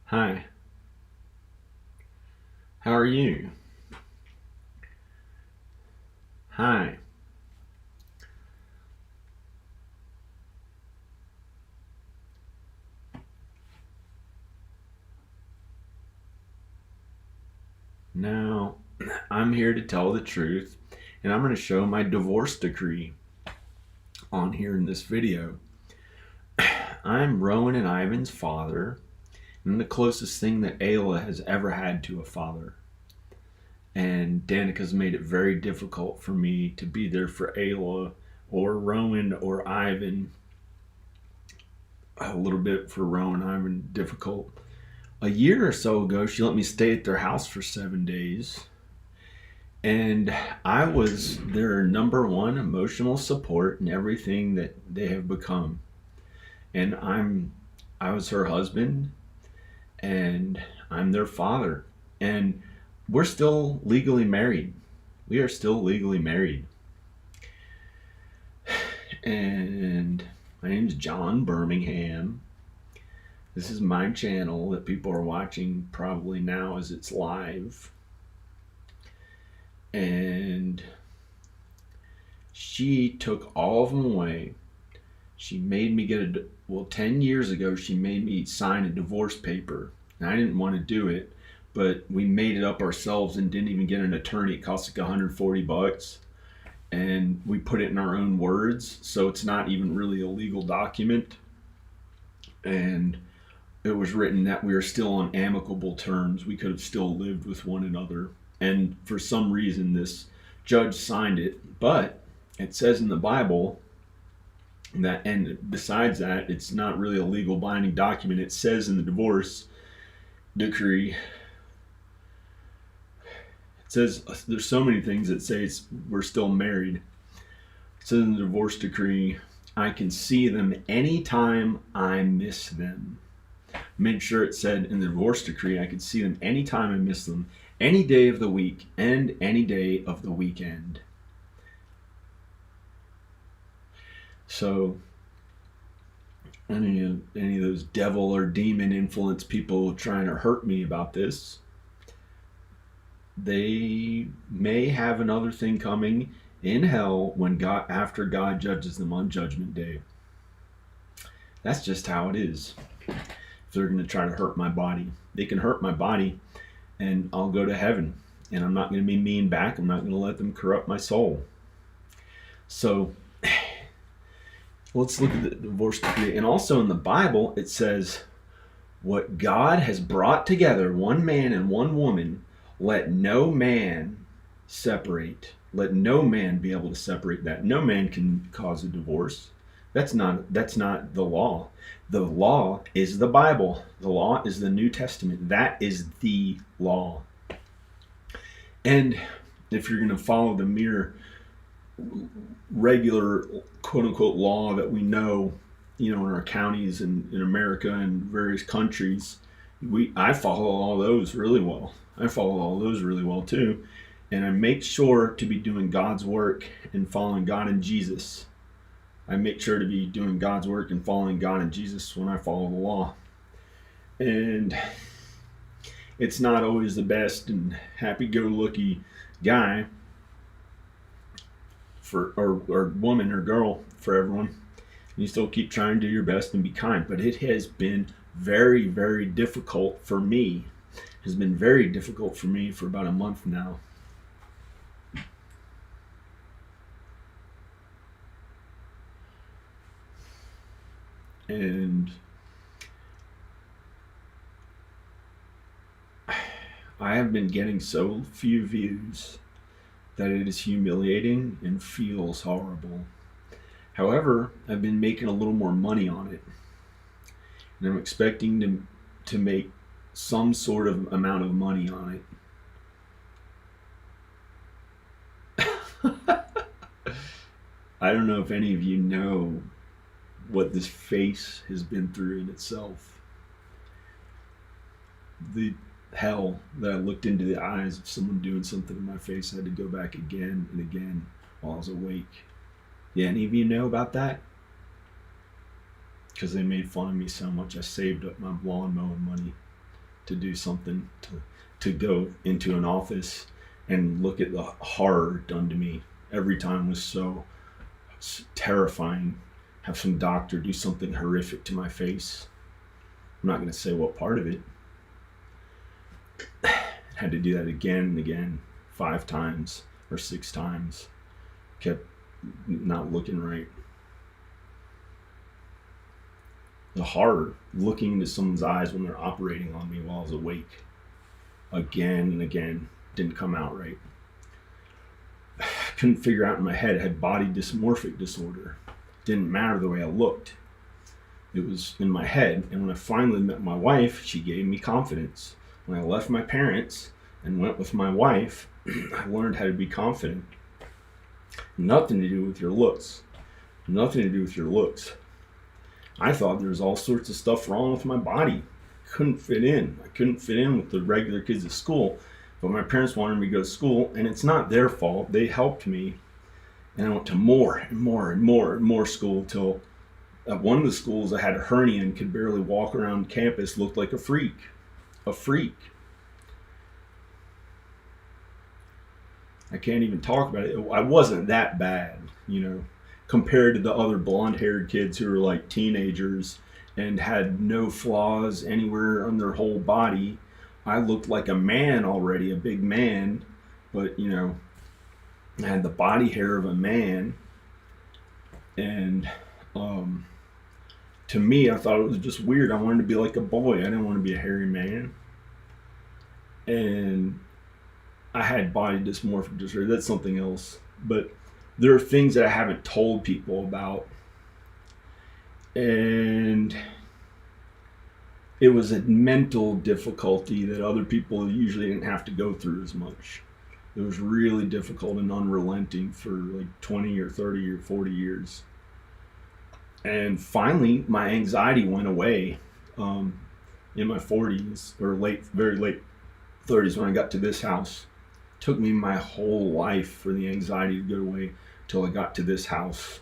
Hi, how are you? Hi. Now, I'm here to tell the truth, and I'm going to show my divorce decree on here in this video. I'm Rowan and Ivan's father, and the closest thing that Ayla has ever had to a father. And Danica's made it very difficult for me to be there for Ayla or Rowan or Ivan. A little bit for Rowan and Ivan, difficult. A year or so ago, she let me stay at their house for 7 days. And I was their number one emotional support in everything that they have become. And I was her husband, and I'm their father. And we're still legally married. We are still legally married. And my name's John Birmingham. This is my channel that people are watching probably now as it's live. And she took all of them away. She made me get 10 years ago, she made me sign a divorce paper. And I didn't want to do it, but we made it up ourselves and didn't even get an attorney. It cost like $140. And we put it in our own words, so it's not even really a legal document. And it was written that we are still on amicable terms. We could have still lived with one another. And for some reason, this judge signed it. But it says in the Bible that, and besides that, it's not really a legal binding document. It says in the divorce decree, it says there's so many things that say we're still married. It says in the divorce decree, I can see them anytime I miss them. Made sure it said in the divorce decree I could see them anytime I miss them, any day of the week and any day of the weekend. So any of those devil or demon influence people trying to hurt me about this, they may have another thing coming in hell after God judges them on Judgment Day. That's just how it is. If they're going to try to hurt my body, they can hurt my body, and I'll go to heaven. And I'm not going to be mean back. I'm not going to let them corrupt my soul. So let's look at the divorce decree. And also in the Bible, it says, what God has brought together, one man and one woman, let no man separate. Let no man be able to separate that. No man can cause a divorce. That's not the law. The law is the Bible. The law is the New Testament. That is the law. And if you're going to follow the mere regular quote unquote law that we know, in our counties and in America and various countries, I follow all those really well. I follow all those really well too. And I make sure to be doing God's work and following God and Jesus. I make sure to be doing God's work and following God and Jesus when I follow the law. And it's not always the best and happy-go-lucky guy or woman or girl for everyone. You still keep trying to do your best and be kind. But it has been very, very difficult for me. It has been very difficult for me for about a month now. And I have been getting so few views that it is humiliating and feels horrible. However, I've been making a little more money on it. And I'm expecting to make some sort of amount of money on it. I don't know if any of you know what this face has been through in itself. The hell that I looked into the eyes of someone doing something to my face, I had to go back again and again while I was awake. Yeah, any of you know about that? Because they made fun of me so much, I saved up my lawn mowing money. to do something, to go into an office and look at the horror done to me. Every time was so terrifying. Have some doctor do something horrific to my face. I'm not going to say what part of it. Had to do that again and again, 5 times or 6 times. Kept not looking right. The horror, looking into someone's eyes when they're operating on me while I was awake. Again and again, didn't come out right. Couldn't figure out in my head. I had body dysmorphic disorder. Didn't matter the way I looked. It was in my head. And when I finally met my wife, she gave me confidence. When I left my parents and went with my wife, I learned how to be confident. Nothing to do with your looks. Nothing to do with your looks. I thought there was all sorts of stuff wrong with my body. Couldn't fit in. I couldn't fit in with the regular kids at school. But my parents wanted me to go to school, and it's not their fault. They helped me. And I went to more and more and more and more school till at one of the schools I had a hernia and could barely walk around campus, looked like a freak. A freak. I can't even talk about it. I wasn't that bad, compared to the other blonde-haired kids who were like teenagers and had no flaws anywhere on their whole body. I looked like a man already, a big man, but I had the body hair of a man. And to me, I thought it was just weird. I wanted to be like a boy. I didn't want to be a hairy man. And I had body dysmorphic disorder. That's something else. But there are things that I haven't told people about. And it was a mental difficulty that other people usually didn't have to go through as much. It was really difficult and unrelenting for like 20 or 30 or 40 years. And finally, my anxiety went away in my 40s or very late 30s when I got to this house. It took me my whole life for the anxiety to go away till I got to this house.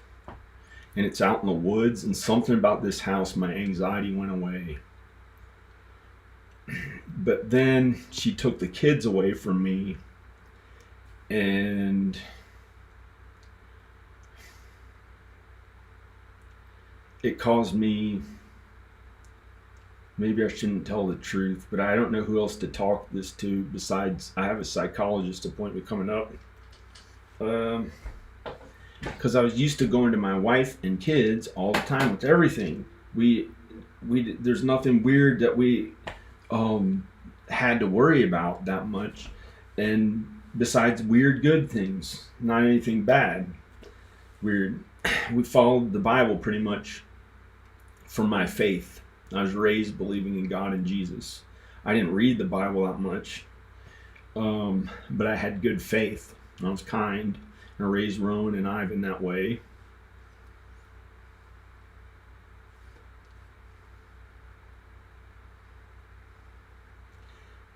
And it's out in the woods, and something about this house, my anxiety went away. But then she took the kids away from me, and it caused me, maybe I shouldn't tell the truth, but I don't know who else to talk this to besides, I have a psychologist appointment coming up. Because I was used to going to my wife and kids all the time with everything. There's nothing weird that we had to worry about that much, and besides weird good things, not anything bad. We followed the Bible pretty much for my faith. I was raised believing in God and Jesus. I didn't read the Bible that much, but I had good faith. I was kind. I raised Rowan and Ivan that way.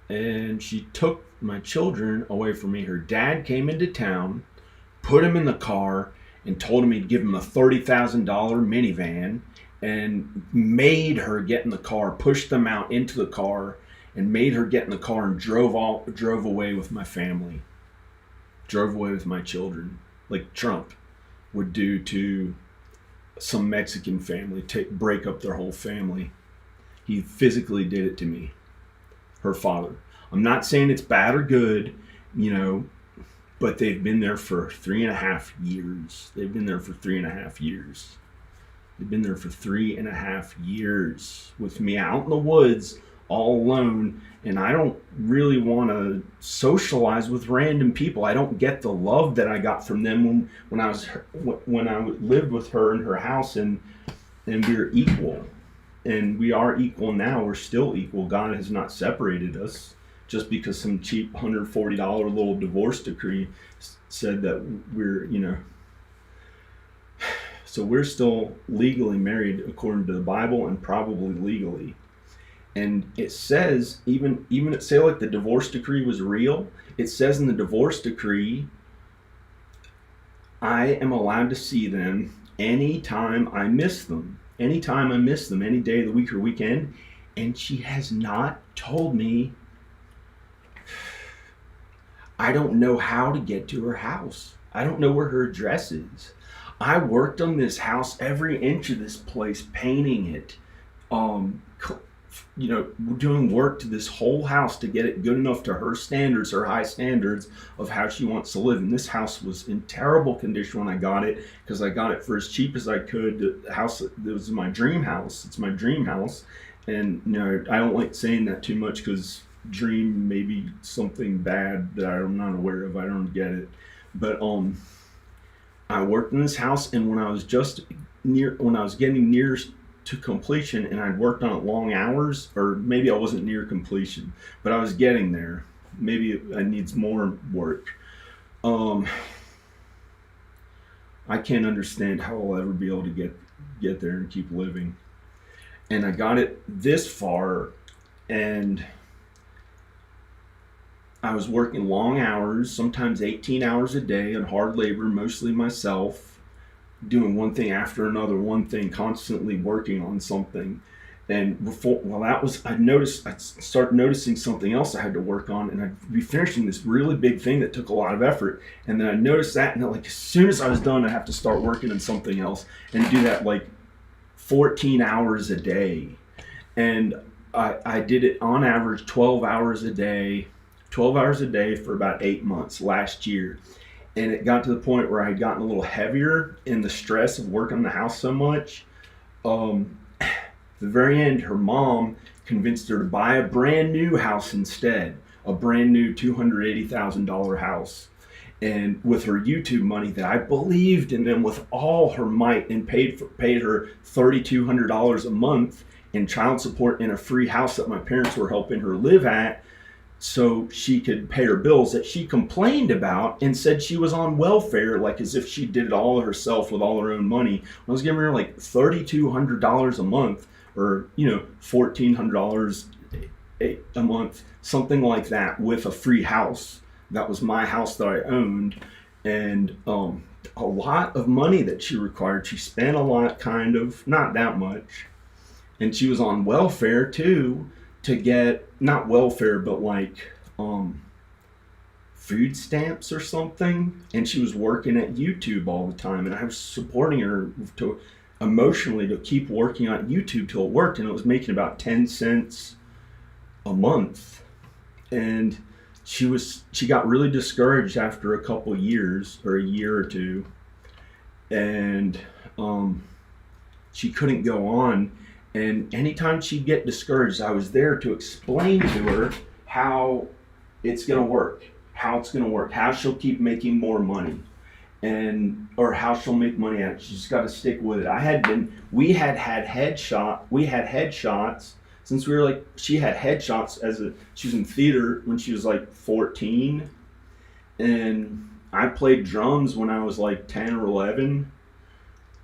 And she took my children away from me. Her dad came into town, put him in the car, and told him he'd give him a $30,000 minivan, and made her get in the car, pushed them out into the car, and made her get in the car and drove away with my family. Drove away with my children, like Trump would do to some Mexican family, break up their whole family. He physically did it to me, her father. I'm not saying it's bad or good, but they've been there for 3.5 years. They've been there for 3.5 years. They've been there for 3.5 years with me out in the woods all alone, and I don't really want to socialize with random people. I don't get the love that I got from them when I lived with her in her house, and we were equal, and we are equal now. We're still equal. God has not separated us just because some cheap $140 little divorce decree said that we're so we're still legally married according to the Bible, and probably legally. And it says, even it say like the divorce decree was real, it says in the divorce decree, I am allowed to see them anytime I miss them. Anytime I miss them, any day of the week or weekend, And she has not told me. I don't know how to get to her house. I don't know where her address is. I worked on this house, every inch of this place, painting it, um, doing work to this whole house to get it good enough to her standards, her high standards of how she wants to live. And this house was in terrible condition when I got it, because I got it for as cheap as I could. The house, that was my dream house. It's my dream house. And I don't like saying that too much, because dream maybe something bad that I'm not aware of. I don't get it. But I worked in this house, and when I was getting near to completion, and I'd worked on it long hours, or maybe I wasn't near completion, but I was getting there. Maybe I needs more work. I can't understand how I'll ever be able to get there and keep living. And I got it this far, and I was working long hours, sometimes 18 hours a day, on hard labor, mostly myself, doing one thing after another, one thing, constantly working on something. And I started noticing something else I had to work on, and I'd be finishing this really big thing that took a lot of effort. And then I noticed that, and as soon as I was done, I'd have to start working on something else and do that 14 hours a day. And I did it on average 12 hours a day for about 8 months last year. And it got to the point where I had gotten a little heavier in the stress of working on the house so much. At the very end, her mom convinced her to buy a brand new house instead, a brand new $280,000 house. And with her YouTube money, that I believed in them with all her might, and paid her $3,200 a month in child support in a free house that my parents were helping her live at, so she could pay her bills that she complained about and said she was on welfare, as if she did it all herself with all her own money. I was giving her $3,200 a month, or $1,400 a month, something like that, with a free house. That was my house that I owned. And a lot of money that she required. She spent a lot, kind of, not that much. And she was on welfare too, to get, not welfare, but food stamps or something. And she was working at YouTube all the time, and I was supporting her emotionally to keep working on YouTube till it worked. And it was making about 10 cents a month. And she got really discouraged after a couple years, or a year or two, and she couldn't go on. And anytime she'd get discouraged, I was there to explain to her how it's going to work, how she'll keep making more money, or how she'll make money at it. She's got to stick with it. We had headshots since we were she had headshots she was in theater when she was 14, and I played drums when I was 10 or 11,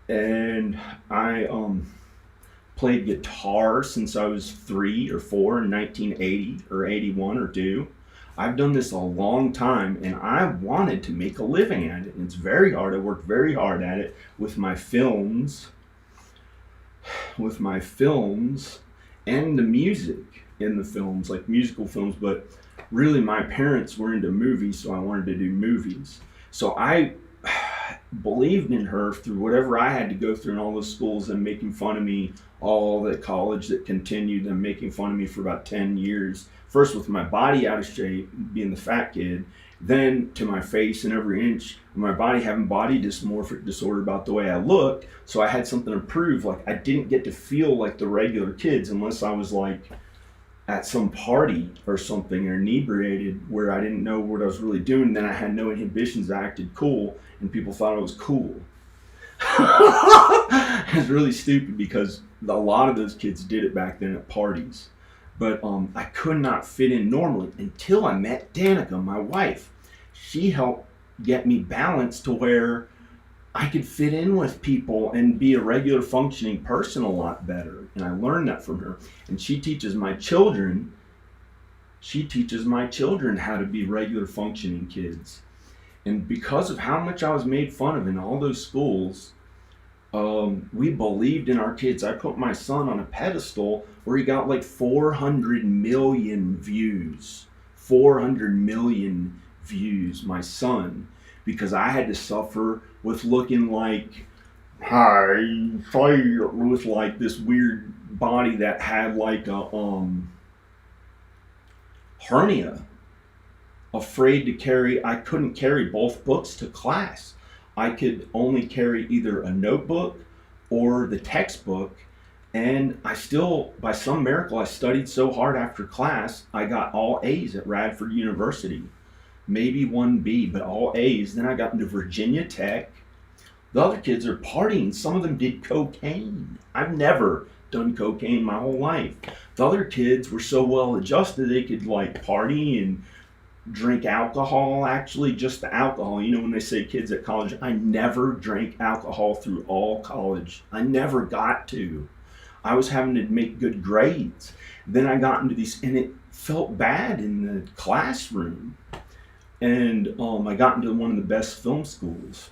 and I played guitar since I was 3 or 4 in 1980 or 81 or 2. I've done this a long time, and I wanted to make a living at it, and it's very hard. I worked very hard at it with my films and the music in the films, musical films. But really, my parents were into movies, so I wanted to do movies. So I believed in her through whatever I had to go through in all those schools, and making fun of me, all the college that continued, them making fun of me for about 10 years. First with my body out of shape, being the fat kid, then to my face and every inch of my body having body dysmorphic disorder about the way I looked. So I had something to prove. I didn't get to feel like the regular kids unless I was at some party or something, or inebriated, where I didn't know what I was really doing. Then I had no inhibitions. I acted cool, and people thought I was cool. It's really stupid, because a lot of those kids did it back then at parties. But I could not fit in normally until I met Danica, my wife. She helped get me balanced to where I could fit in with people and be a regular functioning person a lot better. And I learned that from her. And she teaches my children how to be regular functioning kids. And because of how much I was made fun of in all those schools, We believed in our kids. I put my son on a pedestal where he got like 400 million views. 400 million views, my son, because I had to suffer with looking like, hi, fire, with like this weird body that had like a hernia. Afraid to carry, I couldn't carry both books to class. I could only carry either a notebook or the textbook. And I still, by some miracle, I studied so hard after class, I got all A's at Radford University. Maybe one B, but all A's. Then I got into Virginia Tech. The other kids are partying. Some of them did cocaine. I've never done cocaine my whole life. The other kids were so well adjusted they could like party and drink alcohol, actually just the alcohol. You know, when they say kids at college, I never drank alcohol through all college. I never got to. I was having to make good grades. Then I got into these, and it felt bad in the classroom. And I got into one of the best film schools.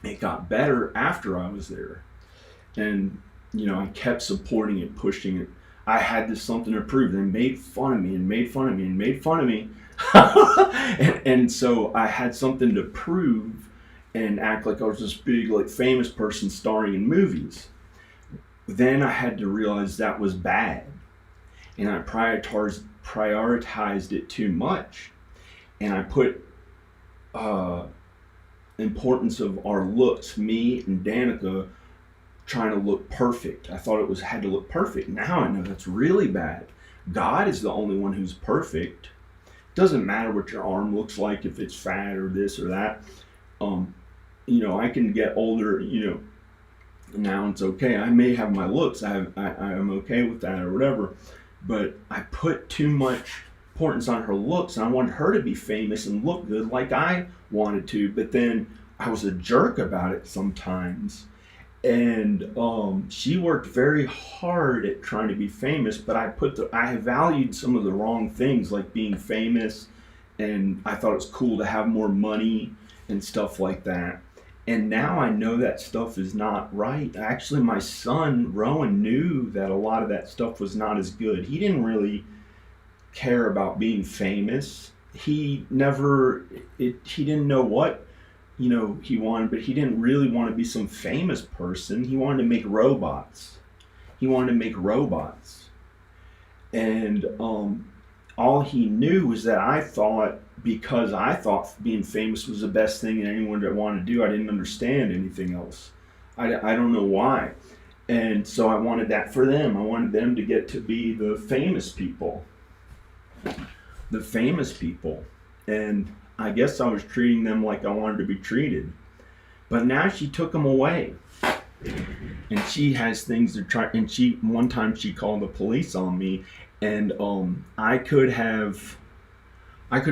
It got better after I was there. And, you know, I kept supporting it, pushing it. I had this something to prove. They made fun of me and made fun of me and made fun of me. and so I had something to prove and act like I was this big, like, famous person starring in movies. Then I had to realize that was bad. And I prioritized it too much. And I put importance of our looks, me and Danica, trying to look perfect. I thought it had to look perfect. Now I know that's really bad. God is the only one who's perfect. Doesn't matter what your arm looks like, if it's fat or this or that. You know, I can get older, you know, now it's okay. I may have my looks. I'm okay with that or whatever. But I put too much importance on her looks, and I wanted her to be famous and look good like I wanted to. But then I was a jerk about it sometimes. And she worked very hard at trying to be famous, but I valued some of the wrong things, like being famous, and I thought it was cool to have more money and stuff like that. And now I know that stuff is not right. Actually, my son Rowan knew that a lot of that stuff was not as good. He didn't really care about being famous. He didn't know what, you know, he wanted, but he didn't really want to be some famous person. He wanted to make robots. And all he knew was that because I thought being famous was the best thing that anyone would want to do. I didn't understand anything else. I don't know why. And so I wanted that for them. I wanted them to get to be the famous people. And I guess I was treating them like I wanted to be treated. But now she took them away. And she has things to try. And one time she called the police on me. And I could have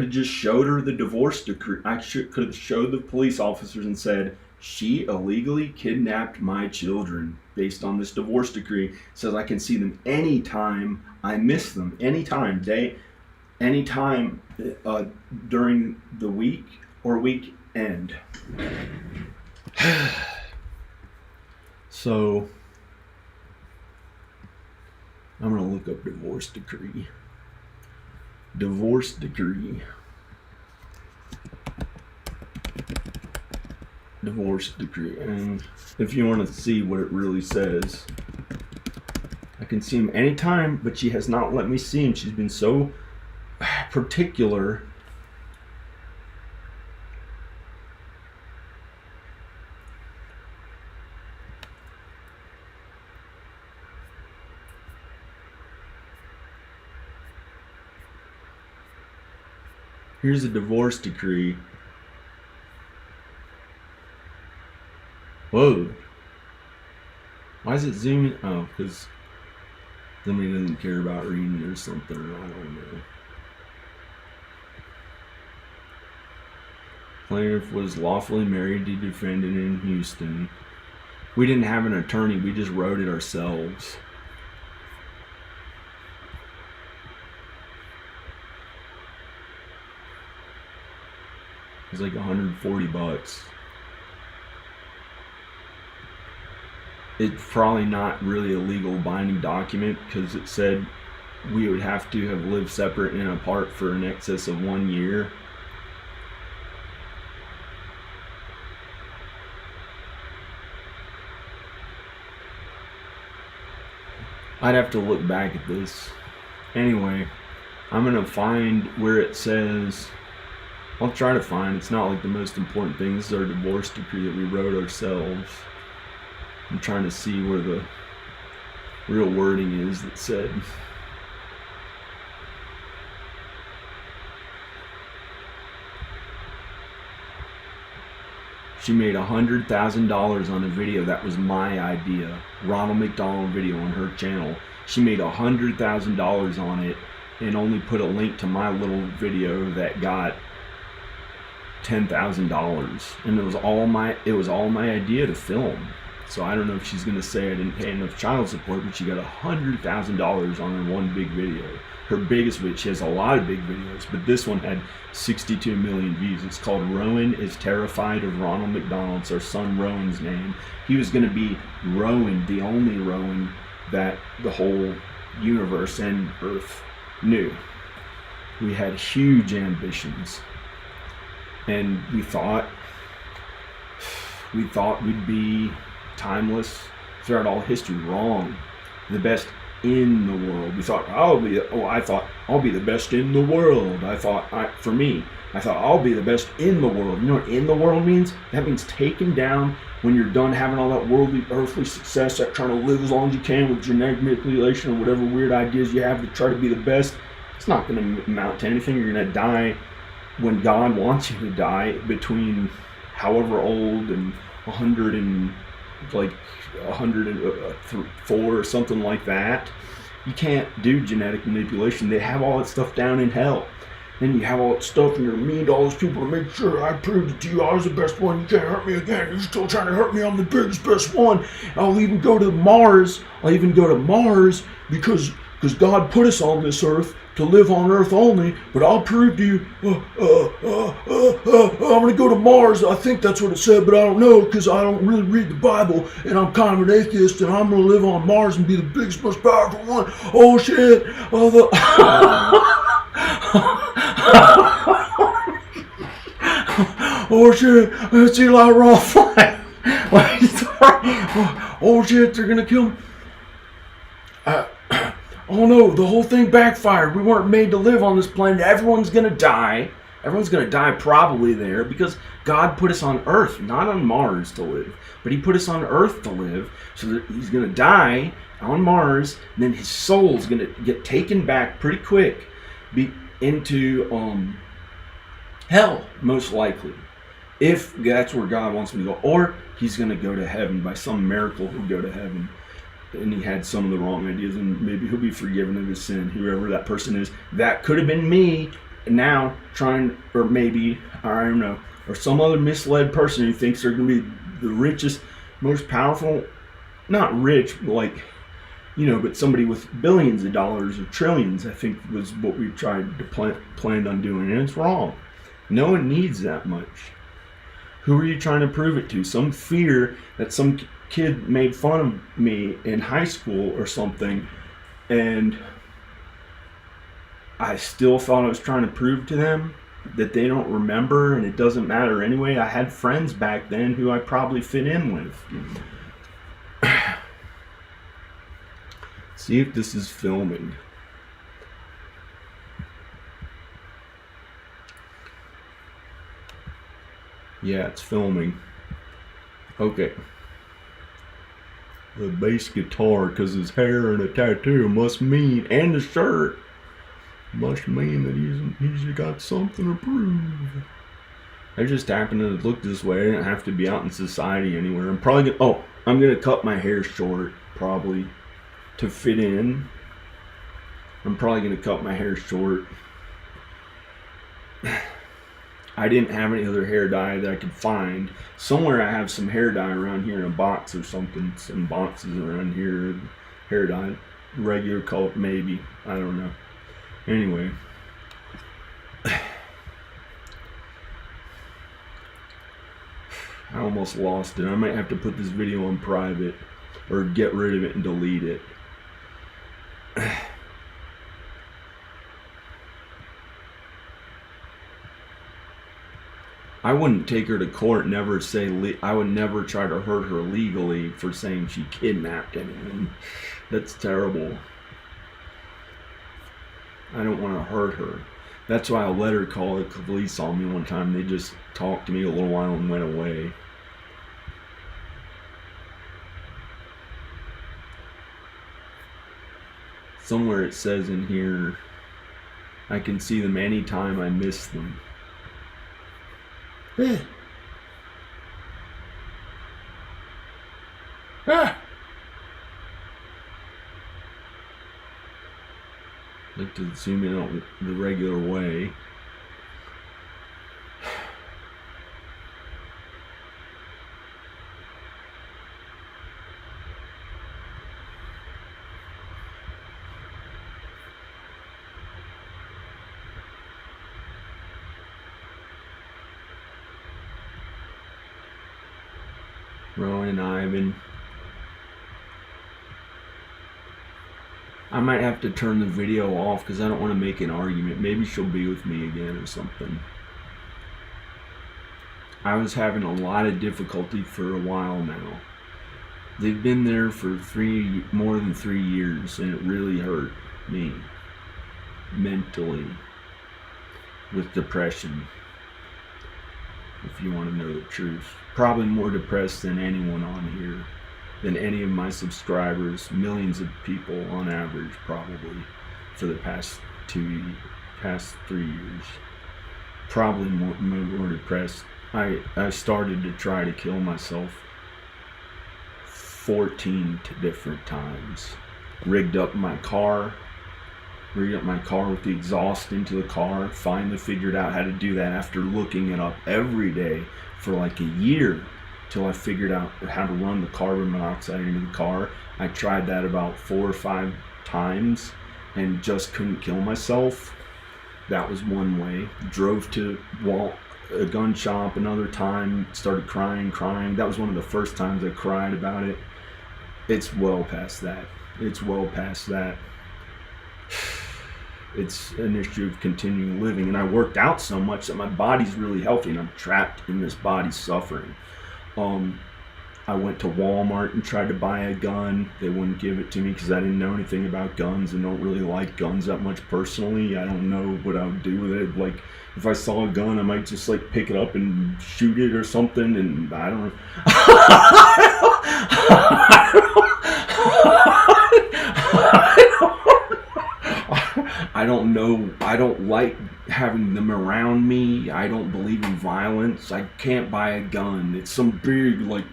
just showed her the divorce decree. Could have showed the police officers and said, she illegally kidnapped my children based on this divorce decree. It says I can see them anytime I miss them. Anytime during the week or weekend. So I'm going to look up divorce decree. And if you want to see what it really says, I can see him anytime, but she has not let me see him. She's been so particular. Here's a divorce decree. Whoa. Why is it zooming? Oh, because somebody doesn't care about reading or something. I don't know. Plaintiff was lawfully married to defendant in Houston. We didn't have an attorney. We just wrote it ourselves. It was like $140. it's probably not really a legal binding document because it said we would have to have lived separate and apart for an excess of 1 year. I'd have to look back at this. Anyway, I'm going to find where it says, I'll try to find, it's not like the most important thing. This is our divorce decree that we wrote ourselves. I'm trying to see where the real wording is that said. She made $100,000 on a video that was my idea. Ronald McDonald video on her channel. She made $100,000 on it and only put a link to my little video that got $10,000. And it was all my idea to film. So I don't know if she's gonna say I didn't pay enough child support, but she got $100,000 on her one big video. Her biggest video, she has a lot of big videos, but this one had 62 million views. It's called Rowan is Terrified of Ronald McDonald. It's our son Rowan's name. He was gonna be Rowan, the only Rowan that the whole universe and Earth knew. We had huge ambitions, and we thought we'd be timeless throughout all history. Wrong. The best in the world. We thought I thought I'll be the best in the world. I thought I'll be the best in the world. You know what in the world means? That means taken down when you're done having all that worldly, earthly success, that trying to live as long as you can with genetic manipulation or whatever weird ideas you have to try to be the best. It's not going to amount to anything. You're going to die when God wants you to die, between however old and 104 or something like that. You can't do genetic manipulation. They have all that stuff down in hell. Then you have all that stuff and you're mean to all those people to make sure I proved it to you. I was the best one. You can't hurt me again. You're still trying to hurt me. I'm the biggest, best one. I'll even go to Mars. because God put us on this earth to live on Earth only, but I'll prove to you, I'm going to go to Mars. I think that's what it said, but I don't know because I don't really read the Bible, and I'm kind of an atheist, and I'm going to live on Mars and be the biggest, most powerful one. Oh, shit. Oh, shit. It's Eli Roth. Oh, shit. They're going to kill me. Oh no, the whole thing backfired. We weren't made to live on this planet. Everyone's going to die. Everyone's going to die probably there because God put us on Earth, not on Mars to live. But he put us on Earth to live. So that he's going to die on Mars. And then his soul's going to get taken back pretty quick into hell, most likely. If that's where God wants him to go. Or he's going to go to heaven. By some miracle, he'll go to heaven. And he had some of the wrong ideas, and maybe he'll be forgiven of his sin, whoever that person is. That could have been me now trying, or maybe, I don't know, or some other misled person who thinks they're going to be the richest, most powerful, not rich, like, but somebody with billions of dollars or trillions, I think was what we tried to planned on doing, and it's wrong. No one needs that much. Who are you trying to prove it to? Some fear that some kid made fun of me in high school or something, and I still thought I was trying to prove to them that they don't remember, and it doesn't matter anyway. I had friends back then who I probably fit in with. See if this is filming. Yeah, it's filming. Okay. The bass guitar, because his hair and a tattoo must mean, and the shirt must mean that he's got something to prove. I just happened to look this way. I didn't have to be out in society anywhere. I'm gonna cut my hair short, probably, to fit in. I'm probably gonna cut my hair short. I didn't have any other hair dye that I could find. Somewhere I have some hair dye around here in a box or something. Some boxes around here. Hair dye. Regular color, maybe. I don't know. Anyway. I almost lost it. I might have to put this video on private. or get rid of it and delete it. I wouldn't take her to court, never say, I would never try to hurt her legally for saying she kidnapped anyone. That's terrible. I don't want to hurt her. That's why I let her call the police on me one time. They just talked to me a little while and went away. Somewhere it says in here, I can see them anytime I miss them. Like to zoom in on the regular way. Rowan and Ivan. I might have to turn the video off because I don't want to make an argument. Maybe she'll be with me again or something. I was having a lot of difficulty for a while now. They've been there for more than 3 years, and it really hurt me mentally with depression. If you want to know the truth, probably more depressed than anyone on here, than any of my subscribers, millions of people on average, probably for the past 3 years. Probably more depressed. I started to try to kill myself 14 different times. Rigged up my car with the exhaust into the car. Finally figured out how to do that after looking it up every day for like a year, till I figured out how to run the carbon monoxide into the car. I tried that about 4 or 5 times and just couldn't kill myself. That was one way. Drove to a gun shop another time, started crying. That was one of the first times I cried about it. It's well past that. It's an issue of continuing living, and I worked out so much that my body's really healthy, and I'm trapped in this body suffering. I went to Walmart and tried to buy a gun. They wouldn't give it to me because I didn't know anything about guns and don't really like guns that much personally. I don't know what I would do with it. Like, if I saw a gun, I might just like pick it up and shoot it or something, and I don't I don't know. I don't like having them around me. I don't believe in violence. I can't buy a gun. It's some big, like,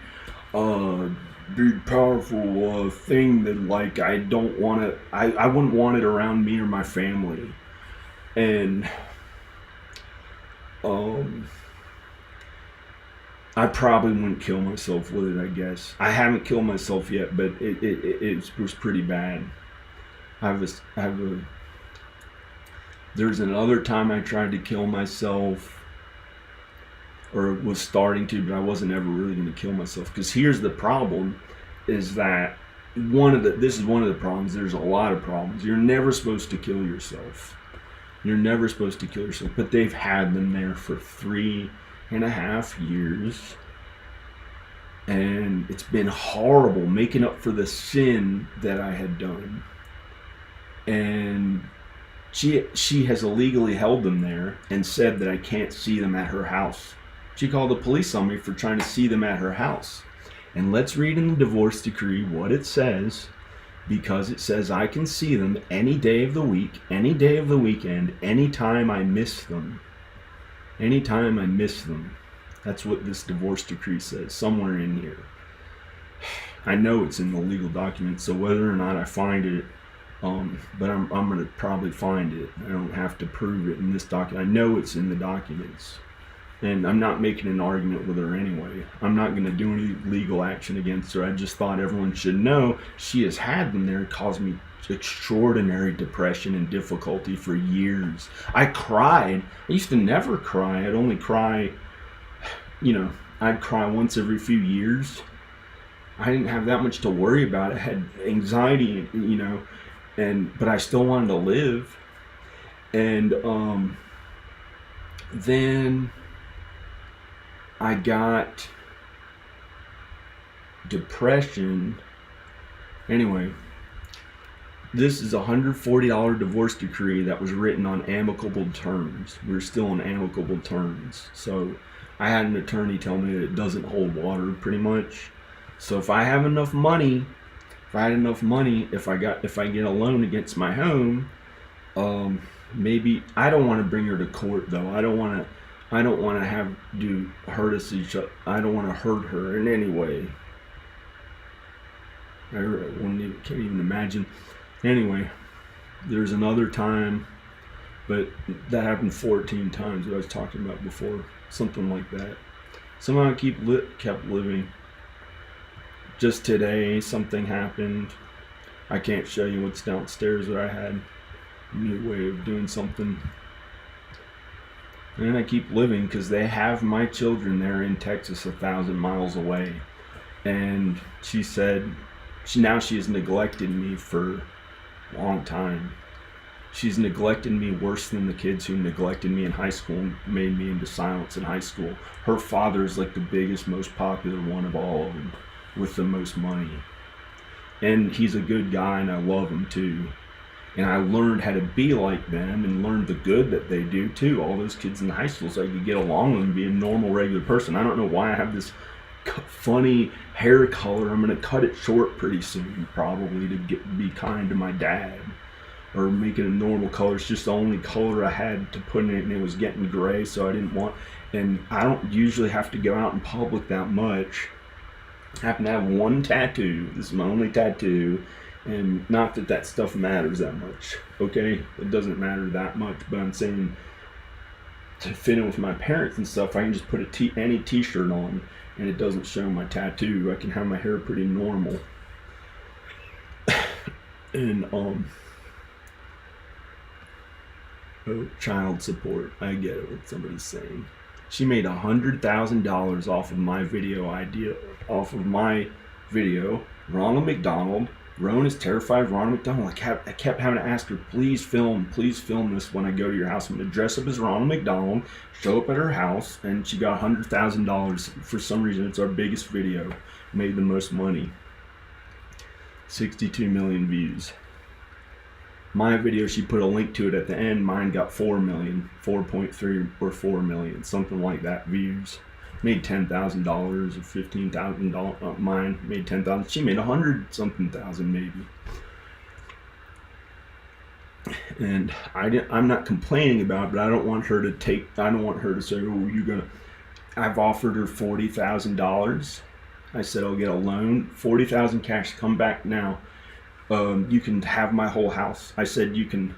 big powerful thing that, like, I don't want to. I wouldn't want it around me or my family. And I probably wouldn't kill myself with it, I guess. I haven't killed myself yet, but it was pretty bad. There's another time I tried to kill myself, or was starting to, but I wasn't ever really going to kill myself. Because here's the problem, is that this is one of the problems. There's a lot of problems. You're never supposed to kill yourself. But they've had them there for 3.5 years. And it's been horrible, making up for the sin that I had done. And she has illegally held them there and said that I can't see them at her house. She called the police on me for trying to see them at her house. And let's read in the divorce decree what it says, because it says I can see them any day of the week, any day of the weekend, anytime I miss them. Anytime I miss them. That's what this divorce decree says, somewhere in here. I know it's in the legal document, so whether or not I find it, but I'm going to probably find it. I don't have to prove it in this document. I know it's in the documents. And I'm not making an argument with her anyway. I'm not going to do any legal action against her. I just thought everyone should know she has had them there and caused me extraordinary depression and difficulty for years. I cried. I used to never cry. I'd only cry, I'd cry once every few years. I didn't have that much to worry about. I had anxiety, but I still wanted to live. And then I got depression. Anyway, this is a $140 divorce decree that was written on amicable terms. We're still on amicable terms. So I had an attorney tell me that it doesn't hold water, pretty much. So if I have enough money, if I get a loan against my home, maybe I don't want to bring her to court though. I don't want to hurt us each other. I don't want to hurt her in any way. Can't even imagine. Anyway, there's another time, but that happened 14 times that I was talking about before, something like that. Somehow I kept living. Just today, something happened. I can't show you what's downstairs, but I had a new way of doing something. And I keep living because they have my children there in Texas, 1,000 miles away. And she said, she has neglected me for a long time. She's neglected me worse than the kids who neglected me in high school and made me into silence in high school. Her father's like the biggest, most popular one of all of them, with the most money. And he's a good guy and I love him too. And I learned how to be like them and learned the good that they do too. All those kids in high school, so I could get along with them and be a normal, regular person. I don't know why I have this funny hair color. I'm going to cut it short pretty soon, probably, to be kind to my dad. Or make it a normal color. It's just the only color I had to put in it, and it was getting gray, so I didn't want. And I don't usually have to go out in public that much. I happen to have one tattoo. This is my only tattoo. And not that stuff matters that much, okay? It doesn't matter that much, but I'm saying to fit in with my parents and stuff, I can just put any t-shirt on and it doesn't show my tattoo. I can have my hair pretty normal. And child support. I get it, what somebody's saying. She made $100,000 off of my video, Ronald McDonald. Rowan is terrified of Ronald McDonald. I kept having to ask her, please film this when I go to your house. I'm going to dress up as Ronald McDonald, show up at her house, and she got $100,000. For some reason, it's our biggest video. Made the most money. 62 million views. My video, she put a link to it at the end. Mine got 4 million, 4.3 or 4 million, something like that views. Made $10,000 or $15,000. Mine made $10,000. She made 100-something thousand maybe. And I'm not complaining about it, but I don't want her to say, oh, I've offered her $40,000. I said I'll get a loan, $40,000 cash. Come back now. You can have my whole house. I said you can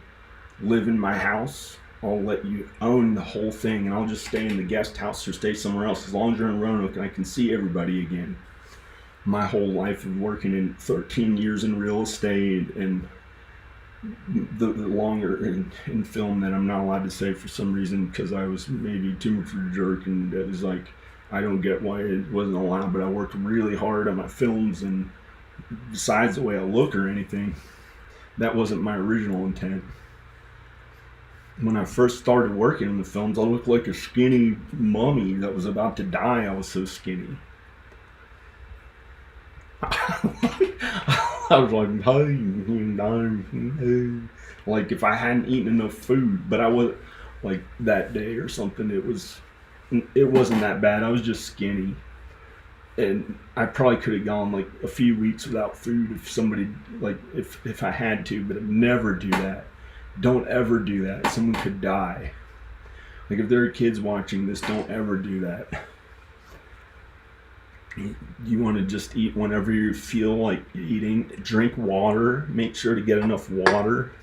live in my house. I'll let you own the whole thing, and I'll just stay in the guest house or stay somewhere else as long as you're in Roanoke and I can see everybody again. My whole life of working in 13 years in real estate, and the longer in film that I'm not allowed to say for some reason because I was maybe too much of a jerk, and it was like, I don't get why it wasn't allowed, but I worked really hard on my films, and besides the way I look or anything, that wasn't my original intent. When I first started working in the films, I looked like a skinny mummy that was about to die. I was so skinny. I was like, like if I hadn't eaten enough food, but I was like that day or something, it wasn't that bad. I was just skinny. And I probably could have gone like a few weeks without food if somebody, like if I had to, but I'd never do that. Don't ever do that. Someone could die. Like if there are kids watching this, don't ever do that. You want to just eat whenever you feel like eating. Drink water. Make sure to get enough water.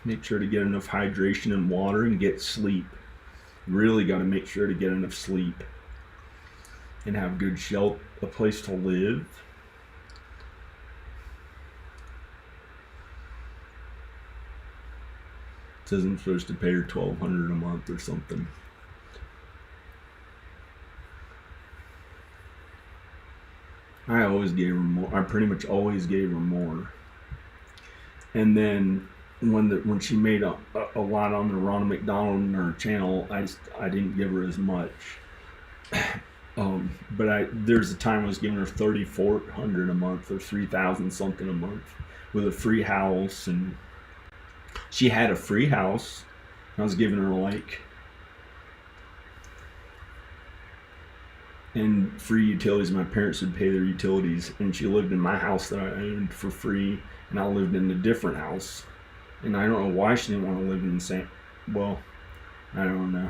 Make sure to get enough hydration and water, and get sleep. Really got to make sure to get enough sleep. And have good shelter, a place to live. It says I'm supposed to pay her $1,200 a month or something. I always gave her more. I pretty much always gave her more. And then when she made a lot on the Ronald McDonald in her channel, I didn't give her as much. But there's a time I was giving her $3,400 a month or $3,000 something a month with a free house, and she had a free house. I was giving her and free utilities. My parents would pay their utilities, and she lived in my house that I owned for free, and I lived in a different house. And I don't know why she didn't want to live in the same. Well, I don't know.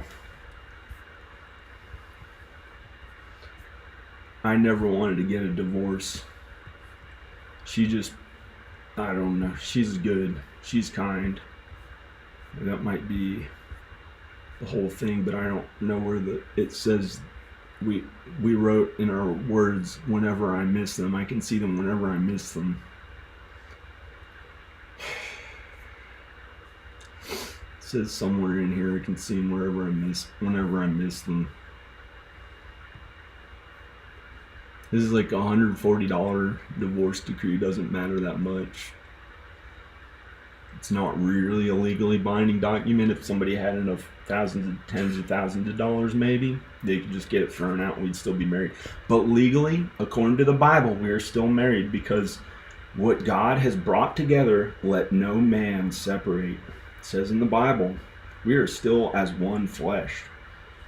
I never wanted to get a divorce. She just, I don't know. She's good. She's kind. That might be the whole thing, but I don't know where it says we wrote in our words, whenever I miss them. I can see them whenever I miss them. It says somewhere in here I can see them whenever I miss them. This is like $140 divorce decree. Doesn't matter that much. It's not really a legally binding document. If somebody had enough tens of thousands of dollars, maybe they could just get it thrown out and we'd still be married. But legally, according to the Bible, we are still married, because what God has brought together, let no man separate. It says in the Bible, we are still as one flesh.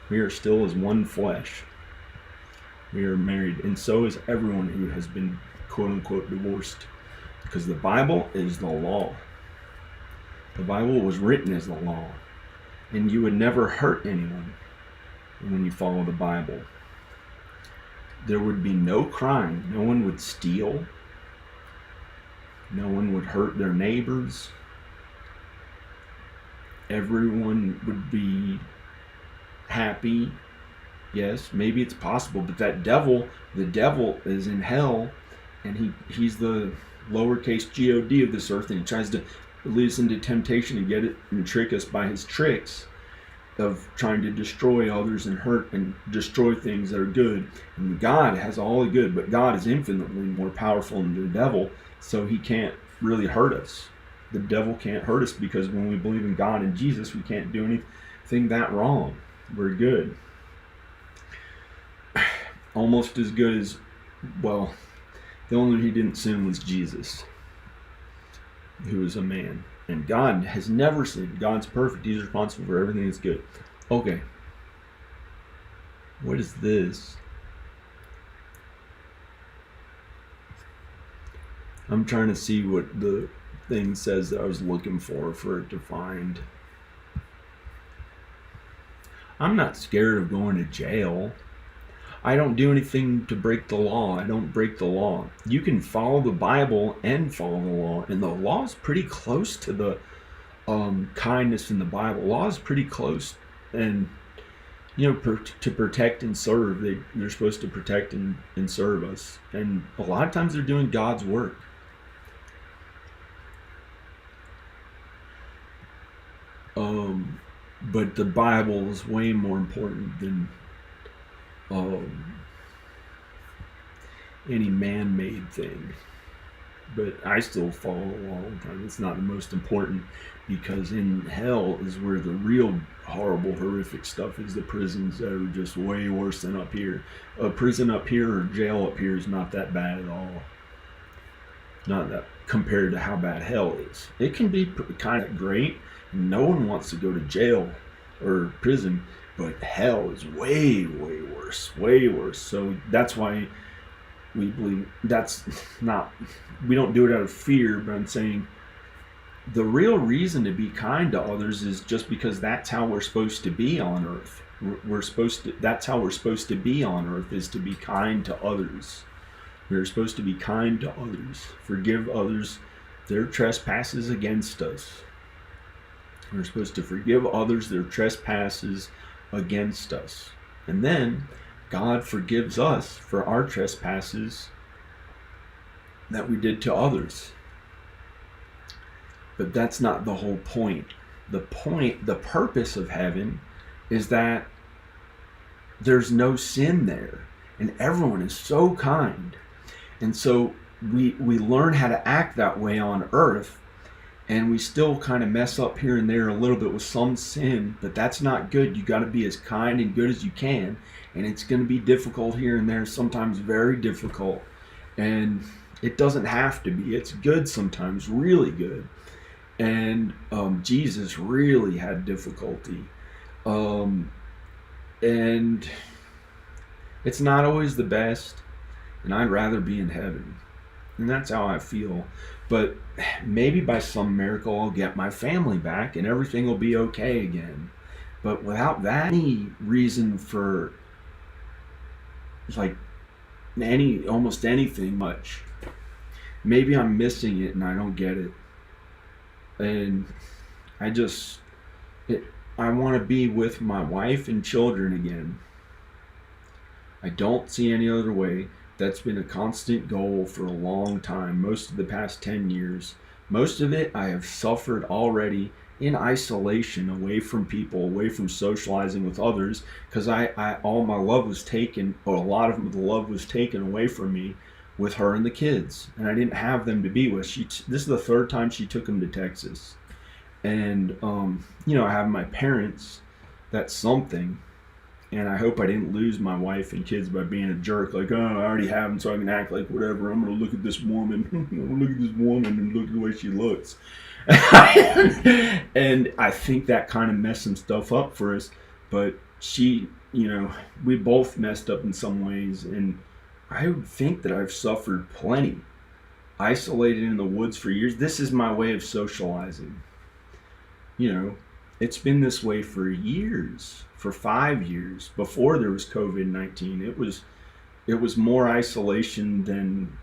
We are still as one flesh. We are married, and so is everyone who has been quote unquote divorced, because the Bible is the law. The Bible was written as the law, and you would never hurt anyone when you follow the Bible. There would be no crime. No one would steal. No one would hurt their neighbors. Everyone would be happy. Yes, maybe it's possible, but the devil is in hell, and he's the lowercase God of this earth, and he tries to lead us into temptation and get it and trick us by his tricks of trying to destroy others and hurt and destroy things that are good. And God has all the good, but God is infinitely more powerful than the devil, so he can't really hurt us. The devil can't hurt us, because when we believe in God and Jesus, we can't do anything that wrong. We're good. Almost as good as, well, the only one who didn't sin was Jesus, who is a man. And God has never sinned. God's perfect. He's responsible for everything that's good. Okay. What is this? I'm trying to see what the thing says that I was looking for it to find. I'm not scared of going to jail. I don't do anything to break the law. I don't break the law. You can follow the Bible and follow the law, and the law is pretty close to the kindness in the Bible. Law is pretty close, and to protect and serve. They're supposed to protect and serve us, and a lot of times they're doing God's work. But the Bible is way more important than any man-made thing. But I still follow the law. It's not the most important, because in hell is where the real horrible, horrific stuff is. The prisons that are just way worse than up here. A prison up here or jail up here is not that bad at all. Not that compared to how bad hell is. It can be kind of great. No one wants to go to jail or prison, but hell is way, way worse. Way worse. So that's why we believe we don't do it out of fear, but I'm saying the real reason to be kind to others is just because that's how we're supposed to be on earth. That's how we're supposed to be on earth, is to be kind to others. We're supposed to be kind to others, forgive others their trespasses against us. We're supposed to forgive others their trespasses against us. And then God forgives us for our trespasses that we did to others. But that's not the whole point. The purpose of heaven is that there's no sin there. And everyone is so kind. And so we learn how to act that way on earth, and we still kind of mess up here and there a little bit with some sin, but that's not good. You got to be as kind and good as you can, and it's going to be difficult here and there, sometimes very difficult. And it doesn't have to be. It's good sometimes, really good. And Jesus really had difficulty. And it's not always the best, and I'd rather be in heaven. And that's how I feel. But maybe by some miracle I'll get my family back and everything will be okay again. But without that, any reason for like almost anything much, maybe I'm missing it and I don't get it. And I want to be with my wife and children again. I don't see any other way. That's been a constant goal for a long time, most of the past 10 years. Most of it I have suffered already in isolation, away from people, away from socializing with others, because all my love was taken, or a lot of the love was taken away from me with her and the kids, and I didn't have them to be with. This is the third time she took them to Texas. And I have my parents. That's something. And I hope I didn't lose my wife and kids by being a jerk. Like, oh, I already have them, so I can act like whatever. I'm going to look at this woman. I'm going to look at this woman and look at the way she looks. And I think that kind of messed some stuff up for us. But we both messed up in some ways. And I would think that I've suffered plenty. Isolated in the woods for years. This is my way of socializing. It's been this way for years, for 5 years. Before there was COVID-19, it was more isolation than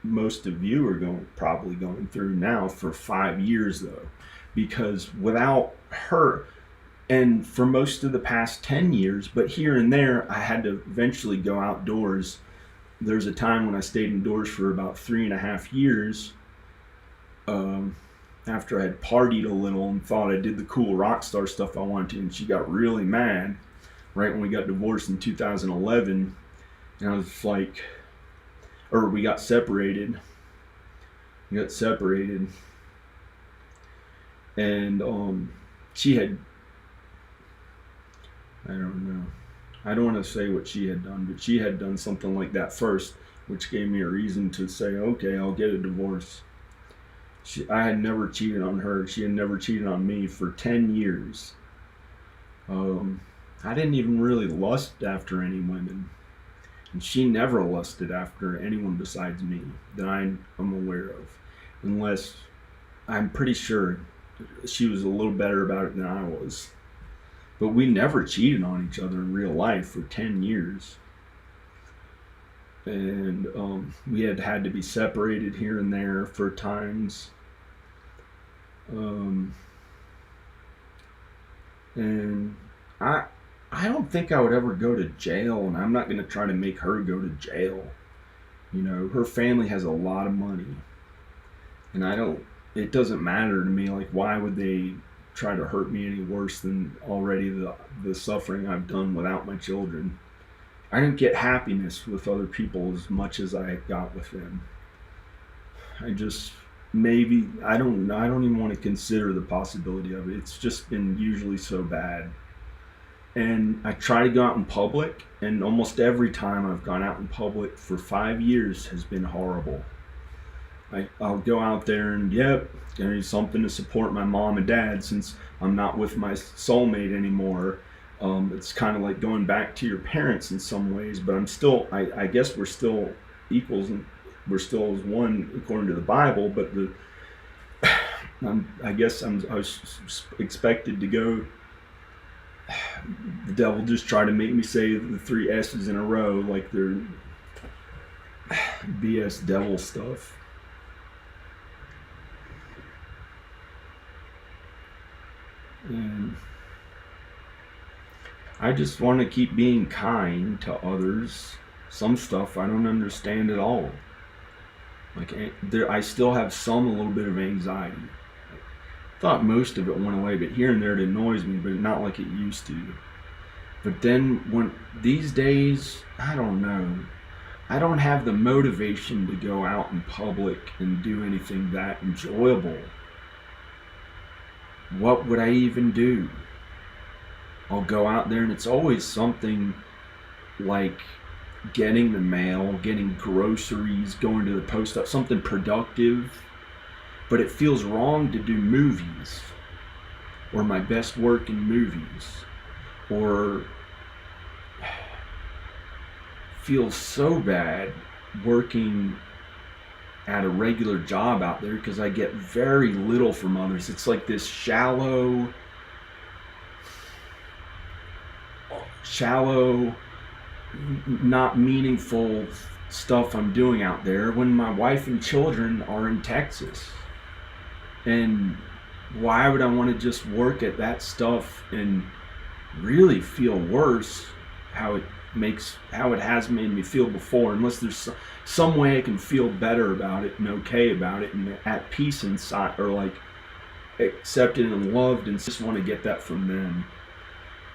most of you are probably going through now for 5 years, though, because without her, and for most of the past 10 years, but here and there, I had to eventually go outdoors. There's a time when I stayed indoors for about 3.5 years. After I had partied a little and thought I did the cool rock star stuff I wanted to, and she got really mad right when we got divorced in 2011. And I was like, or we got separated. And she had, I don't know, I don't want to say what she had done, but she had done something like that first, which gave me a reason to say, okay, I'll get a divorce. I had never cheated on her. She had never cheated on me for 10 years. I didn't even really lust after any women. And she never lusted after anyone besides me that I'm aware of. Unless, I'm pretty sure she was a little better about it than I was. But we never cheated on each other in real life for 10 years. And we had to be separated here and there for times. And I don't think I would ever go to jail, and I'm not going to try to make her go to jail. Her family has a lot of money, and it doesn't matter to me. Like, why would they try to hurt me any worse than already the suffering I've done without my children? I didn't get happiness with other people as much as I got with them. I don't even want to consider the possibility of it. It's just been usually so bad. And I try to go out in public, and almost every time I've gone out in public for 5 years has been horrible. I'll go out there and, I need something to support my mom and dad since I'm not with my soulmate anymore. It's kind of like going back to your parents in some ways, but I guess we're still equals, and we're still as one according to the Bible, but I was expected to go. The devil just tried to make me say the 3 S's in a row, like they're BS devil stuff. And I just want to keep being kind to others. Some stuff I don't understand at all. Like, I still have a little bit of anxiety. I thought most of it went away, but here and there it annoys me, but not like it used to. But then these days, I don't know. I don't have the motivation to go out in public and do anything that enjoyable. What would I even do? I'll go out there and it's always something like getting the mail, getting groceries, going to the post office, something productive. But it feels wrong to do movies, or my best work in movies, or feels so bad working at a regular job out there because I get very little from others. It's like this shallow, not meaningful stuff I'm doing out there when my wife and children are in Texas. And why would I want to just work at that stuff and really feel worse how it has made me feel before, unless there's some way I can feel better about it and okay about it and at peace inside, or like accepted and loved, and just want to get that from them.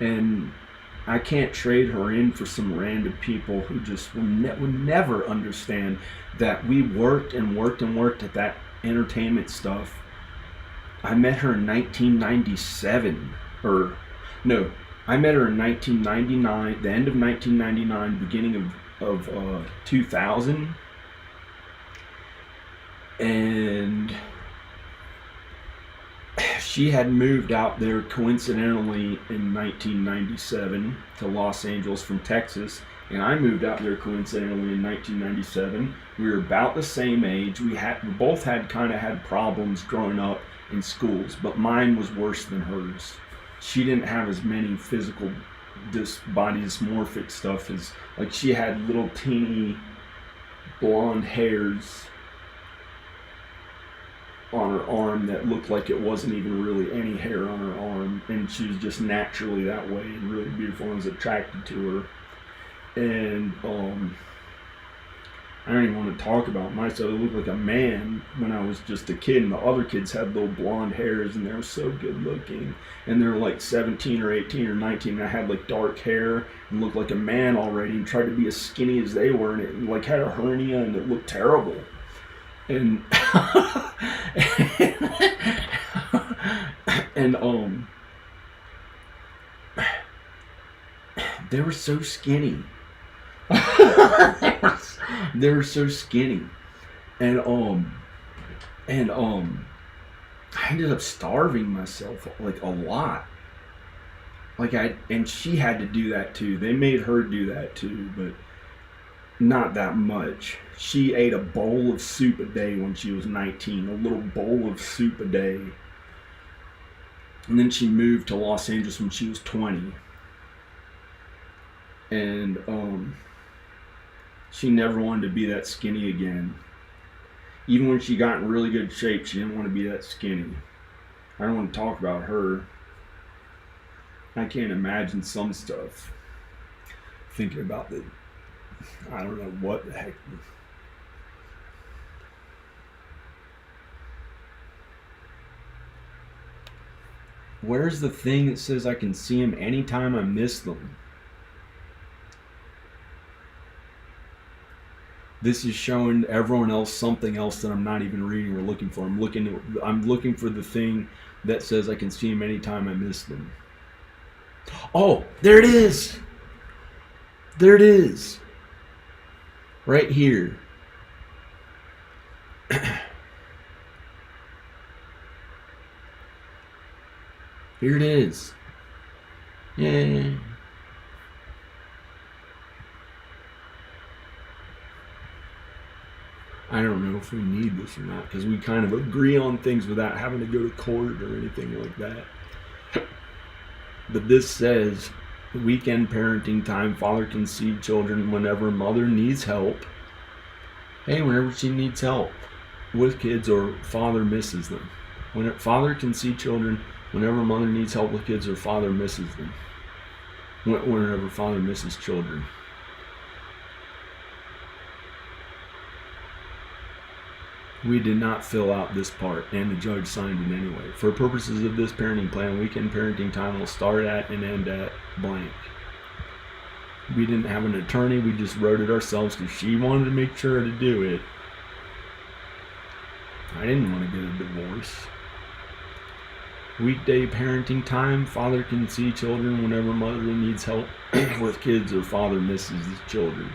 And I can't trade her in for some random people who just would never understand that we worked and worked and worked at that entertainment stuff. I met her in 1997, I met her in 1999, the end of 1999, beginning of 2000, and she had moved out there coincidentally in 1997 to Los Angeles from Texas, and I moved out there coincidentally in 1997. We were about the same age. We both had problems growing up in schools, but mine was worse than hers. She didn't have as many physical body dysmorphic stuff as, like, she had little teeny blonde hairs on her arm that looked like it wasn't even really any hair on her arm, and she was just naturally that way and really beautiful and was attracted to her. And I don't even want to talk about myself. I looked like a man when I was just a kid, and the other kids had little blonde hairs, and they were so good looking. And they were like 17 or 18 or 19, and I had like dark hair and looked like a man already, and tried to be as skinny as they were, and it like had a hernia, and it looked terrible. And and they were so skinny. They were so skinny, and I ended up starving myself like a lot. And she had to do that too. They made her do that too, but not that much. She ate a bowl of soup a day when she was 19, a little bowl of soup a day. And then she moved to Los Angeles when she was 20. And she never wanted to be that skinny again. Even when she got in really good shape, she didn't want to be that skinny. I don't want to talk about her. I can't imagine some stuff. Thinking about I don't know what the heck. Where's the thing that says I can see him anytime I miss them? This is showing everyone else something else that I'm not even reading or looking for. I'm looking for the thing that says I can see him anytime I miss them. Oh, there it is. There it is. Right here. Here it is. Yay. I don't know if we need this or not, because we kind of agree on things without having to go to court or anything like that. But this says, weekend parenting time, father can see children whenever mother needs help. Hey, whenever she needs help with kids or father misses them. Father can see children whenever mother needs help with kids or father misses them. Whenever father misses children. We did not fill out this part, and the judge signed it anyway. For purposes of this parenting plan, weekend parenting time will start at and end at blank. We didn't have an attorney. We just wrote it ourselves because she wanted to make sure to do it. I didn't want to get a divorce. Weekday parenting time. Father can see children whenever mother needs help with kids or father misses his children.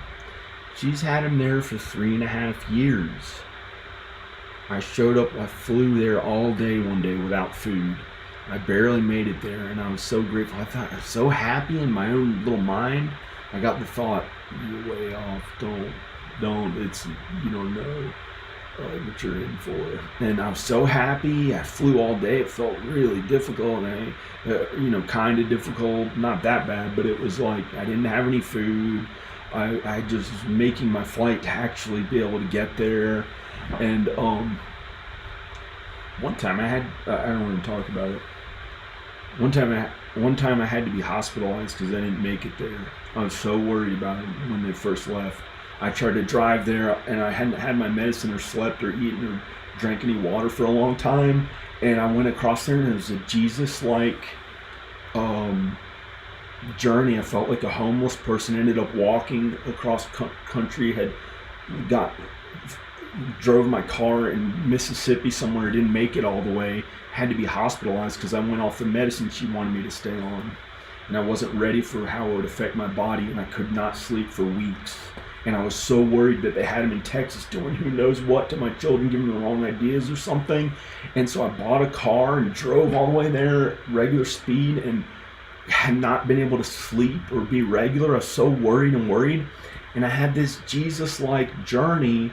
She's had him there for 3.5 years. I showed up, I flew there all day one day without food. I barely made it there, and I was so grateful. I was so happy in my own little mind. I got the thought, you're way off, don't, it's, you don't know what you're in for. And I was so happy. I flew all day. It felt really difficult, and kind of difficult, not that bad, but it was like I didn't have any food. I just was making my flight to actually be able to get there. And one time I don't want to talk about it. One time I had to be hospitalized because I didn't make it there. I was so worried about it when they first left. I tried to drive there, and I hadn't had my medicine or slept or eaten or drank any water for a long time. And I went across there, and it was a Jesus-like journey. I felt like a homeless person. Ended up walking across country. Drove my car in Mississippi somewhere. Didn't make it all the way. Had to be hospitalized because I went off the medicine she wanted me to stay on, and I wasn't ready for how it would affect my body, and I could not sleep for weeks. And I was so worried that they had him in Texas doing who knows what to my children, giving them the wrong ideas or something. And so I bought a car and drove all the way there, regular speed, and had not been able to sleep or be regular. I was so worried. And I had this Jesus-like journey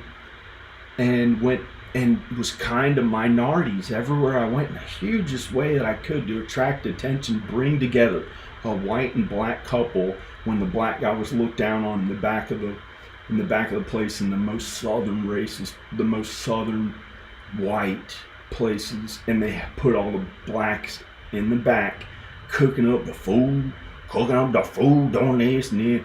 and was kind to minorities everywhere I went in the hugest way that I could to attract attention, bring together a white and black couple when the black guy was looked down on in the back of the place in the most southern races, the most southern white places, and they put all the blacks in the back cooking up the food on this and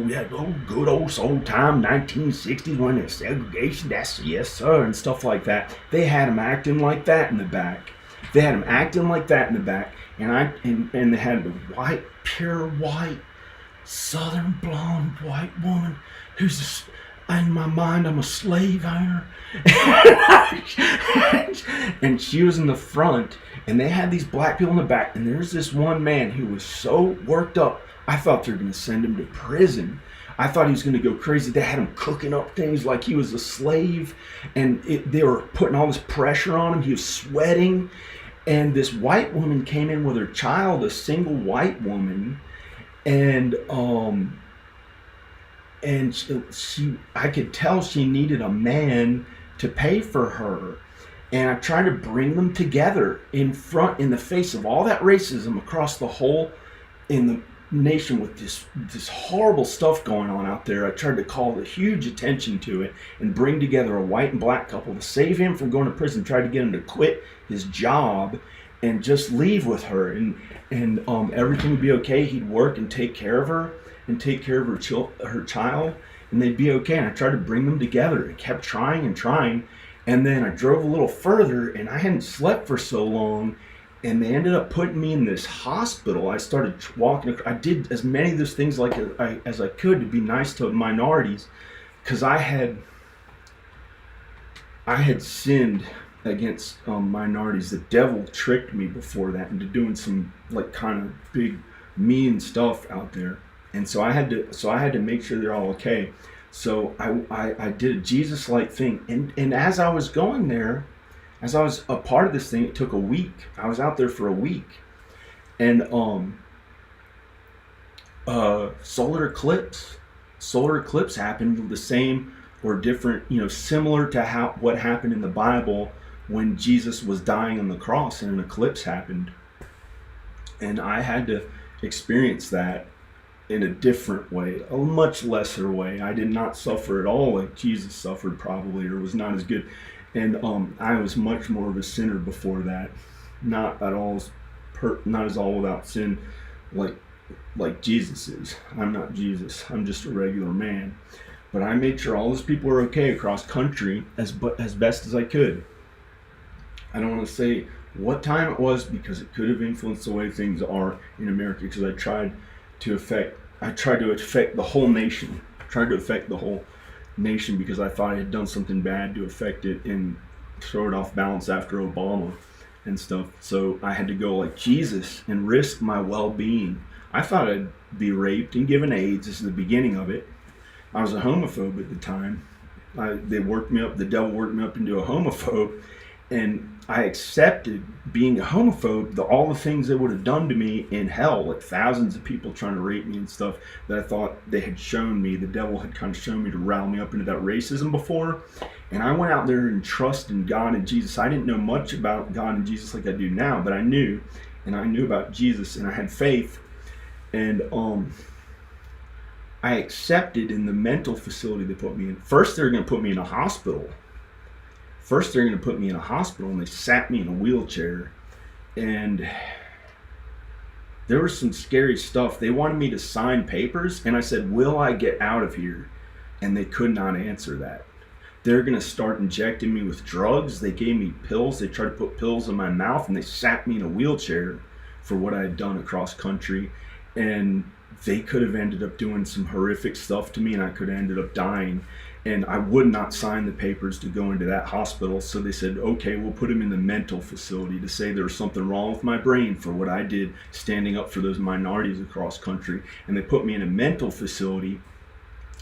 that old good old time 1960s when there's segregation, that's yes sir, and stuff like that. They had them acting like that in the back. And they had the white, pure white, southern blonde white woman who's in my mind I'm a slave owner. And she was in the front, and they had these black people in the back, and there's this one man who was so worked up. I thought they were going to send him to prison. I thought he was going to go crazy. They had him cooking up things like he was a slave, and they were putting all this pressure on him. He was sweating, and this white woman came in with her child, a single white woman, and I could tell she needed a man to pay for her. And I tried to bring them together in the face of all that racism across the whole in the nation with this horrible stuff going on out there. I tried to call the huge attention to it and bring together a white and black couple to save him from going to prison. Tried to get him to quit his job and just leave with her, and everything would be okay. He'd work and take care of her and take care of her child, and they'd be okay. And I tried to bring them together and kept trying. And then I drove a little further, and I hadn't slept for so long, and they ended up putting me in this hospital. I started walking. I did as many of those things as I could to be nice to minorities, because I had sinned against minorities. The devil tricked me before that into doing some kind of big mean stuff out there, and so I had to make sure they're all okay. So I did a Jesus-like thing, and as I was going there, as I was a part of this thing, it took a week. I was out there for a week, and solar eclipse happened the same or different, similar to what happened in the Bible when Jesus was dying on the cross and an eclipse happened, and I had to experience that in a different way, a much lesser way. I did not suffer at all like Jesus suffered, probably, or was not as good. And I was much more of a sinner before that, not at all not as all without sin like Jesus is. I'm not Jesus. I'm just a regular man. But I made sure all those people were okay across country as best as I could. I don't want to say what time it was because it could have influenced the way things are in America, because I tried to affect I tried to affect the whole nation. Tried to affect the whole nation because I thought I had done something bad to affect it and throw it off balance after Obama and stuff. So I had to go like Jesus and risk my well-being. I thought I'd be raped and given AIDS. This is the beginning of it. I was a homophobe at the time. They worked me up. The devil worked me up into a homophobe, and I accepted being a homophobe, all the things they would have done to me in hell, like thousands of people trying to rape me and stuff that I thought they had shown me. The devil had kind of shown me to rile me up into that racism before. And I went out there and trusted in God and Jesus. I didn't know much about God and Jesus like I do now, but I knew, and I knew about Jesus, and I had faith. And I accepted in the mental facility they put me in. First, they were going to put me in a hospital. And they sat me in a wheelchair. And there was some scary stuff. They wanted me to sign papers, and I said, will I get out of here? And they could not answer that. They're going to start injecting me with drugs. They gave me pills. They tried to put pills in my mouth, and they sat me in a wheelchair for what I had done across country. And they could have ended up doing some horrific stuff to me, and I could have ended up dying. And I would not sign the papers to go into that hospital. So they said, okay, we'll put him in the mental facility to say there was something wrong with my brain for what I did standing up for those minorities across country. And they put me in a mental facility,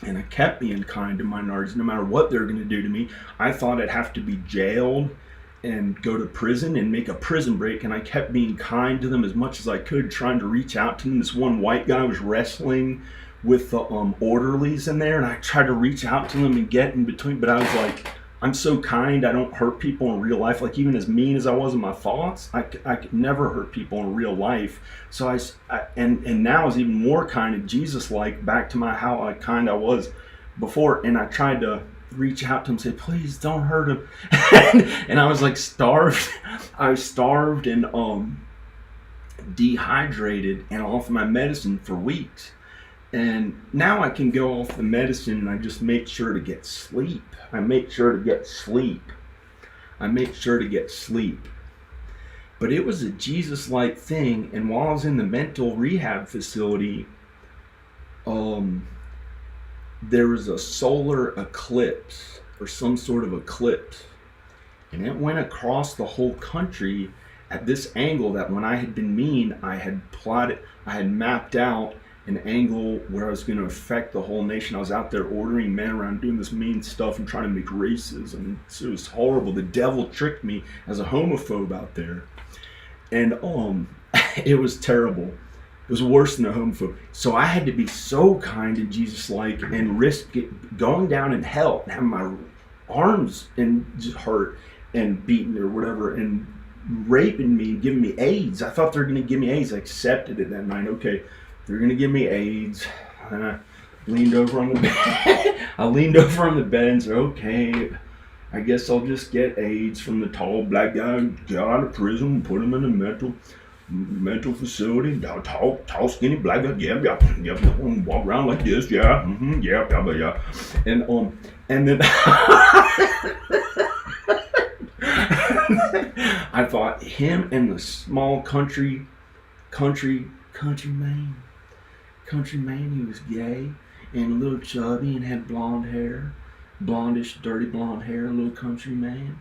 and I kept being kind to minorities no matter what they're going to do to me. I thought I'd have to be jailed and go to prison and make a prison break, and I kept being kind to them as much as I could, trying to reach out to them. This one white guy was wrestling with the orderlies in there, and I tried to reach out to them and get in between, but I was like, I'm so kind, I don't hurt people in real life. Like, even as mean as I was in my thoughts, I could never hurt people in real life. So and now I was even more kind of Jesus-like, back to how kind I was before. And I tried to reach out to him and say, please don't hurt him. And I was like starved. I was starved and dehydrated and off my medicine for weeks. And now I can go off the medicine, and I just make sure to get sleep. I make sure to get sleep. But it was a Jesus-like thing. And while I was in the mental rehab facility, there was a solar eclipse or some sort of eclipse. And it went across the whole country at this angle that when I had been mean, I had mapped out an angle where I was going to affect the whole nation. I was out there ordering men around, doing this mean stuff and trying to make racism. It was horrible. The devil tricked me as a homophobe out there. And it was terrible. It was worse than a homophobe. So I had to be so kind and Jesus-like and risk going down in hell and having my arms and just hurt and beaten or whatever and raping me and giving me AIDS. I thought they were going to give me AIDS. I accepted it that night. Okay, they're going to give me AIDS. And I leaned over on the bed. And said, okay, I guess I'll just get AIDS from the tall black guy who got out of prison and put him in a mental facility. Tall skinny black guy. Yeah. Walk around like this. Yeah. Yeah. And then I thought him and the small country man. He was gay and a little chubby and had blonde hair, blondish, dirty blonde hair, a little country man,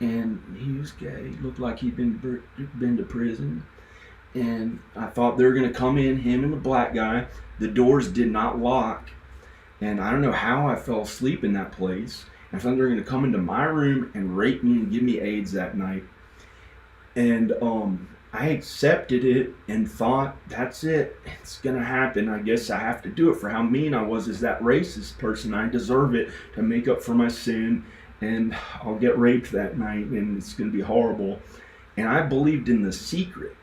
and he was gay. Looked like he'd been to prison. And I thought they were going to come in, him and the black guy. The doors did not lock, and I don't know how I fell asleep in that place. I thought they were going to come into my room and rape me and give me AIDS that night. And I accepted it and thought, that's it. It's going to happen. I guess I have to do it for how mean I was as that racist person. I deserve it to make up for my sin. And I'll get raped that night, and it's going to be horrible. And I believed in the secret.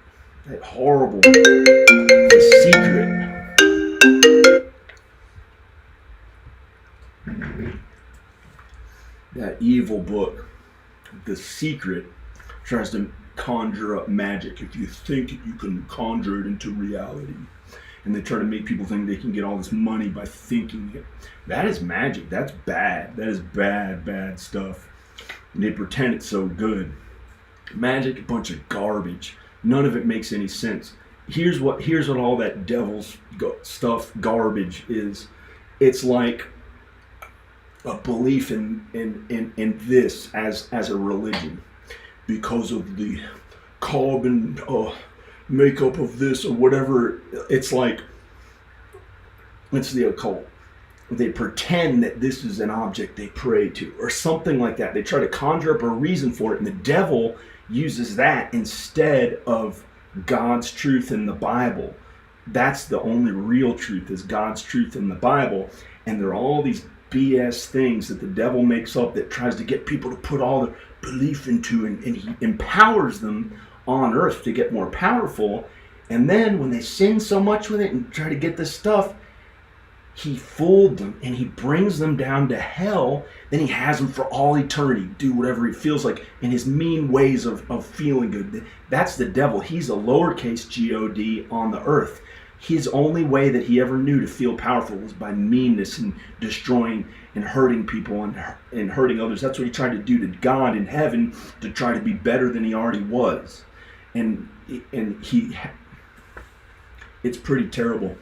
That horrible, the secret. That evil book, The Secret, tries to conjure up magic. If you think it, you can conjure it into reality. And they try to make people think they can get all this money by thinking it. That is magic. That's bad. That is bad stuff. And they pretend it's so good. Magic, a bunch of garbage. None of it makes any sense. here's what all that devil's stuff garbage is. It's like a belief in this as a religion because of the carbon makeup of this or whatever. It's like it's the occult. They pretend that this is an object they pray to or something like that. They try to conjure up a reason for it, and the devil uses that instead of God's truth in the Bible. That's the only real truth, is God's truth in the Bible. And there are all these BS things that the devil makes up that tries to get people to put all their belief into, and he empowers them on earth to get more powerful. And then when they sin so much with it and try to get this stuff, he fooled them and he brings them down to hell. Then he has them for all eternity do whatever he feels like in his mean ways of feeling good. That's the devil. He's a lowercase God on the earth. His only way that he ever knew to feel powerful was by meanness and destroying and hurting people and hurting others. That's what he tried to do to God in heaven, to try to be better than he already was. And it's pretty terrible.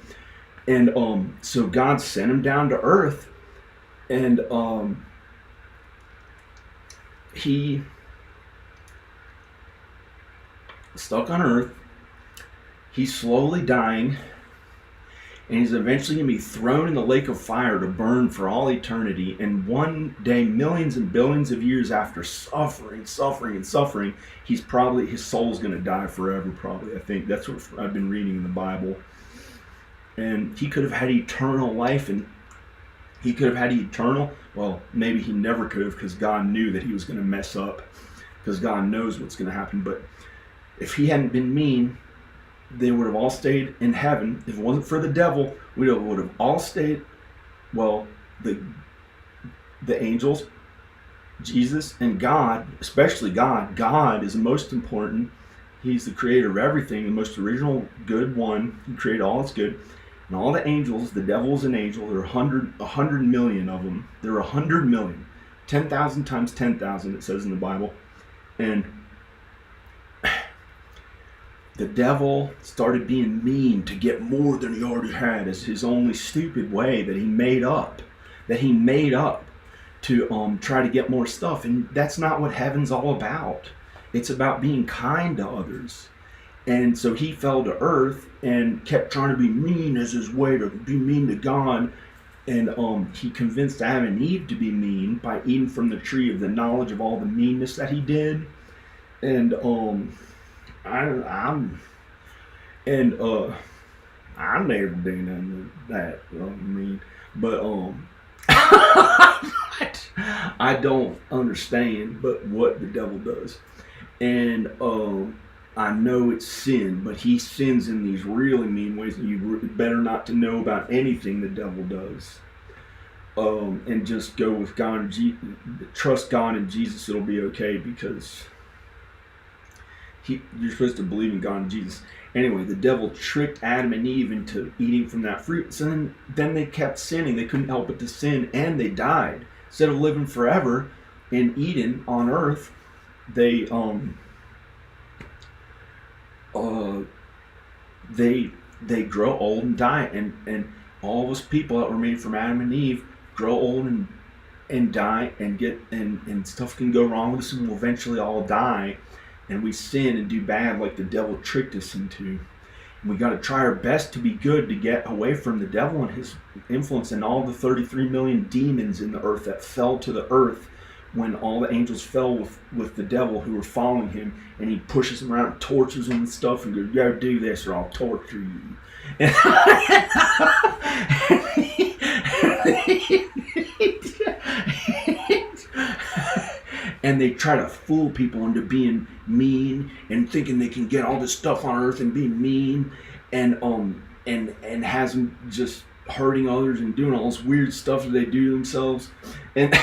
And so God sent him down to earth, and he stuck on earth. He's slowly dying, and he's eventually going to be thrown in the lake of fire to burn for all eternity. And one day, millions and billions of years after suffering, his soul's going to die forever, probably. I think that's what I've been reading in the Bible. And he could have had eternal life, and he could have had eternal, well, maybe he never could have, because God knew that he was going to mess up, because God knows what's going to happen. But if he hadn't been mean, they would have all stayed in heaven. If it wasn't for the devil, we would have all stayed, well, the angels, Jesus, and God, especially God. God is most important. He's the creator of everything, the most original good one. He created all that's good. And all the angels, the devil's an angel, there are 100 million of them. There are 100 million. 10,000 times 10,000, it says in the Bible. And the devil started being mean to get more than he already had, as his only stupid way that he made up to try to get more stuff. And that's not what heaven's all about. It's about being kind to others. And so he fell to earth and kept trying to be mean as his way to be mean to God. And he convinced Adam and Eve to be mean by eating from the tree of the knowledge of all the meanness that he did. And I'm never doing none of that. You know what I mean? But I don't understand but what the devil does. And I know it's sin, but he sins in these really mean ways, and you better not to know about anything the devil does. And just go with God and trust God and Jesus. It'll be okay, because you're supposed to believe in God and Jesus. Anyway, the devil tricked Adam and Eve into eating from that fruit. So then they kept sinning. They couldn't help but to sin, and they died. Instead of living forever in Eden on earth, they grow old and die, and all those people that were made from Adam and Eve grow old and die, and stuff can go wrong with us, and we'll eventually all die, and we sin and do bad like the devil tricked us into. And we got to try our best to be good, to get away from the devil and his influence and all the 33 million demons in the earth that fell to the earth when all the angels fell with the devil who were following him, and he pushes them around, tortures them and stuff, and goes, "Go do this or I'll torture you." And they try to fool people into being mean and thinking they can get all this stuff on earth and be mean, and has them just hurting others and doing all this weird stuff that they do to themselves, and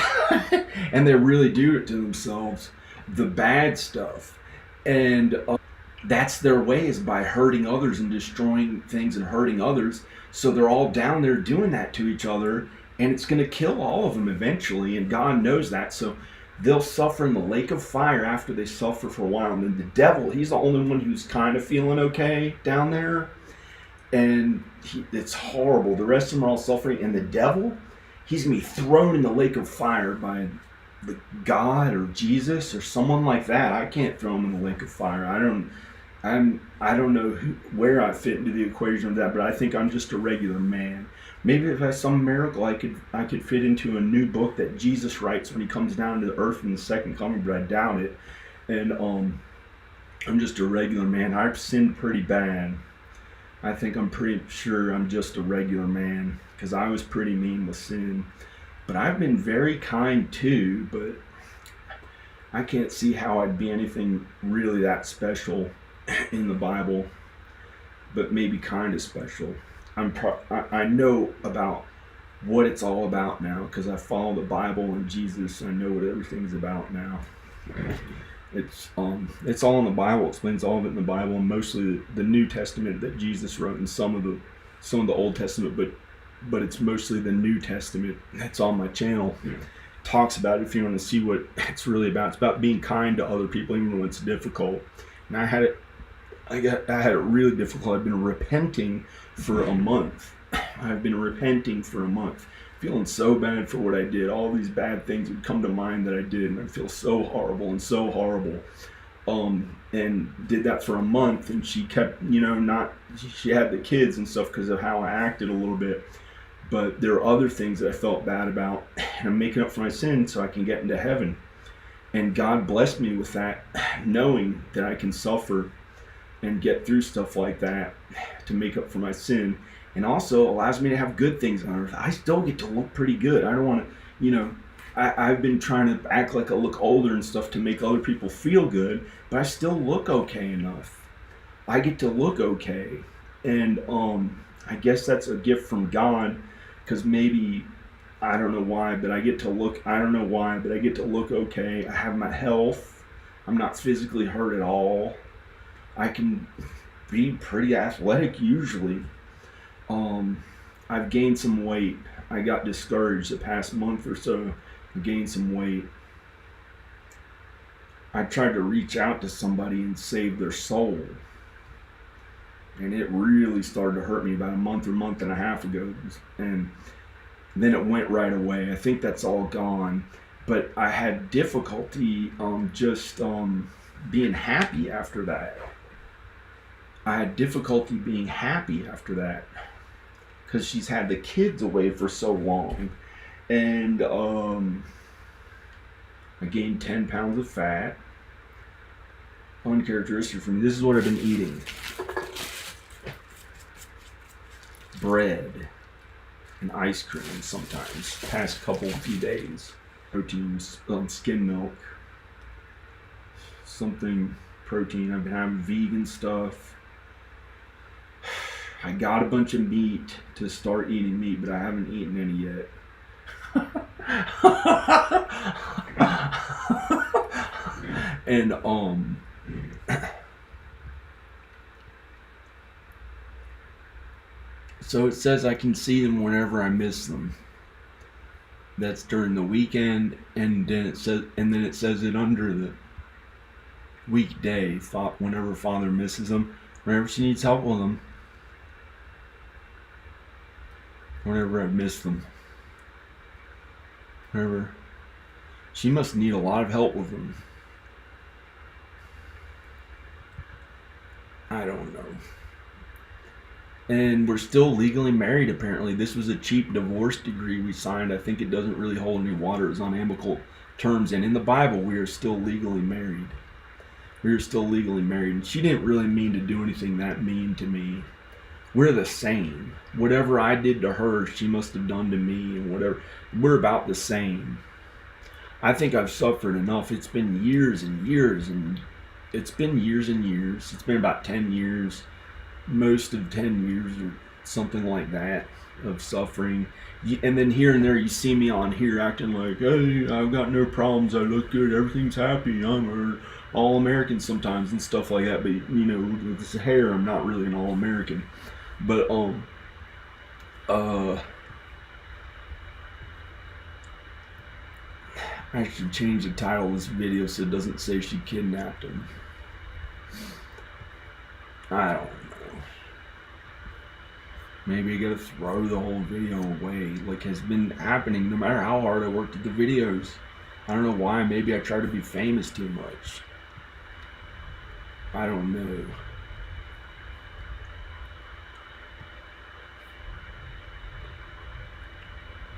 and they really do it to themselves, the bad stuff, and that's their way, is by hurting others and destroying things and hurting others. So they're all down there doing that to each other, and it's going to kill all of them eventually, and God knows that. So they'll suffer in the lake of fire after they suffer for a while. And then the devil, he's the only one who's kind of feeling okay down there. And it's horrible. The rest of them are all suffering. And the devil, he's going to be thrown in the lake of fire by the God or Jesus or someone like that. I can't throw him in the lake of fire. I don't know where I fit into the equation of that, but I think I'm just a regular man. Maybe if I had some miracle, I could fit into a new book that Jesus writes when he comes down to the earth in the second coming, but I doubt it. And I'm just a regular man. I've sinned pretty bad. I think I'm pretty sure I'm just a regular man because I was pretty mean with sin. But I've been very kind too, but I can't see how I'd be anything really that special in the Bible, but maybe kind of special. I know about what it's all about now because I follow the Bible and Jesus. I know what everything's about now. It's all in the Bible. It explains all of it in the Bible, and mostly the New Testament that Jesus wrote, and some of the Old Testament, but it's mostly the New Testament. That's on my channel. Talks about it if you want to see what it's really about. It's about being kind to other people even when it's difficult. And I had it really difficult. I've been repenting for a month. Feeling so bad for what I did. All these bad things would come to mind that I did, and I feel so horrible. And did that for a month, and she kept, she had the kids and stuff because of how I acted a little bit. But there are other things that I felt bad about, and I'm making up for my sin so I can get into heaven. And God blessed me with that, knowing that I can suffer and get through stuff like that to make up for my sin. And also allows me to have good things on earth. I still get to look pretty good. I don't want to, I've been trying to act like I look older and stuff to make other people feel good, but I still look okay enough. I get to look okay. And I guess that's a gift from God, because maybe, I don't know why, but I get to look okay. I have my health. I'm not physically hurt at all. I can be pretty athletic usually. I've gained some weight. I got discouraged the past month or so. I gained some weight. I tried to reach out to somebody and save their soul. And it really started to hurt me about a month and a half ago. And then it went right away. I think that's all gone. But I had difficulty just being happy after that. Because she's had the kids away for so long. And I gained 10 pounds of fat. Uncharacteristic for me. This is what I've been eating. Bread and ice cream sometimes. Past few days. Proteins, skim milk. Something protein. I've been having vegan stuff. I got a bunch of meat to start eating meat, but I haven't eaten any yet. And so it says I can see them whenever I miss them. That's during the weekend, and then it says it under the weekday. Whenever Father misses them, whenever she needs help with them. Whenever I've missed them. She must need a lot of help with them. I don't know. And we're still legally married, apparently. This was a cheap divorce decree we signed. I think it doesn't really hold any water. It's on amicable terms. And in the Bible, we are still legally married. And she didn't really mean to do anything that mean to me. We're the same. Whatever I did to her, she must have done to me, and whatever. We're about the same. I think I've suffered enough. It's been years and years, It's been about 10 years, most of 10 years or something like that of suffering. And then here and there you see me on here acting like, hey, I've got no problems, I look good, everything's happy, I'm all-American sometimes and stuff like that. But, with this hair, I'm not really an all-American. But, I should change the title of this video so it doesn't say she kidnapped him. I don't know. Maybe I gotta throw the whole video away, like has been happening no matter how hard I worked at the videos. I don't know why. Maybe I try to be famous too much. I don't know.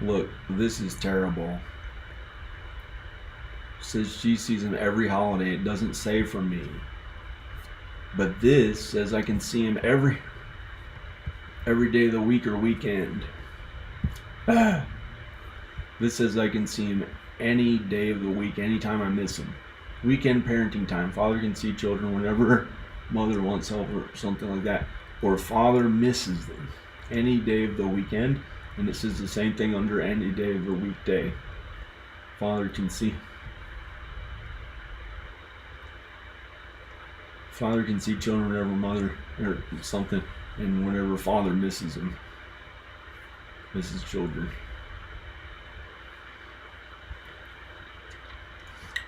Look, this is terrible. It says she sees him every holiday. It doesn't say from me. But this says I can see him every day of the week or weekend. This says I can see him any day of the week, anytime I miss him. Weekend parenting time. Father can see children whenever mother wants help or something like that. Or father misses them any day of the weekend. And it says the same thing under any day of the weekday. Father can see children whenever mother or something, and whenever father misses them. Misses children.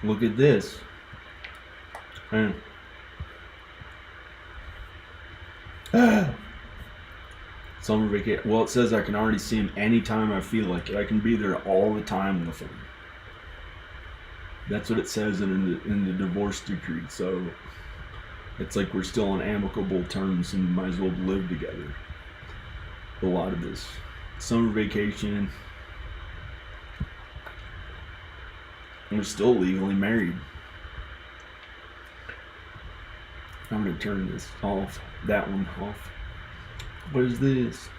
Look at this. And summer vacation. Well, it says I can already see him anytime I feel like it. I can be there all the time with him. That's what it says in the divorce decree. So it's like we're still on amicable terms and might as well live together. A lot of this. Summer vacation. We're still legally married. I'm going to turn this off. That one off. What is this?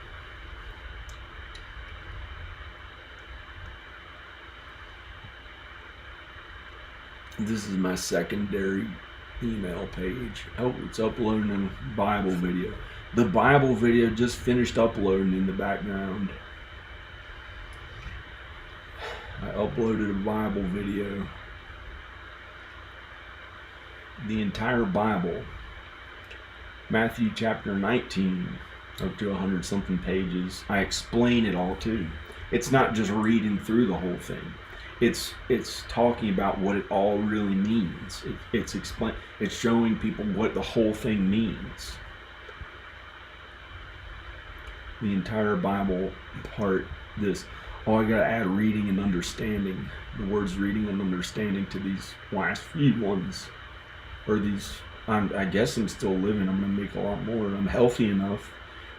This is my secondary email page. Oh, it's uploading a Bible video. The Bible video just finished uploading in the background. I uploaded a Bible video. The entire Bible. Matthew chapter 19, up to 100 something pages. I explain it all too. It's not just reading through the whole thing. It's talking about what it all really means. It's showing people what the whole thing means. The entire Bible part, this. Oh, I gotta add reading and understanding. The words reading and understanding to these last few ones. Or these, I guess I'm still living. I'm gonna make a lot more. I'm healthy enough.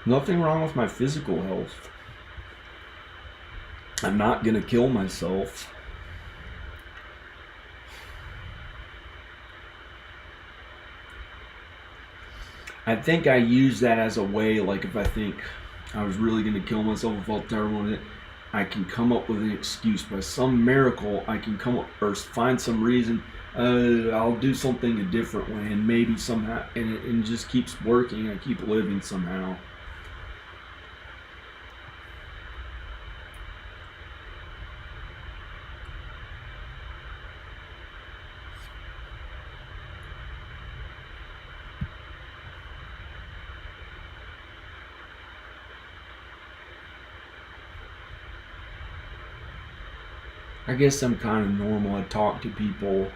Nothing wrong with my physical health. I'm not gonna kill myself. I think I use that as a way, like if I think I was really gonna kill myself, if I felt terrible on it, I can come up with an excuse. By some miracle, I can come up or find some reason. I'll do something a different way, and maybe somehow, and it just keeps working. I keep living somehow. I guess I'm kind of normal. I talk to people.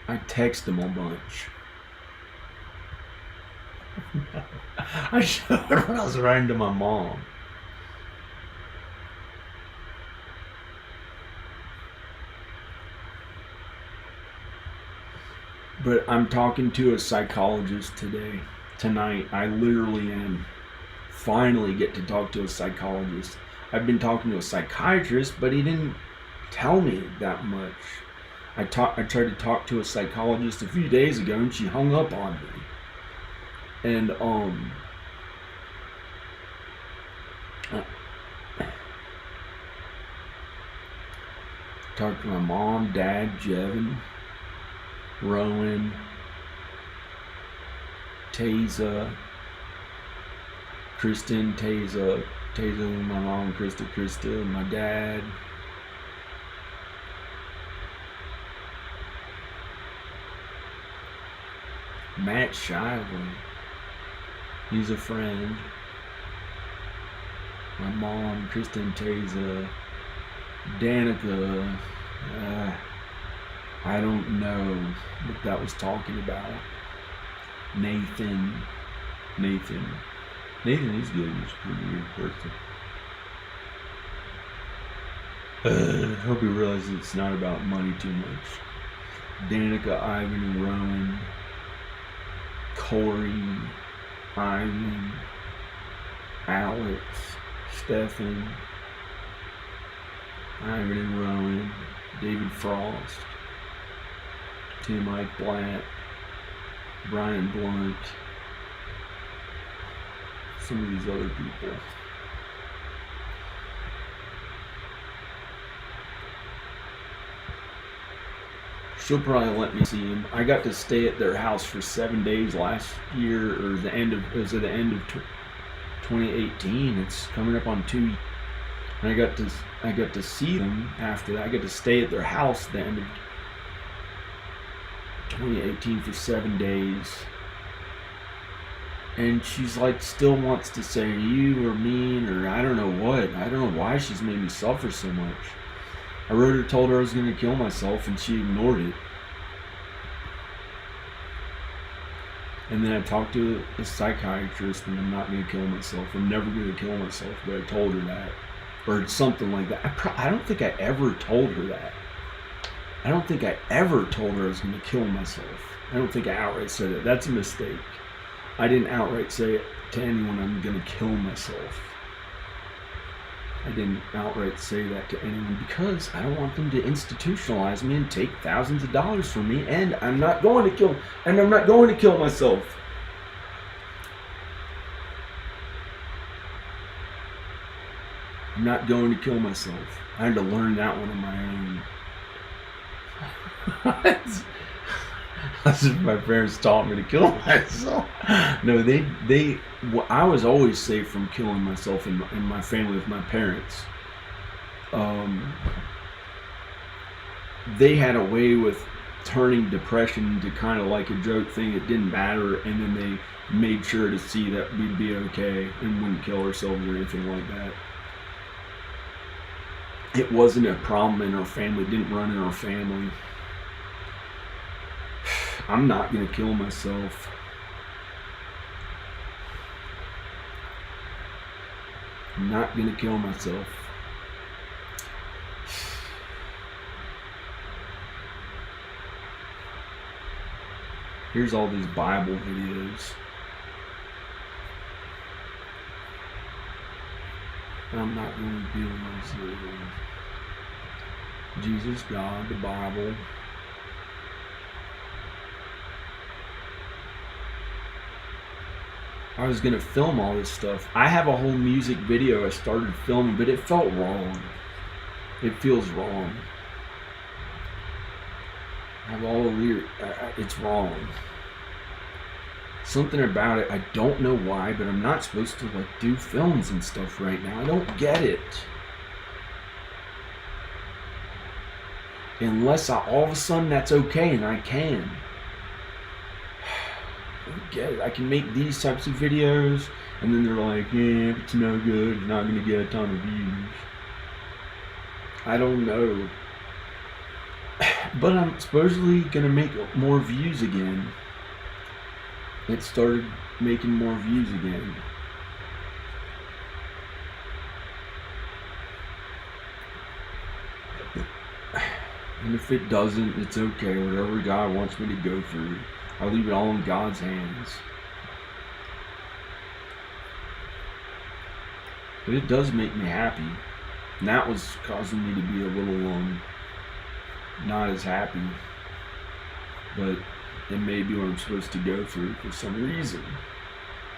I text them a bunch. I showed her when I was writing to my mom. But I'm talking to a psychologist tonight. I literally am. Finally get to talk to a psychologist. I've been talking to a psychiatrist, but he didn't tell me that much. I tried to talk to a psychologist a few days ago, and she hung up on me. And talked to my mom, dad, Jevin, Rowan, Taza, Kristen, Taza, my mom, Krista, my dad. Matt Shively. He's a friend. my mom, Kristen, Taza, Danica. I don't know what that was talking about. Nathan, he's good. He's a pretty weird person. Hope he realizes it's not about money too much. Danica, Ivan, and Rowan. Corey, Ivan, Alex, Stefan, Ivan and Rowan, David Frost, Tim Mike Blatt, Brian Blunt, some of these other people. She'll probably let me see him. I got to stay at their house for 7 days last year, or the end of 2018. It's coming up on 2 years. And I got to see them after that. I got to stay at their house at the end of 2018 for 7 days. And she's like, still wants to say you or mean, or I don't know what. I don't know why she's made me suffer so much. I told her I was going to kill myself, and she ignored it. And then I talked to a psychiatrist, and I'm not going to kill myself. I'm never going to kill myself, but I told her that. Or something like that. I don't think I ever told her that. I don't think I ever told her I was going to kill myself. I don't think I outright said it. That's a mistake. I didn't outright say it to anyone, I'm going to kill myself. I didn't outright say that to anyone because I don't want them to institutionalize me and take thousands of dollars from me, and I'm not going to kill myself. I'm not going to kill myself. I had to learn that one on my own. That's if my parents taught me to kill myself. No, I was always safe from killing myself in my family with my parents. They had a way with turning depression into kind of like a joke thing. It didn't matter, and then they made sure to see that we'd be okay and wouldn't kill ourselves or anything like that. It wasn't a problem in our family. It didn't run in our family. I'm not going to kill myself. I'm not going to kill myself. Here's all these Bible videos. I'm not going to kill myself. Jesus, God, the Bible. I was going to film all this stuff. I have a whole music video I started filming, but it felt wrong. It feels wrong. I have all the lyrics. It's wrong. Something about it, I don't know why, but I'm not supposed to like do films and stuff right now. I don't get it. Unless all of a sudden that's okay and I can. Get it. I can make these types of videos, and then they're like, yeah, if it's no good, you're not going to get a ton of views. I don't know. But I'm supposedly going to make more views again. It started making more views again. And if it doesn't, it's okay. Whatever God wants me to go through, I'll leave it all in God's hands. But it does make me happy. And that was causing me to be a little not as happy. But it may be what I'm supposed to go through for some reason.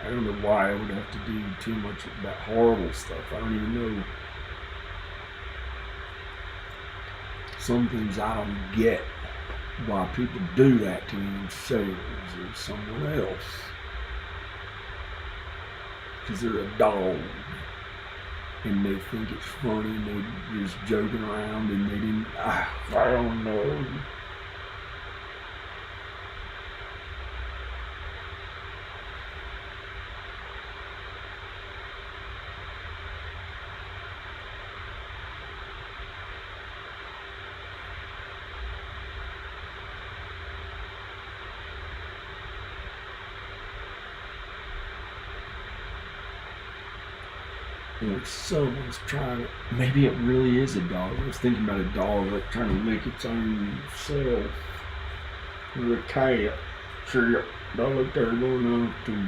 I don't know why I would have to do too much of that horrible stuff. I don't even know. Some things I don't get. Why people do that to themselves or someone else. Because they're a dog. And they think it's funny and they're just joking around and they didn't, I don't know. Like someone's trying to, maybe it really is a dog. I was thinking about a dog like trying to lick its own self. Or a cat. Sure, don't look there going up to,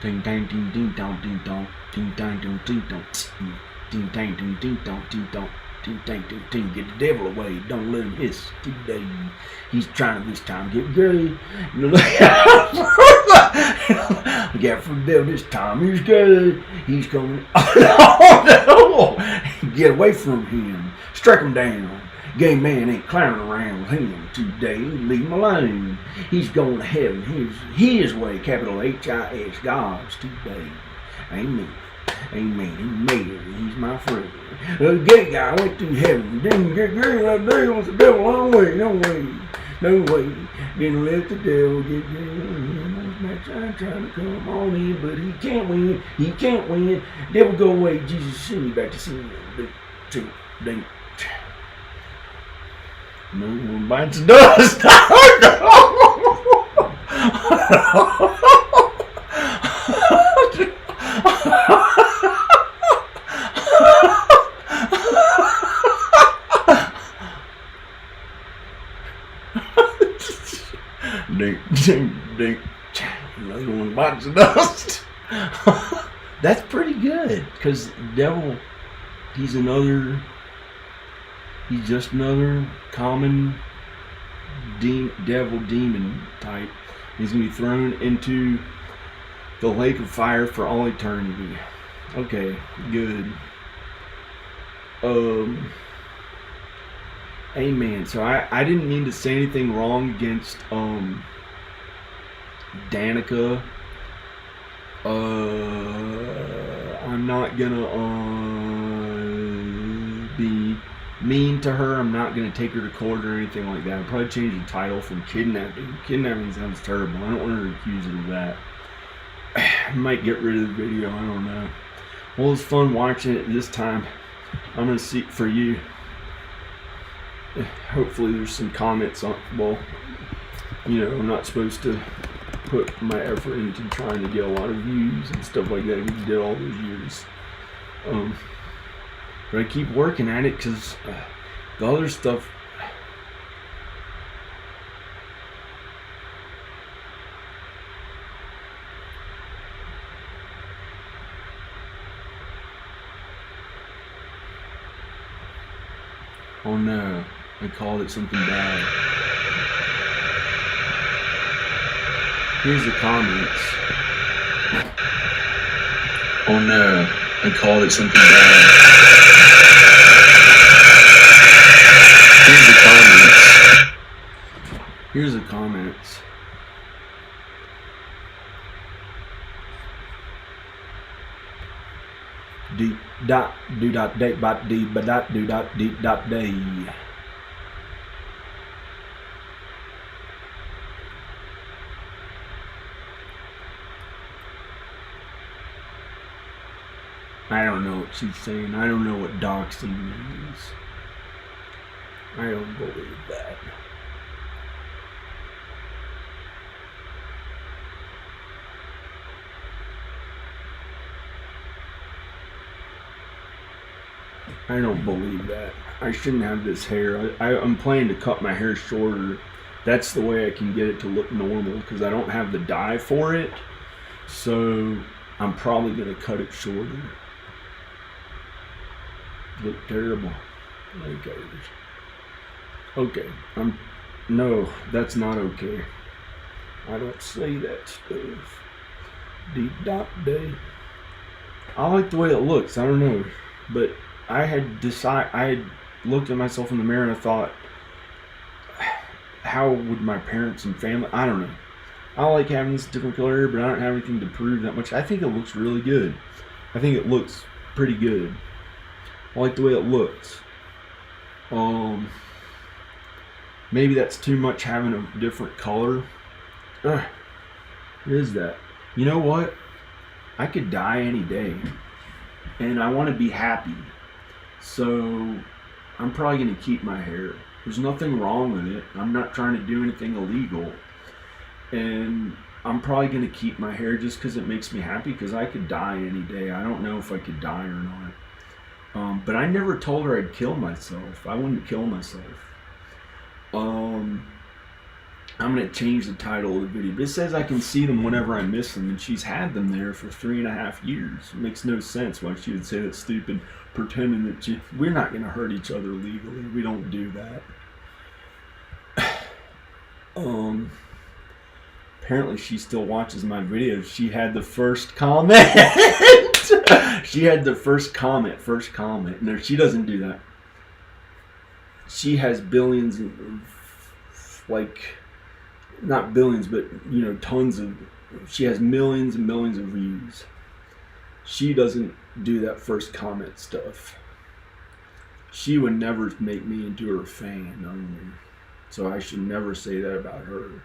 ding dang ding ding dong ding dong ding dang ding ding dong ding dang ding ding dong ding dong ding dang ding ding. Get the devil away, don't let him hiss today. He's trying to this time get gay. Look out for the devil this time. He's gay. He's coming. Oh no! Get away from him. Strike him down. Gay man ain't clowning around with him today. Leave him alone. He's going to heaven his way, capital H-I-S, God's today. Amen. Amen. Amen. He's my friend. The gay guy went to heaven. Didn't get gay that day with the devil. No way. No way. No way. Didn't let the devil get gay. I'm trying to come on in, but he can't win. He can't win. Devil go away. Jesus send me back to sin. No one bites dust. Ding, ding, ding. No one bites dust. That's pretty good, because the devil, he's just another common devil demon type. He's going to be thrown into the lake of fire for all eternity. Okay, good. Amen. So I didn't mean to say anything wrong against Danica. I'm not gonna be mean to her. I'm not gonna take her to court or anything like that. I'll probably change the title from kidnapping. Kidnapping sounds terrible. I don't want her to accuse her of that. I might get rid of the video. I don't know. Well, it was fun watching it this time. I'm gonna see for you. Hopefully there's some comments on, well, you know, I'm not supposed to put my effort into trying to get a lot of views and stuff like that. We did all those years. But I keep working at it because the other stuff, oh no, I called it something bad. Here's the comments. Oh no, I called it something bad. Here's the comments. Here's the comments. D dot do dot date bot d but dot do dot d dot day. I don't know what she's saying. I don't know what doxing means. I don't believe that. I don't believe that. I shouldn't have this hair. I'm planning to cut my hair shorter. That's the way I can get it to look normal, because I don't have the dye for it. So I'm probably going to cut it shorter. Look terrible. Okay. No, that's not okay. I don't say that stuff. Deep dot day. I like the way it looks. I don't know, but I had looked at myself in the mirror and I thought, how would my parents and family, I don't know. I like having this different color hair, but I don't have anything to prove that much. I think it looks really good. I think it looks pretty good. I like the way it looks. Maybe that's too much having a different color. What is that? You know what? I could die any day, and I want to be happy. So I'm probably going to keep my hair. There's nothing wrong with it. I'm not trying to do anything illegal. And I'm probably going to keep my hair just because it makes me happy, because I could die any day. I don't know if I could die or not. But I never told her I'd kill myself. I wouldn't kill myself. I'm going to change the title of the video. But it says I can see them whenever I miss them, and she's had them there for 3.5 years. It makes no sense why she would say that stupid, pretending that we're not going to hurt each other legally. We don't do that. Apparently she still watches my videos. She had the first comment. She had the first comment. No, she doesn't do that. She has billions of, like, not billions, but, you know, tons of, she has millions and millions of views. She doesn't do that first comment stuff. She would never make me into her fan only. So I should never say that about her.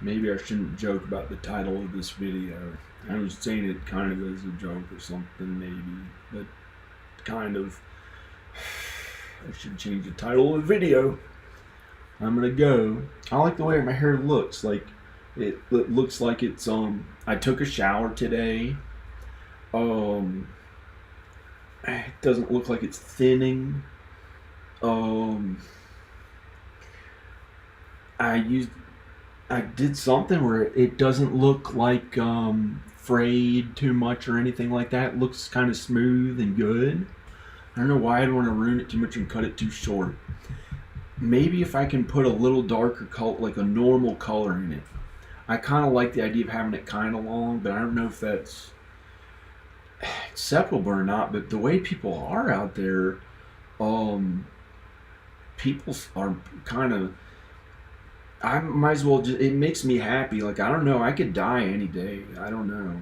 Maybe I shouldn't joke about the title of this video. I was saying it kind of as a joke or something, maybe. But kind of. I should change the title of the video. I'm gonna go. I like the way my hair looks. Like, it looks like it's, I took a shower today. It doesn't look like it's thinning. I did something where it doesn't look like frayed too much or anything like that. It looks kind of smooth and good. I don't know why I'd want to ruin it too much and cut it too short. Maybe if I can put a little darker color, like a normal color in it. I kind of like the idea of having it kind of long, but I don't know if that's acceptable or not. But the way people are out there, people are kind of, I might as well just, it makes me happy. Like, I don't know, I could die any day. I don't know.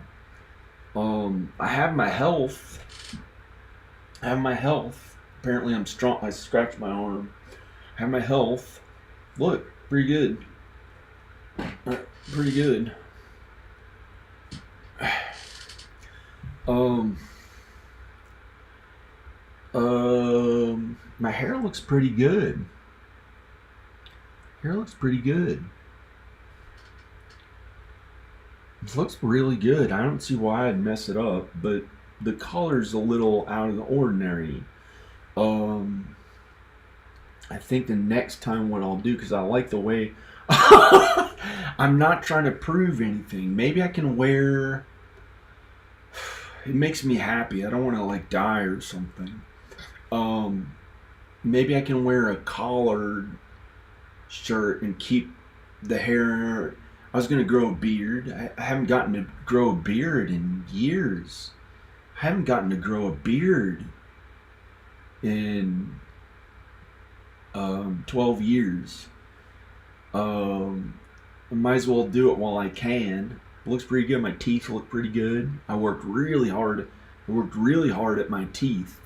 I have my health. Apparently I'm strong. I scratched my arm. I have my health. Look, pretty good. Pretty good. My hair looks pretty good. Hair looks pretty good. It looks really good. I don't see why I'd mess it up, but the color's a little out of the ordinary. I think the next time what I'll do, because I like the way I'm not trying to prove anything. Maybe I can wear, it makes me happy. I don't want to like die or something. Maybe I can wear a collared shirt and keep the hair. I was going to grow a beard. I haven't gotten to grow a beard in years. I haven't gotten to grow a beard in 12 years. I might as well do it while I can. It looks pretty good. My teeth look pretty good. I worked really hard. I worked really hard at my teeth.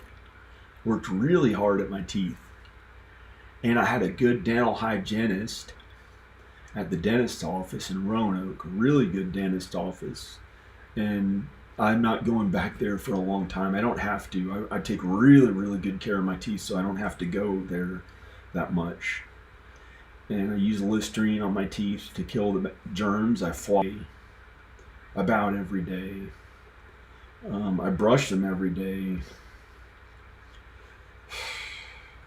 And I had a good dental hygienist at the dentist's office in Roanoke. A really good dentist office. And I'm not going back there for a long time. I don't have to. I take really, really good care of my teeth, so I don't have to go there that much. And I use Listerine on my teeth to kill the germs. I floss about every day. I brush them every day.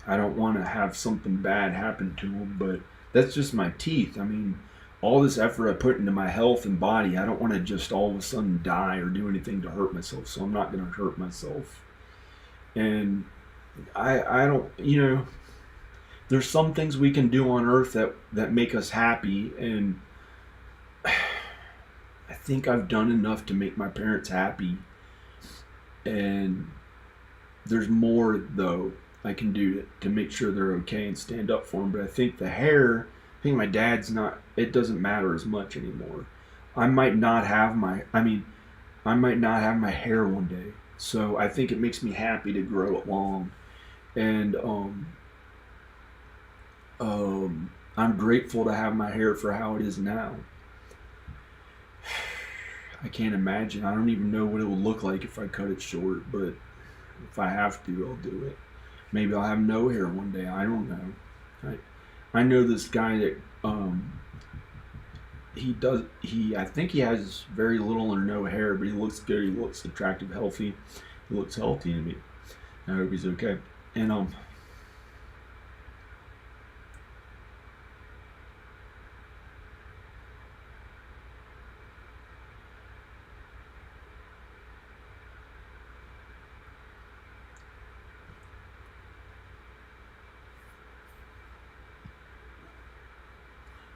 I don't want to have something bad happen to them, but that's just my teeth. I mean, all this effort I put into my health and body, I don't want to just all of a sudden die or do anything to hurt myself, so I'm not going to hurt myself. And I don't, you know, there's some things we can do on earth that make us happy, and I think I've done enough to make my parents happy. And there's more, though. I can do to make sure they're okay and stand up for them. But I think the hair, I think my dad's not. It doesn't matter as much anymore. I might not have my. I mean, I might not have my hair one day. So I think it makes me happy to grow it long, and I'm grateful to have my hair for how it is now. I can't imagine. I don't even know what it will look like if I cut it short, but if I have to, I'll do it. Maybe I'll have no hair one day. I don't know. I know this guy that I think he has very little or no hair, but he looks good. He looks attractive, healthy. He looks healthy to me. I hope he's okay. And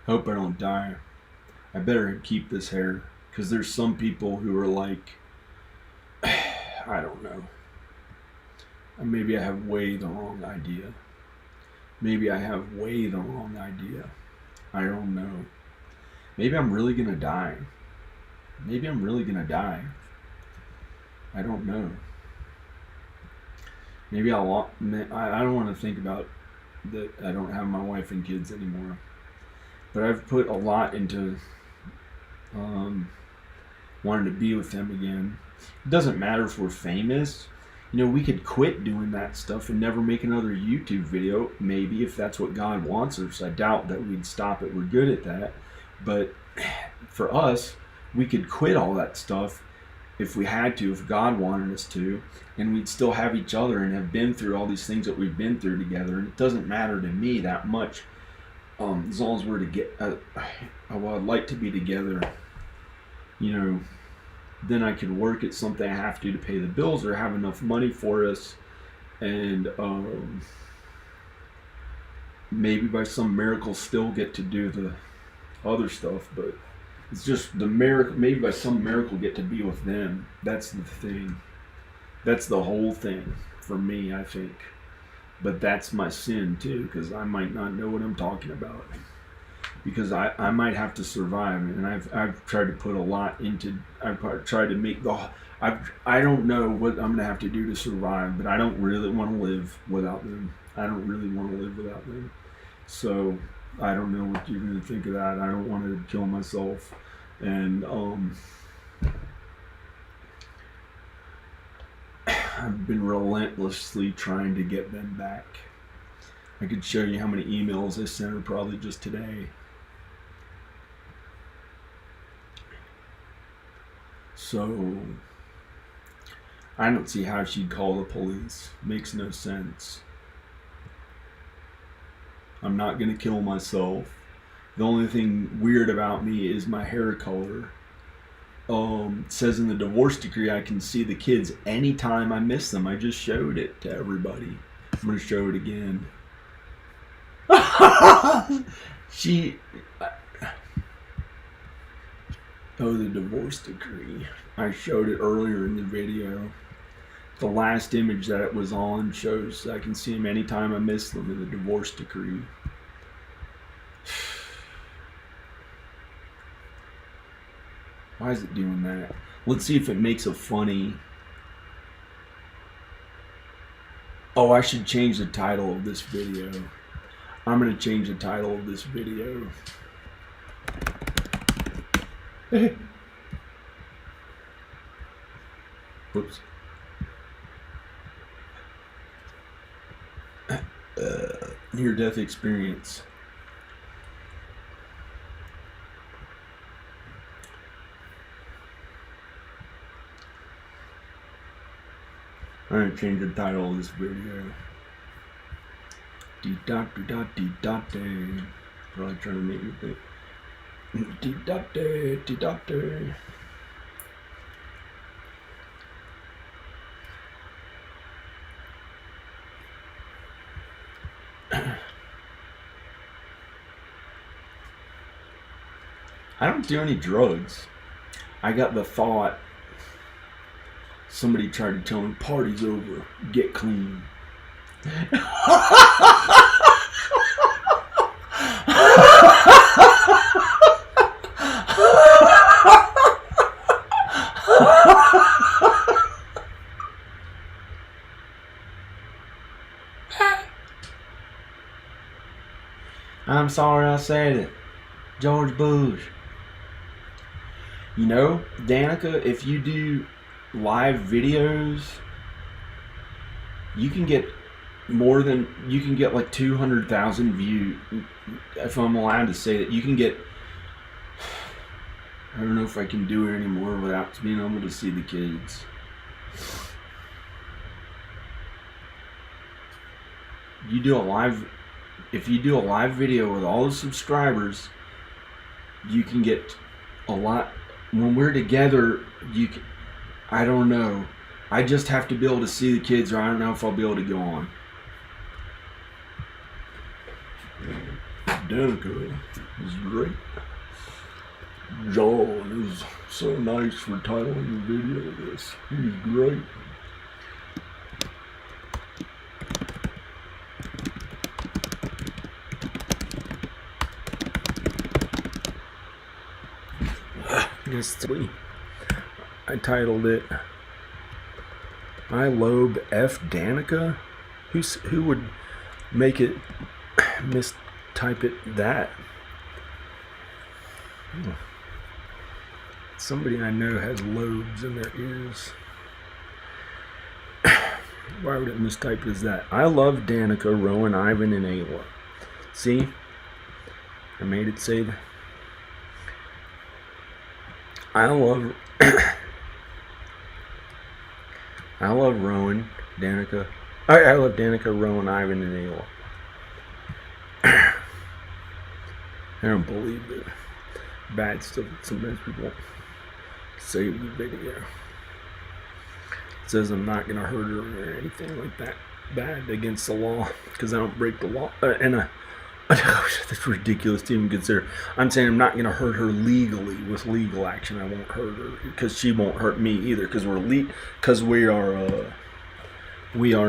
hope I don't die. I better keep this hair because there's some people who are like, I don't know. Maybe I have way the wrong idea. Maybe I have way the wrong idea. I don't know. Maybe I'm really gonna die. Maybe I'm really gonna die. I don't know. Maybe I don't want to think about that. I don't have my wife and kids anymore. But I've put a lot into wanting to be with them again. It doesn't matter if we're famous. We could quit doing that stuff and never make another YouTube video. Maybe if that's what God wants us. I doubt that we'd stop it. We're good at that. But for us, we could quit all that stuff if we had to, if God wanted us to, and we'd still have each other and have been through all these things that we've been through together. And it doesn't matter to me that much. As long as we're together, I'd like to be together. Then I could work at something I have to pay the bills or have enough money for us, and maybe by some miracle still get to do the other stuff. But it's just the miracle. Maybe by some miracle get to be with them. That's the thing. That's the whole thing for me, I think. But that's my sin too, because I might not know what I'm talking about. Because I might have to survive, and I've tried to put a lot into. I've tried to make I don't know what I'm gonna have to do to survive, but I don't really want to live without them. I don't really want to live without them. So I don't know what you're gonna think of that. I don't want to kill myself, and I've been relentlessly trying to get them back. I could show you how many emails I sent her probably just today. So I don't see how she'd call the police. Makes no sense. I'm not gonna kill myself. The only thing weird about me is my hair color. It says in the divorce decree I can see the kids anytime I miss them. I just showed it to everybody. I'm gonna show it again. The divorce decree. I showed it earlier in the video. The last image that it was on shows I can see them anytime I miss them in the divorce decree. Why is it doing that? Let's see if it makes a funny... Oh, I should change the title of this video. I'm going to change the title of this video. Whoops. Near-death experience. I'm going to change the title of this video. Dee-dot-dee-dot-dee-dot-dee. Probably trying to make me think. Dee-dot-dee, dee-dot-dee. I don't do any drugs. I got the thought. Somebody tried to tell me, party's over, get clean. I'm sorry I said it. George Bush. You know, Danica, if you do live videos, you can get like 200,000 views. If I'm allowed to say that, you can get. I don't know if I can do it anymore without being able to see the kids. If you do a live video with all the subscribers, you can get a lot. When we're together, I don't know. I just have to be able to see the kids, or I don't know if I'll be able to go on. Danica is great. John is so nice for titling the video this. He's great. I titled it I Lobe F Danica. Who would make it mistype it that? Somebody I know has lobes in their ears. Why would it mistype it as that? I love Danica, Rowan, Ivan, and Ayla. See? I made it say that. I love Rowan, Danica. I love Danica, Rowan, Ivan, and Ayla. I don't believe it. Bad stuff that sometimes people save the video. It says I'm not gonna hurt her or anything like that bad against the law because I don't break the law. That's ridiculous to even consider. I'm saying I'm not going to hurt her legally with legal action. I won't hurt her because she won't hurt me either because we are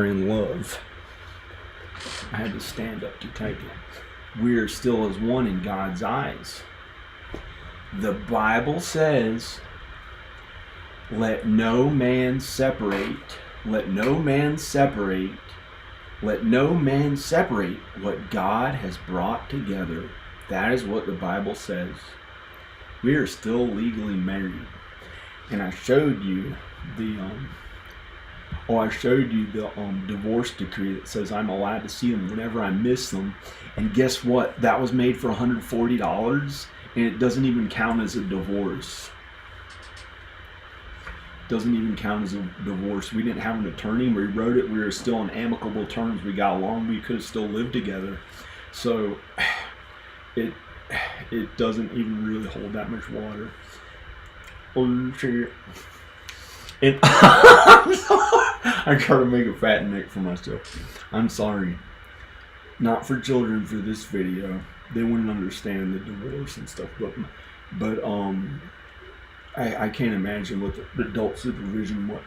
in love. I had to stand up to type it. We are still as one in God's eyes. The Bible says, "Let no man separate. Let no man separate." Let no man separate what God has brought together. That is what the Bible says. We are still legally married. And I showed you the divorce decree that says I'm allowed to see them whenever I miss them. And guess what? That was made for $140, and it doesn't even count as a divorce. Doesn't even count as a divorce. We didn't have an attorney. We wrote it. We were still on amicable terms. We got along. We could have still lived together. So it doesn't even really hold that much water. Oh shit! And I try to make a fat neck for myself. I'm sorry. Not for children for this video. They wouldn't understand the divorce and stuff. But I can't imagine what the adult supervision what.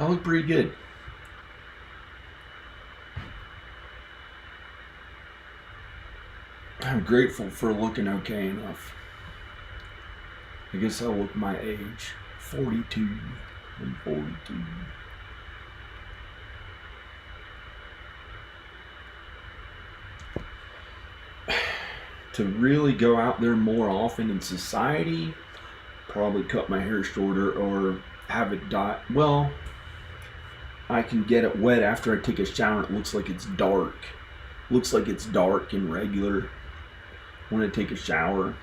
I look pretty good. I'm grateful for looking okay enough. I guess I look my age. 42. I'm 42. To really go out there more often in society, probably cut my hair shorter or have it dye. Well, I can get it wet after I take a shower. It looks like it's dark. Looks like it's dark and regular when I take a shower.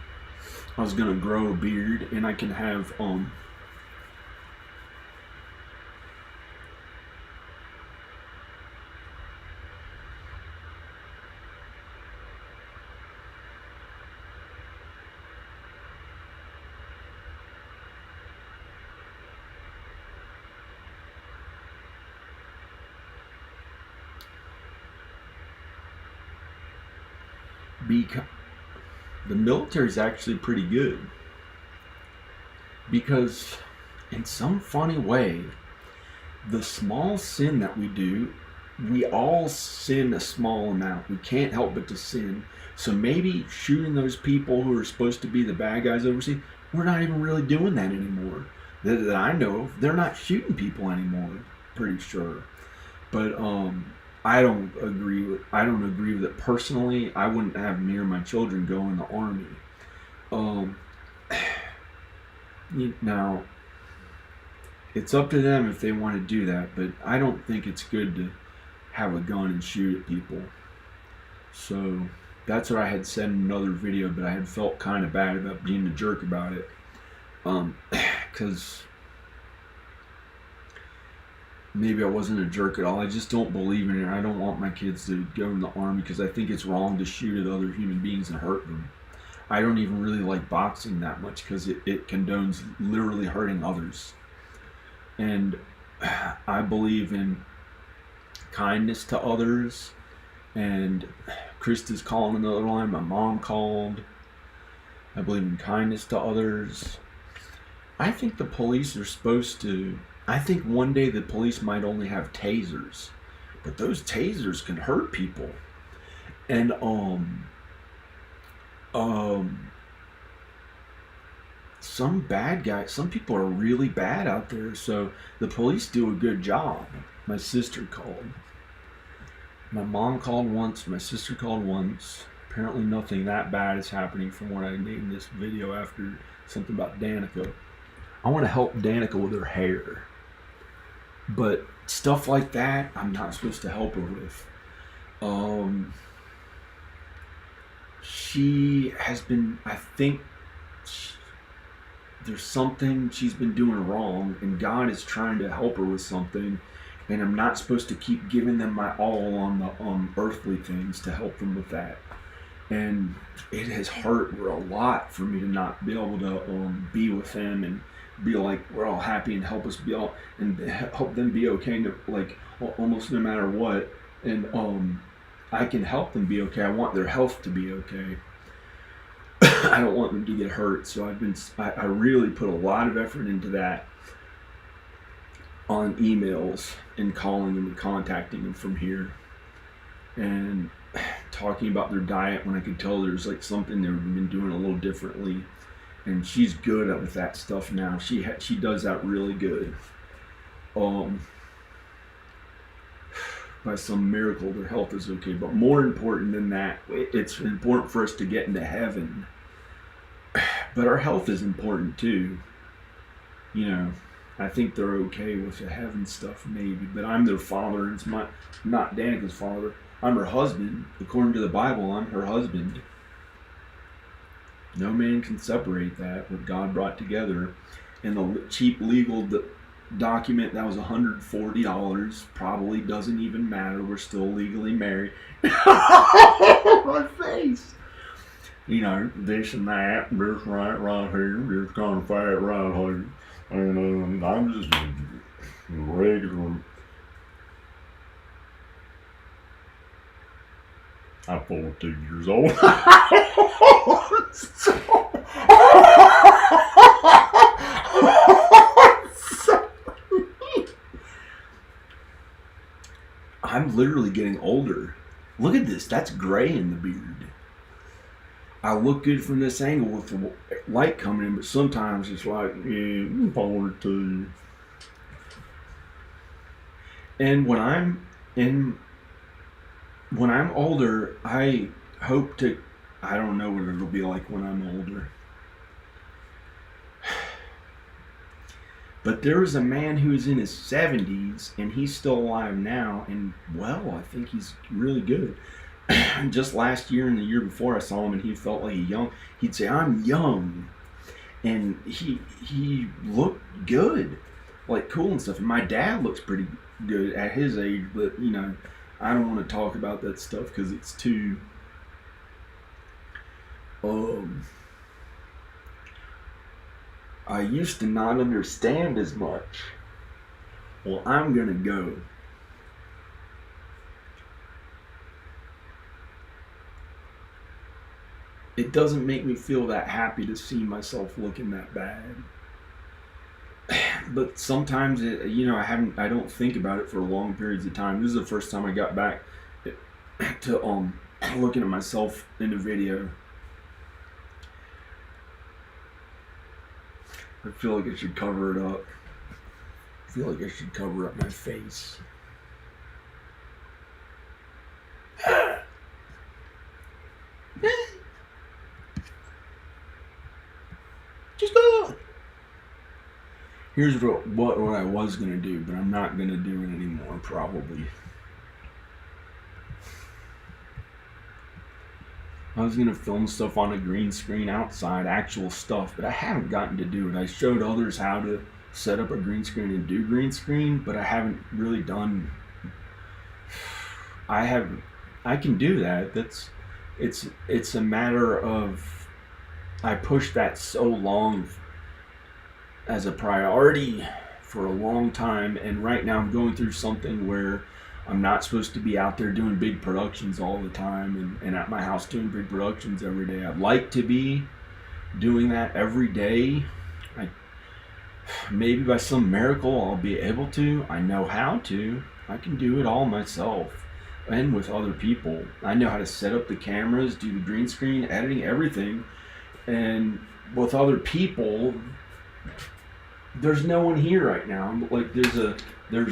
I was gonna grow a beard, and I can have the military is actually pretty good, because in some funny way, the small sin that we do, we all sin a small amount. We can't help but to sin. So maybe shooting those people who are supposed to be the bad guys overseas, we're not even really doing that anymore. That I know of, they're not shooting people anymore. Pretty sure, but I don't agree with it personally. I wouldn't have me or my children go in the army. Now, it's up to them if they want to do that, but I don't think it's good to have a gun and shoot at people. So that's what I had said in another video, but I had felt kind of bad about being a jerk about it, because maybe I wasn't a jerk at all. I just don't believe in it. I don't want my kids to go in the army because I think it's wrong to shoot at other human beings and hurt them. I don't even really like boxing that much because it condones literally hurting others. And I believe in kindness to others. And Krista's calling another line. My mom called. I believe in kindness to others. I think the police are supposed to... I think one day the police might only have tasers. But those tasers can hurt people. And, some bad guys, some people are really bad out there, so the police do a good job. My sister called. My mom called once, my sister called once. Apparently nothing that bad is happening from what I named this video after something about Danica. I want to help Danica with her hair. But stuff like that, I'm not supposed to help her with. She has been, I think, there's something she's been doing wrong, and God is trying to help her with something, and I'm not supposed to keep giving them my all on the earthly things to help them with that. And it has hurt her a lot for me to not be able to be with them and be like, we're all happy, and help us be all, and help them be okay, like almost no matter what. And I can help them be okay. I want their health to be okay. I don't want them to get hurt. So I really put a lot of effort into that on emails and calling them and contacting them from here and talking about their diet when I could tell there's like something they've been doing a little differently. And she's good with that stuff now. She does that really good. By some miracle, their health is okay. But more important than that, it's important for us to get into heaven. But our health is important too. You know, I think they're okay with the heaven stuff maybe. But I'm their father, and it's not Danica's father. I'm her husband. According to the Bible, I'm her husband. No man can separate that, what God brought together. And the cheap legal document that was $140 probably doesn't even matter. We're still legally married. My face. You know, this and that, this right here, this kind of fat right here, and I'm just regular. I'm 14 years old. I'm literally getting older. Look at this. That's gray in the beard. I look good from this angle with the light coming in, but sometimes it's like, yeah, I'm 42. And when I'm older, I hope to, I don't know what it'll be like when I'm older. But there was a man who's in his 70s, and he's still alive now, and well, I think he's really good. Just last year and the year before I saw him, and he felt like he'd say, I'm young. And he looked good, like cool and stuff. And my dad looks pretty good at his age, but you know, I don't want to talk about that stuff because it's too I used to not understand as much. Well, I'm gonna go. it doesn't make me feel that happy to see myself looking that bad. But sometimes I don't think about it for long periods of time. This is the first time I got back to looking at myself in the video. I feel like I should cover it up. I feel like I should cover up my face. Just go. Here's what I was gonna do, but I'm not gonna do it anymore, probably. I was gonna film stuff on a green screen outside, actual stuff, but I haven't gotten to do it. I showed others how to set up a green screen and do green screen, but I haven't really done. I can do that. It's a matter of I pushed that so long as a priority for a long time, and right now I'm going through something where I'm not supposed to be out there doing big productions all the time and at my house doing big productions every day. I'd like to be doing that every day. Maybe by some miracle I'll be able to. I know how to. I can do it all myself and with other people. I know how to set up the cameras, do the green screen, editing, everything. And with other people, there's no one here right now. Like there's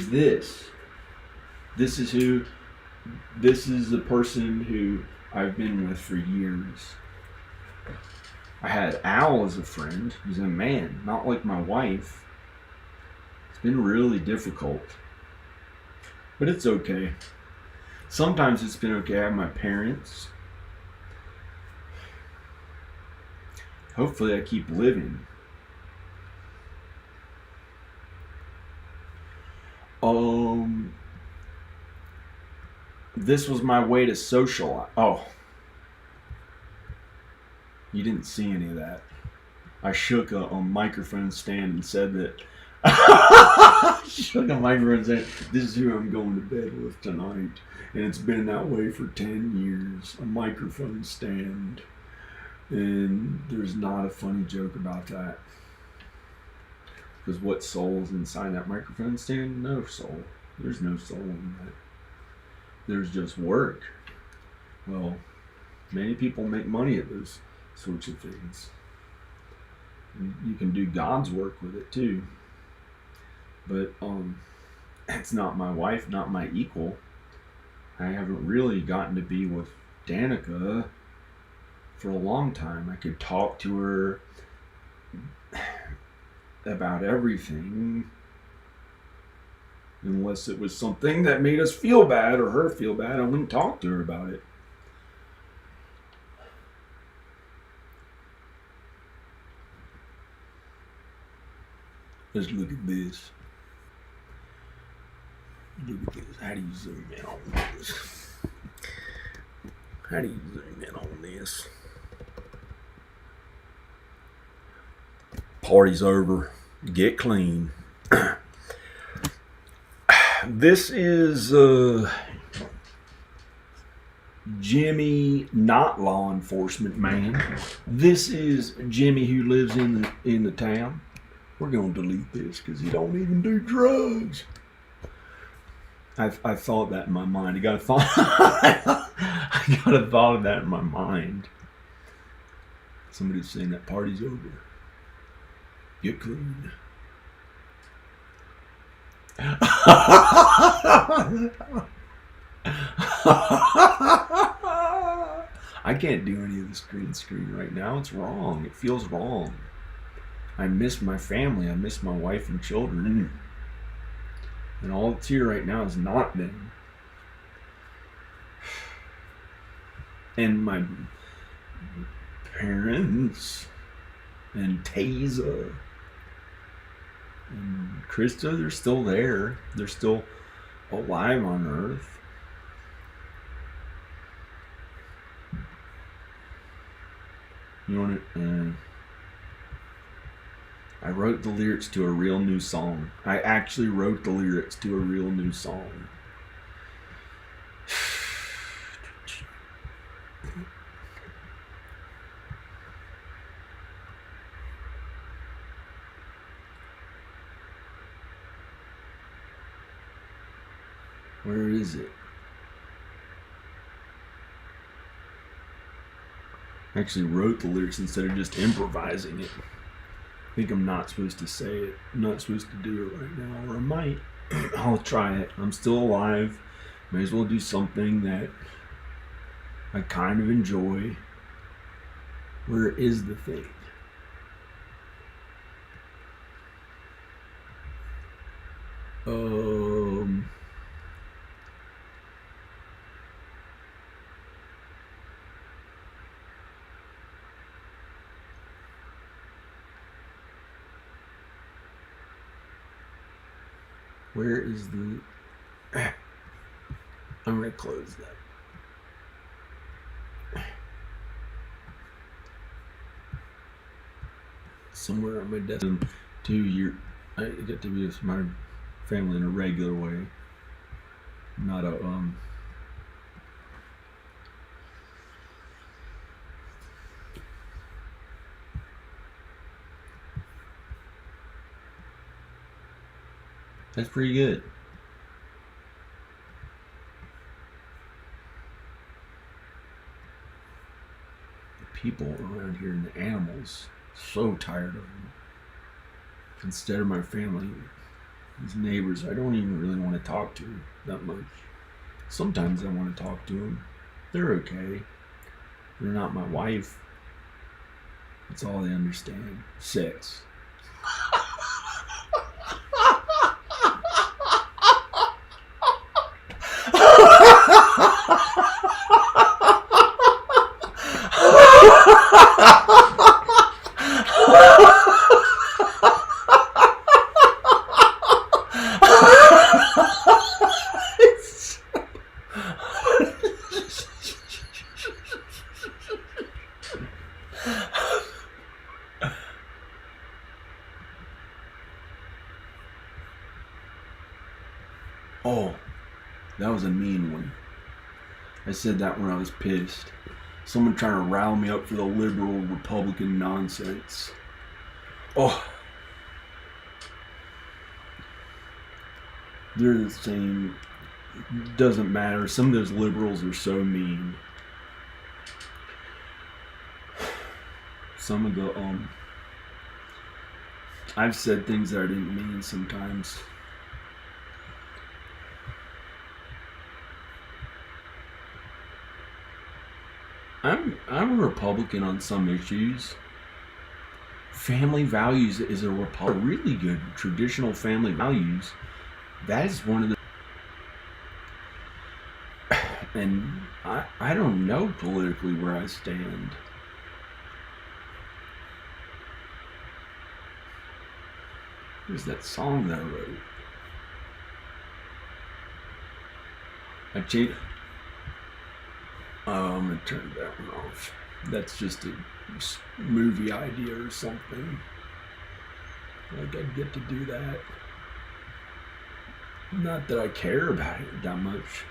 this. This is the person who I've been with for years. I had Al as a friend. He's a man, not like my wife. It's been really difficult. But it's okay. Sometimes it's been okay. I have my parents. Hopefully I keep living. This was my way to socialize. Oh. You didn't see any of that. I shook a microphone stand and said that. Shook a microphone stand. This is who I'm going to bed with tonight. And it's been that way for 10 years. A microphone stand. And there's not a funny joke about that. Because what soul is inside that microphone stand? No soul. There's no soul in that. There's just work. Well, many people make money at those sorts of things. You can do God's work with it too. But it's not my wife, not my equal. I haven't really gotten to be with Danica for a long time. I could talk to her about everything, unless it was something that made us feel bad or her feel bad. I wouldn't talk to her about it. Let's look at this. Look at this. How do you zoom in on this? How do you zoom in on this? Party's over. Get clean. This is Jimmy, not law enforcement man. This is Jimmy who lives in the town. We're gonna delete this because he don't even do drugs. I thought that in my mind. I got a thought of that in my mind. Somebody's saying that party's over. Get clean. I can't do any of this green screen right now. It's wrong. It feels wrong. I miss my family. I miss my wife and children. And all that's here right now is not them. And my parents and Taza and Krista, they're still there. They're still alive on Earth. You want to... I wrote the lyrics to a real new song. I actually wrote the lyrics to a real new song. Where is it? I actually wrote the lyrics instead of just improvising it. I think I'm not supposed to say it. I'm not supposed to do it right now, or I might. I'll try it. I'm still alive. May as well do something that I kind of enjoy. Where is the thing? Where is the... I'm going to close that. Somewhere on my desk. 2 years. I get to be with my family in a regular way. Not a... That's pretty good. The people around here and the animals, so tired of them. Instead of my family, these neighbors, I don't even really want to talk to that much. Sometimes I want to talk to them. They're okay. They're not my wife. That's all they understand. Sex. Oh, that was a mean one. I said that when I was pissed. Someone trying to rile me up for the liberal Republican nonsense. Oh. They're the same. Doesn't matter. Some of those liberals are so mean. Some of the, I've said things that I didn't mean sometimes. I'm a Republican on some issues. Family values is a really good traditional family values. That is one of the, and I don't know politically where I stand. There's that song that I wrote. I changed. I'm gonna turn that one off. That's just a movie idea or something. Like I'd get to do that. Not that I care about it that much,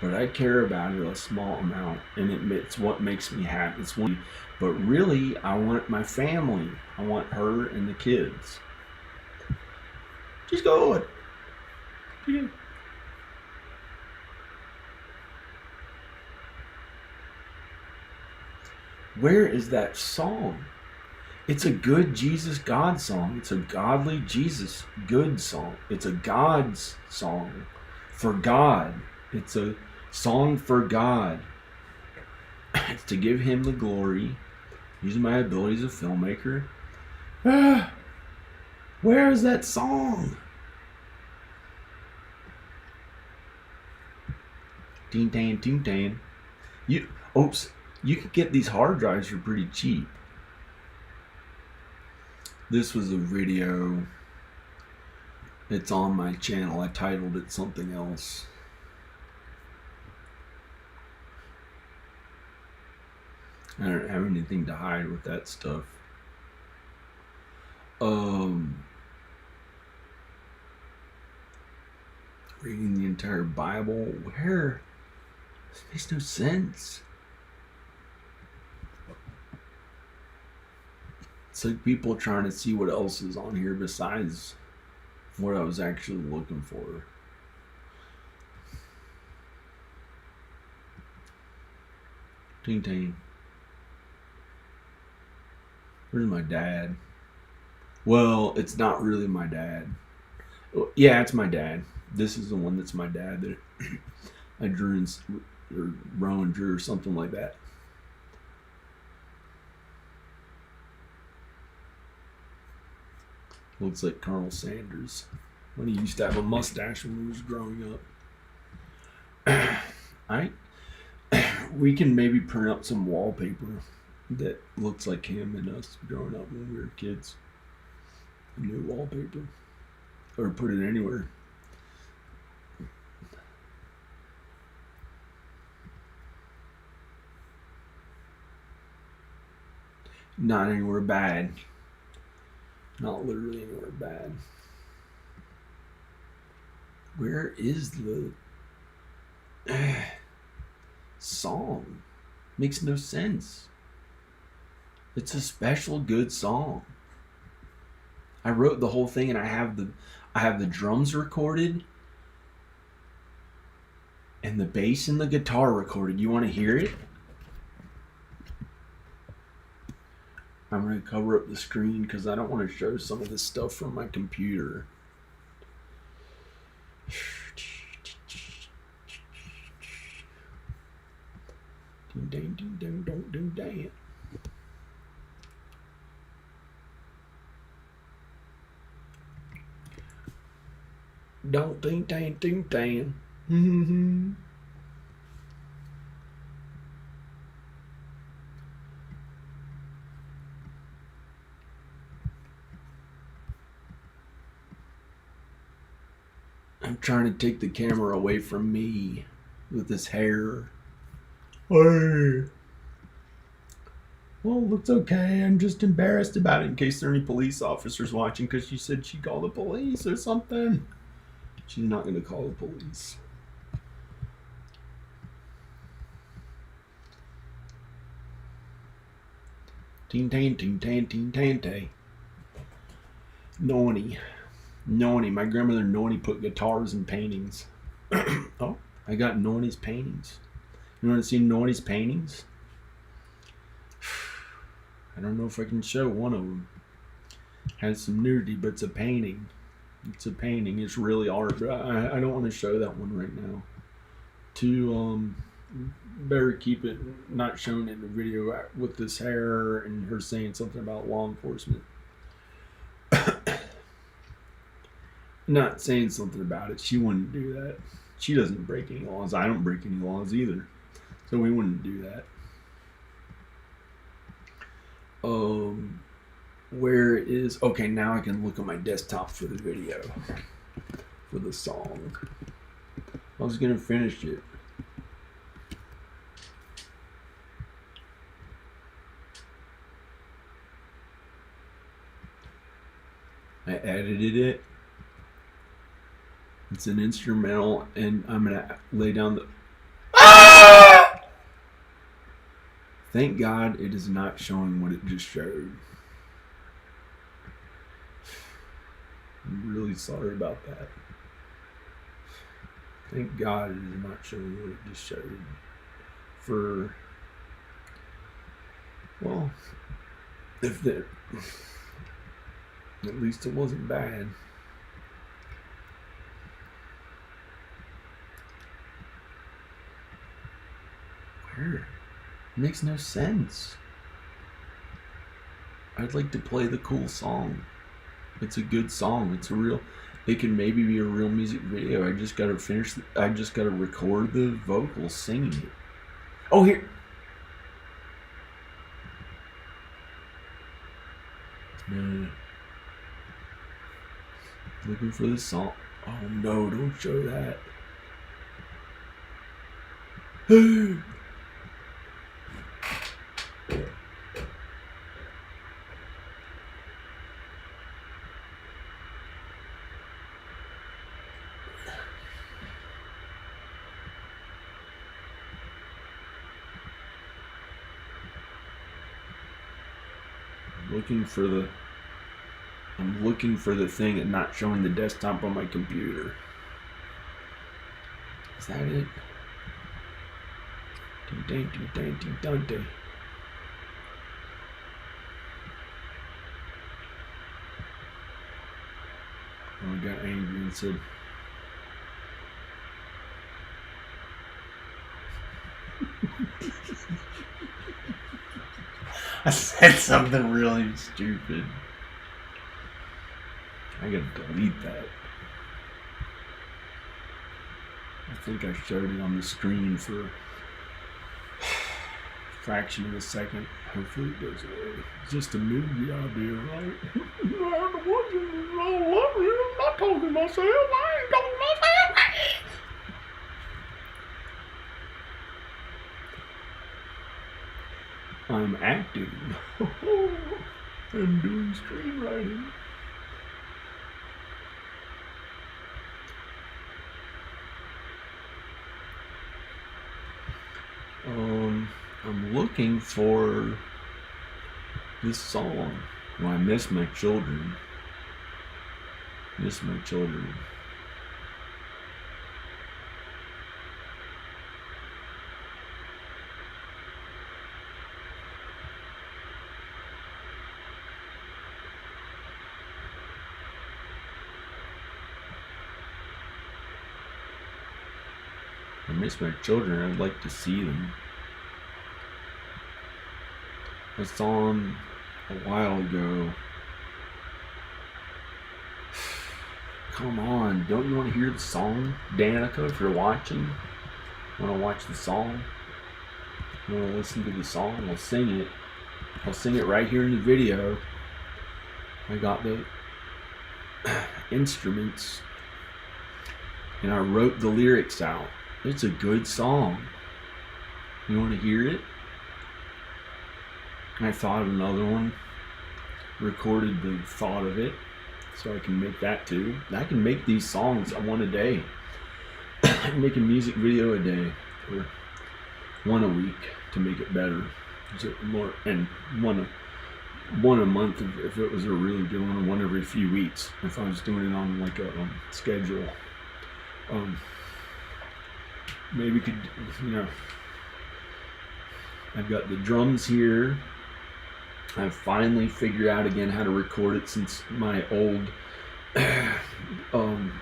but I care about it a small amount, and it's what makes me happy. It's one, but really, I want my family. I want her and the kids. Just go on. Yeah. Where is that song? It's a good Jesus God song. It's a godly Jesus good song. It's a God's song for God. It's a song for God. It's to give him the glory, using my abilities as a filmmaker. Where is that song? Teen tan. You can get these hard drives for pretty cheap. This was a video. It's on my channel. I titled it something else. I don't have anything to hide with that stuff. Reading the entire Bible. Where? This makes no sense. It's like people trying to see what else is on here besides what I was actually looking for. Ting ting. Where's my dad? Well, it's not really my dad. Yeah, it's my dad. This is the one that's my dad that I drew in, or Rowan drew or something like that. Looks like Colonel Sanders when he used to have a mustache when he was growing up. We can maybe print up some wallpaper that looks like him and us growing up when we were kids. New wallpaper. Or put it anywhere. Not anywhere bad. Not literally anywhere bad. Where is the song? Makes no sense. It's a special good song. I wrote the whole thing and I have the drums recorded and the bass and the guitar recorded. You want to hear it? I'm going to cover up the screen because I don't want to show some of this stuff from my computer. Ding dang ding dang don't ding dang. Don't ding dang ding dang. I'm trying to take the camera away from me with this hair. Hey. Well, looks okay. I'm just embarrassed about it in case there are any police officers watching because she said she'd call the police or something. She's not going to call the police. Teen tan, teen tan, teen tan tay. Noni. My grandmother Noni put guitars in paintings. Oh, I got Noni's paintings. You want to see Noni's paintings? I don't know if I can show one of them. Has some nudity, but it's a painting. It's a painting. It's really art, but I don't want to show that one right now. Better keep it not shown in the video with this hair and her saying something about law enforcement. Not saying something about it. She wouldn't do that. She doesn't break any laws. I don't break any laws either. So we wouldn't do that. Where is... Okay, now I can look at my desktop for the video. For the song. I was going to finish it. I edited it. It's an instrumental, and I'm going to lay down the... Ah! Thank God it is not showing what it just showed. I'm really sorry about that. Thank God it is not showing what it just showed. Well, at least it wasn't bad. Where? It makes no sense. I'd like to play the cool song. It's a good song. It can maybe be a real music video. I just gotta record the vocals singing it. Oh, here. Looking for the song. Oh no, don't show that. I'm looking for the thing and not showing the desktop on my computer. Is that it? Dun-dun-dun-dun-dun-dun. I got angry and said, I said something really stupid. I gotta delete that. I think I showed it on the screen for a fraction of a second. Hopefully it goes away. It's just a movie idea, right? I'm not talking to myself. I ain't talking to myself. I'm acting and doing screenwriting. I'm looking for this song. Well, I miss my children. Miss my children. I miss my children. I'd like to see them. I saw them a while ago. Come on, don't you want to hear the song? Danica, if you're watching, want to watch the song? You want to listen to the song? I'll sing it. I'll sing it right here in the video. I got the instruments and I wrote the lyrics out. It's a good song. You want to hear it? I thought of another one, recorded the thought of it, so I can make that too. I can make these songs one a day. I can make a music video a day, or one a week to make it better. More, and one a month if it was a really good one, one every few weeks if I was doing it on like a schedule. Maybe could, I've got the drums here. I've finally figured out again how to record it since my old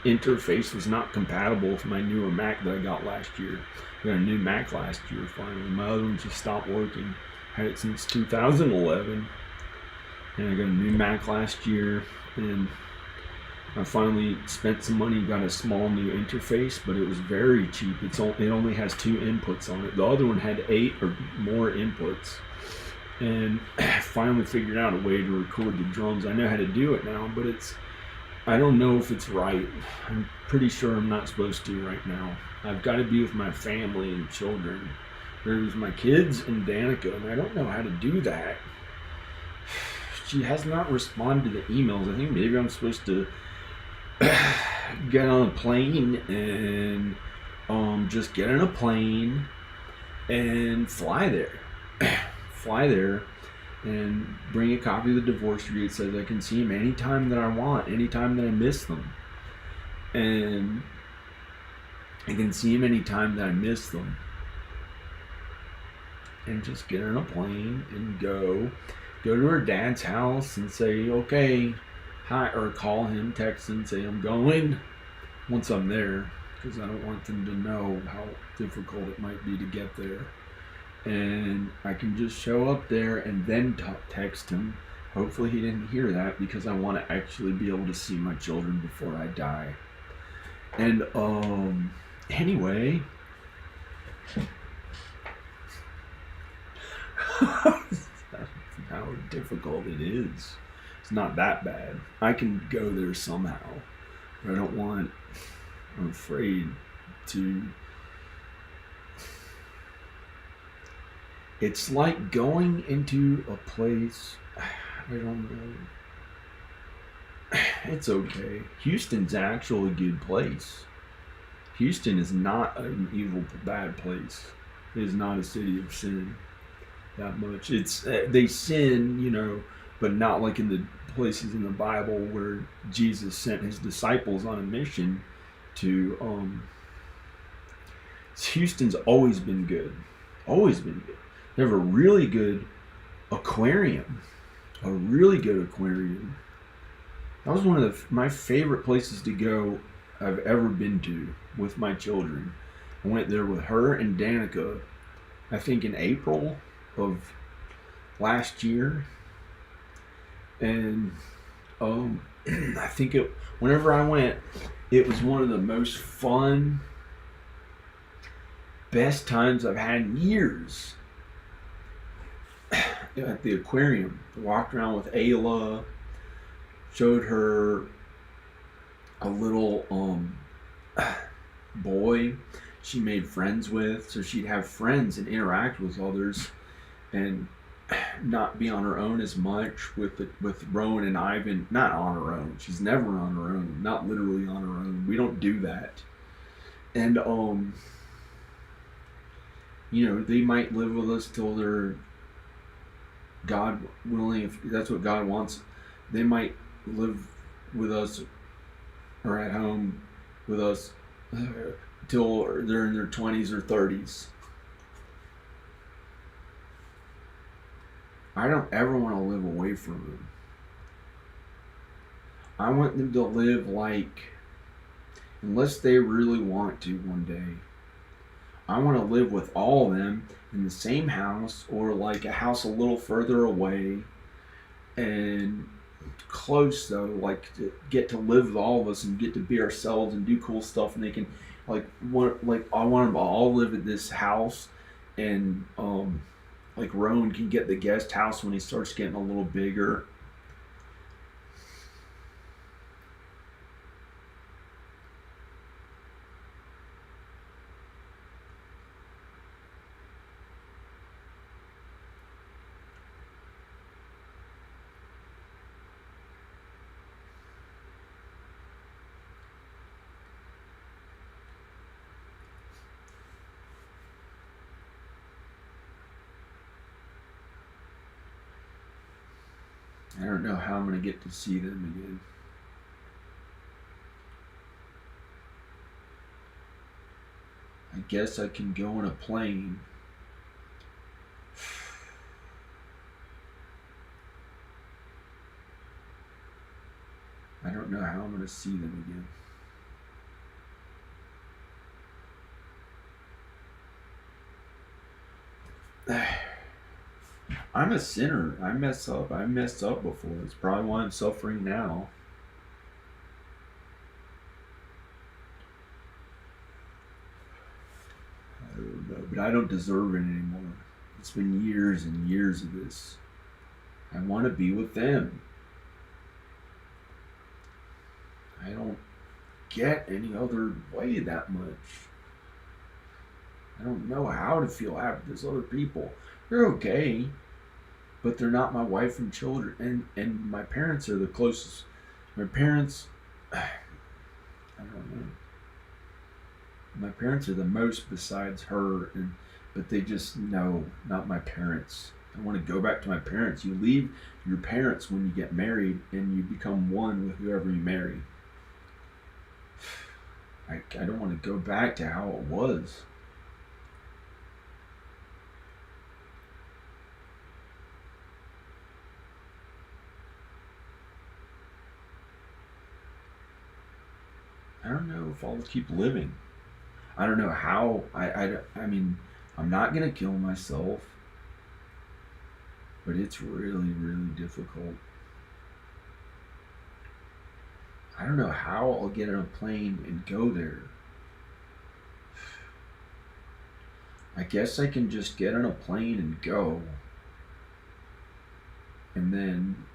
interface was not compatible with my newer Mac that I got last year. I got a new Mac last year finally. My other one just stopped working. Had it since 2011. And I got a new Mac last year. And I finally spent some money, got a small new interface, but it was very cheap. It only has 2 inputs on it. The other one had 8 or more inputs. And I finally figured out a way to record the drums. I know how to do it now, but I don't know if it's right. I'm pretty sure I'm not supposed to right now. I've got to be with my family and children. There's my kids and Danica, and I don't know how to do that. She has not responded to the emails. I think maybe I'm supposed to get on a plane and just get on a plane and fly there. Fly there and bring a copy of the divorce decree. It says I can see them anytime that I want, anytime that I miss them. And I can see them anytime that I miss them. And just get on a plane and go to her dad's house and say, okay, hi, or call him, text him, say I'm going once I'm there, because I don't want them to know how difficult it might be to get there. And I can just show up there and then text him. Hopefully he didn't hear that, because I want to actually be able to see my children before I die. And anyway, how difficult it is. It's not that bad. I can go there somehow, but I'm afraid to. It's like going into a place, I don't know. It's okay. Houston's actually a good place. Houston is not an evil, bad place. It is not a city of sin that much. They sin, but not like in the places in the Bible where Jesus sent his disciples on a mission to. Houston's always been good. Always been good. They have a really good aquarium. A really good aquarium. That was one of my favorite places to go I've ever been to with my children. I went there with her and Danica, I think in April of last year. And I think whenever I went, it was one of the most fun, best times I've had in years at the aquarium. Walked around with Ayla, showed her a little boy she made friends with, so she'd have friends and interact with others and not be on her own as much with Rowan and Ivan. Not on her own. She's never on her own. Not literally on her own. We don't do that. And they might live with us till they're, God willing, if that's what God wants. They might live with us or at home with us till they're in their 20s or 30s. I don't ever want to live away from them. I want them to live unless they really want to one day, I want to live with all of them in the same house or like a house a little further away and close though, like to get to live with all of us and get to be ourselves and do cool stuff, and they can I want them to all live at this house, and like Rowan can get the guest house when he starts getting a little bigger. I don't know how I'm going to get to see them again. I guess I can go on a plane. I don't know how I'm going to see them again. I'm a sinner. I mess up. I messed up before. That's probably why I'm suffering now. I don't know, but I don't deserve it anymore. It's been years and years of this. I want to be with them. I don't get any other way that much. I don't know how to feel after this other people. They're okay, but they're not my wife and children. And my parents are the closest. My parents, I don't know. My parents are the most besides her, but they just, no, not my parents. I want to go back to my parents. You leave your parents when you get married and you become one with whoever you marry. I don't want to go back to how it was. I don't know if I'll keep living. I don't know how. I mean, I'm not going to kill myself, but it's really, really difficult. I don't know how I'll get on a plane and go there. I guess I can just get on a plane and go. And then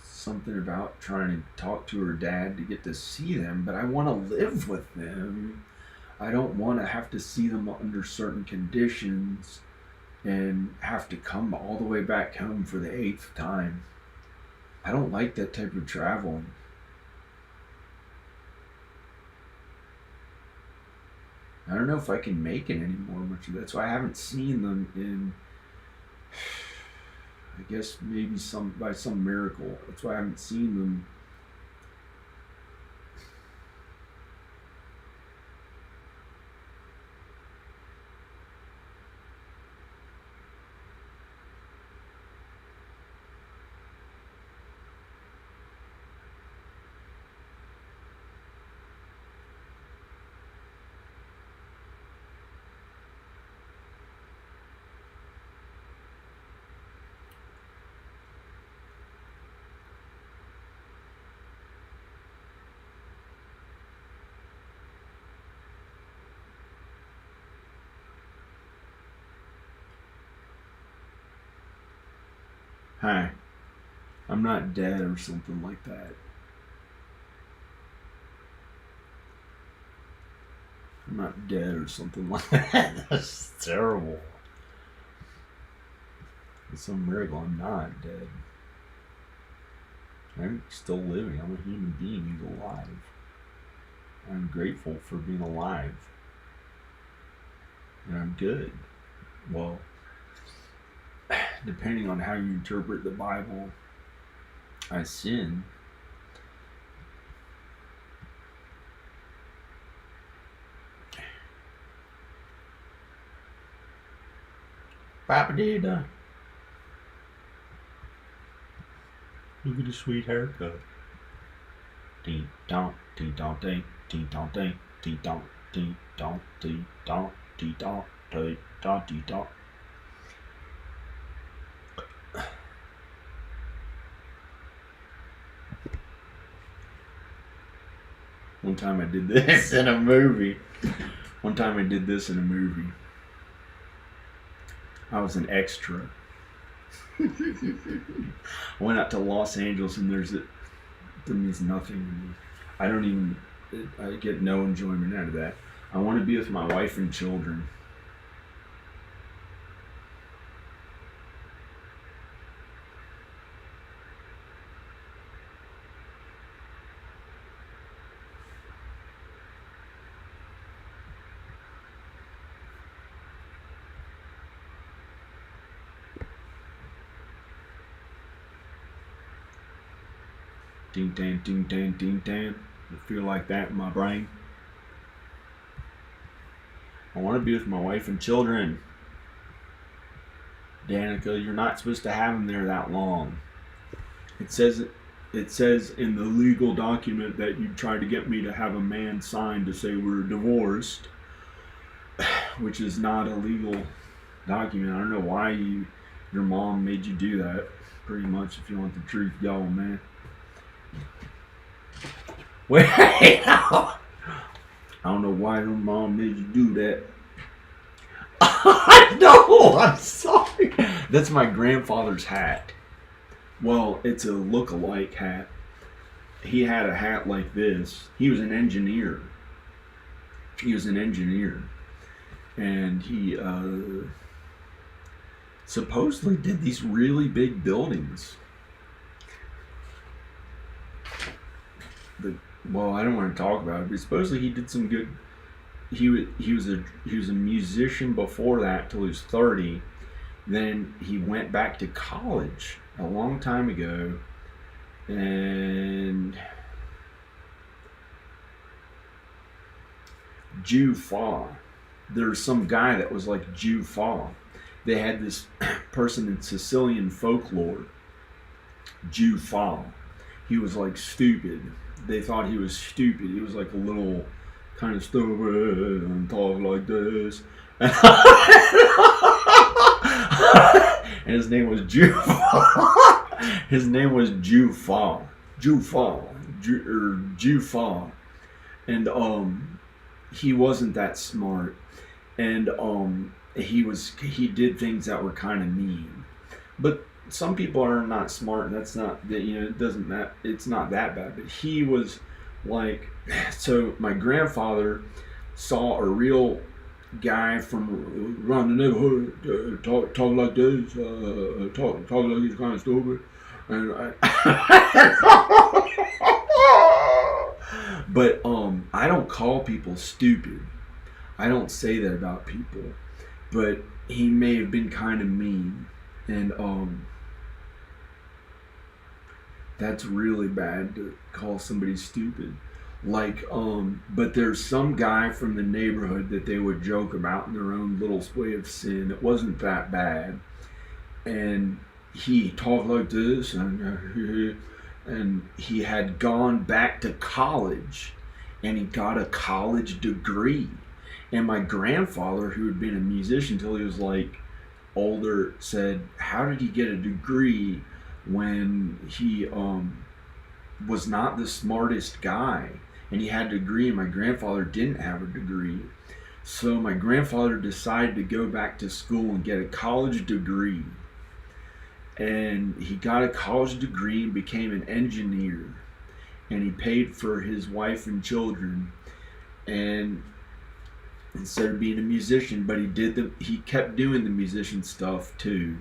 something about trying to talk to her dad to get to see them, but I want to live with them. I don't want to have to see them under certain conditions and have to come all the way back home for the 8th time. I don't like that type of traveling. I don't know if I can make it anymore much of that. That's why I haven't seen them in, I guess maybe by some miracle. That's why I haven't seen them. Hi, I'm not dead or something like that. I'm not dead or something like that. That's terrible. For some miracle, I'm not dead. I'm still living. I'm a human being who's alive. I'm grateful for being alive. And I'm good. Well, depending on how you interpret the Bible, I sin. Papa Dida. Look at the sweet haircut. Dee donk, dee donk, dee, dee donk, dee, dee donk, dee donk, dee donk, dee donk, dee donk, dee donk. One time I did this in a movie. I was an extra. I went out to Los Angeles, and that means nothing to me. I get no enjoyment out of that. I want to be with my wife and children. Ding dang, ding dang, ding dang. I feel like that in my brain. I want to be with my wife and children. Danica, you're not supposed to have them there that long. It says in the legal document that you tried to get me to have a man sign to say we're divorced, which is not a legal document. I don't know why your mom made you do that. Pretty much, if you want the truth, y'all, man. Wait, I don't know why your mom made you do that. I know, I'm sorry. That's my grandfather's hat. Well, it's a look-alike hat. He had a hat like this. He was an engineer. And he supposedly did these really big buildings. Well, I don't want to talk about it, but supposedly he did some good. He was a musician before that till he was 30. Then he went back to college a long time ago, and Jew Fa. There's some guy that was like Jew Fa. They had this person in Sicilian folklore, Jew Fa. He was like stupid. They thought he was stupid. He was like a little kind of stupid and talk like this. And his name was Jufa. His name was Jufa. Jufa. And he wasn't that smart. And he did things that were kind of mean. But some people are not smart, and that's not that, it's not that bad. But he was like, so my grandfather saw a real guy from around the neighborhood talk like this, talk like he's kind of stupid, and but I don't call people stupid. I don't say that about people, but he may have been kind of mean, and that's really bad to call somebody stupid. Like, but there's some guy from the neighborhood that they would joke about in their own little way of sin. It wasn't that bad. And he talked like this, and he had gone back to college, and he got a college degree. And my grandfather, who had been a musician till he was like older, said, how did he get a degree when he was not the smartest guy? And he had a degree, and my grandfather didn't have a degree. So my grandfather decided to go back to school and get a college degree. and he got a college degree and became an engineer, and he paid for his wife and children, and instead of being a musician, but he kept doing the musician stuff too.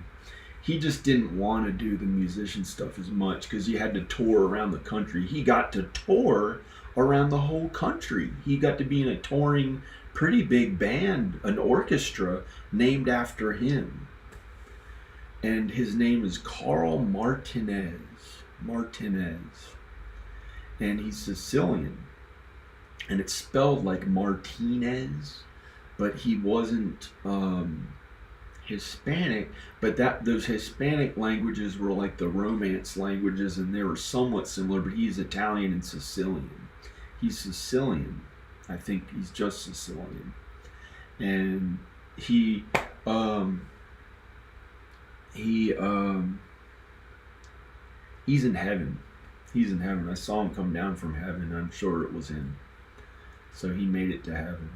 He just didn't want to do the musician stuff as much because he had to tour around the country. He got to tour around the whole country. He got to be in a touring, pretty big band, an orchestra named after him. And his name is Carl Martinez. Martinez. And he's Sicilian. And it's spelled like Martinez, but he wasn't Hispanic. But those Hispanic languages were like the Romance languages, and they were somewhat similar. But he's Italian and Sicilian. He's Sicilian. I think he's just Sicilian, and he's in heaven. He's in heaven. I saw him come down from heaven. I'm sure it was him. So he made it to heaven.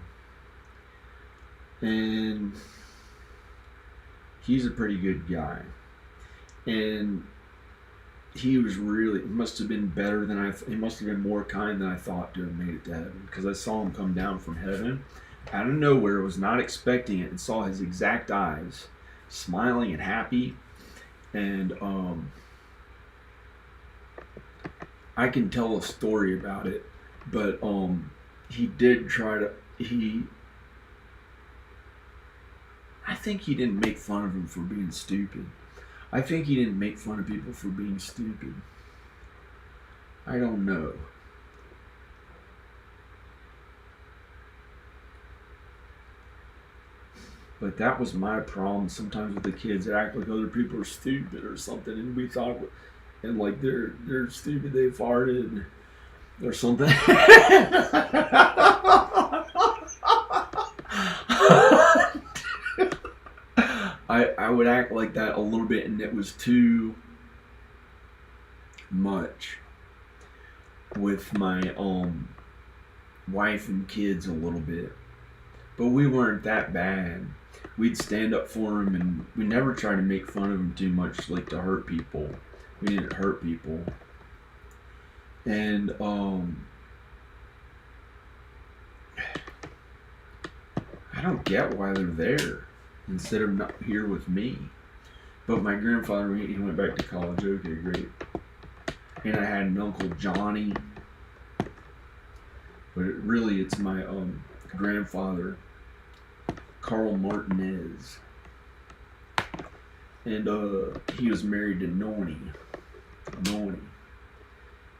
And he's a pretty good guy. And he must have been better than he must have been more kind than I thought to have made it to heaven. Because I saw him come down from heaven out of nowhere, was not expecting it, and saw his exact eyes smiling and happy. And I can tell a story about it, but he did try to, I think he didn't make fun of him for being stupid. I think he didn't make fun of people for being stupid. I don't know. But that was my problem sometimes with the kids that act like other people are stupid or something, and we thought, and like they're stupid, they farted or something. I would act like that a little bit, and it was too much with my wife and kids a little bit. But we weren't that bad. We'd stand up for him, and we never tried to make fun of him too much, like to hurt people. We didn't hurt people. And I don't get why they're there instead of not here with me. But my grandfather, he went back to college. Okay, great. And I had an Uncle Johnny. But it's my grandfather, Carl Martinez. And he was married to Noni.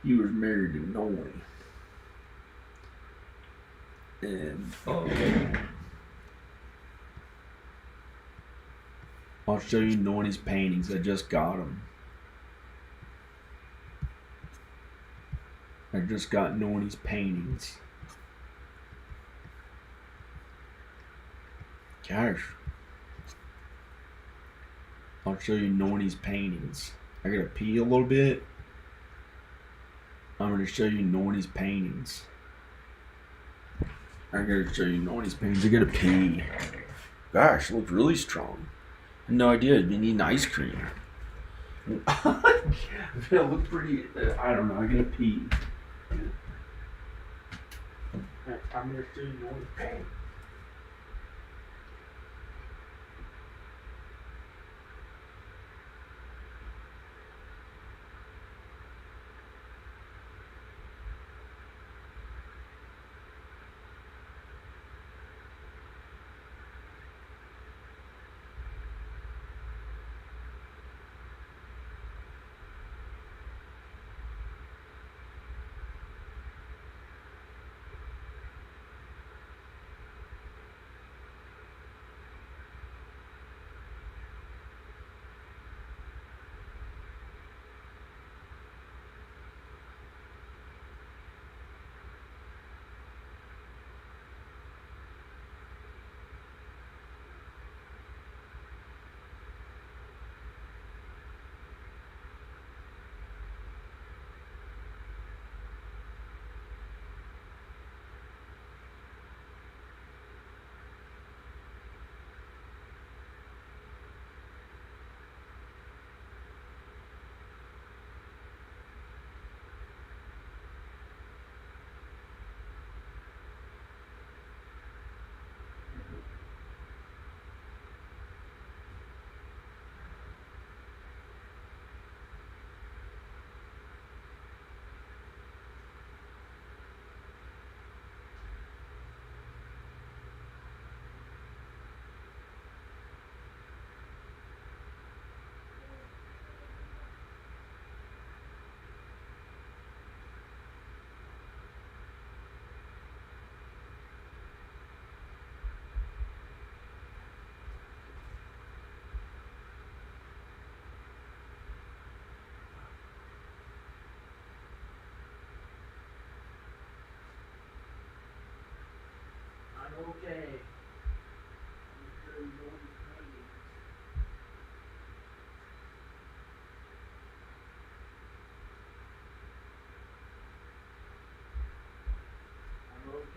He was married to Noni. And I'll show you Noni's paintings. I just got them. I just got Noni's paintings. Gosh. I'll show you Noni's paintings. I gotta pee a little bit. I'm gonna show you Noni's paintings. I gotta show you Noni's paintings. I gotta pee. Gosh, it looks really strong. I had no idea I'd been eating ice cream. It looks pretty, I don't know, I gotta pee. I'm gonna show you Noni's paintings.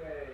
Okay.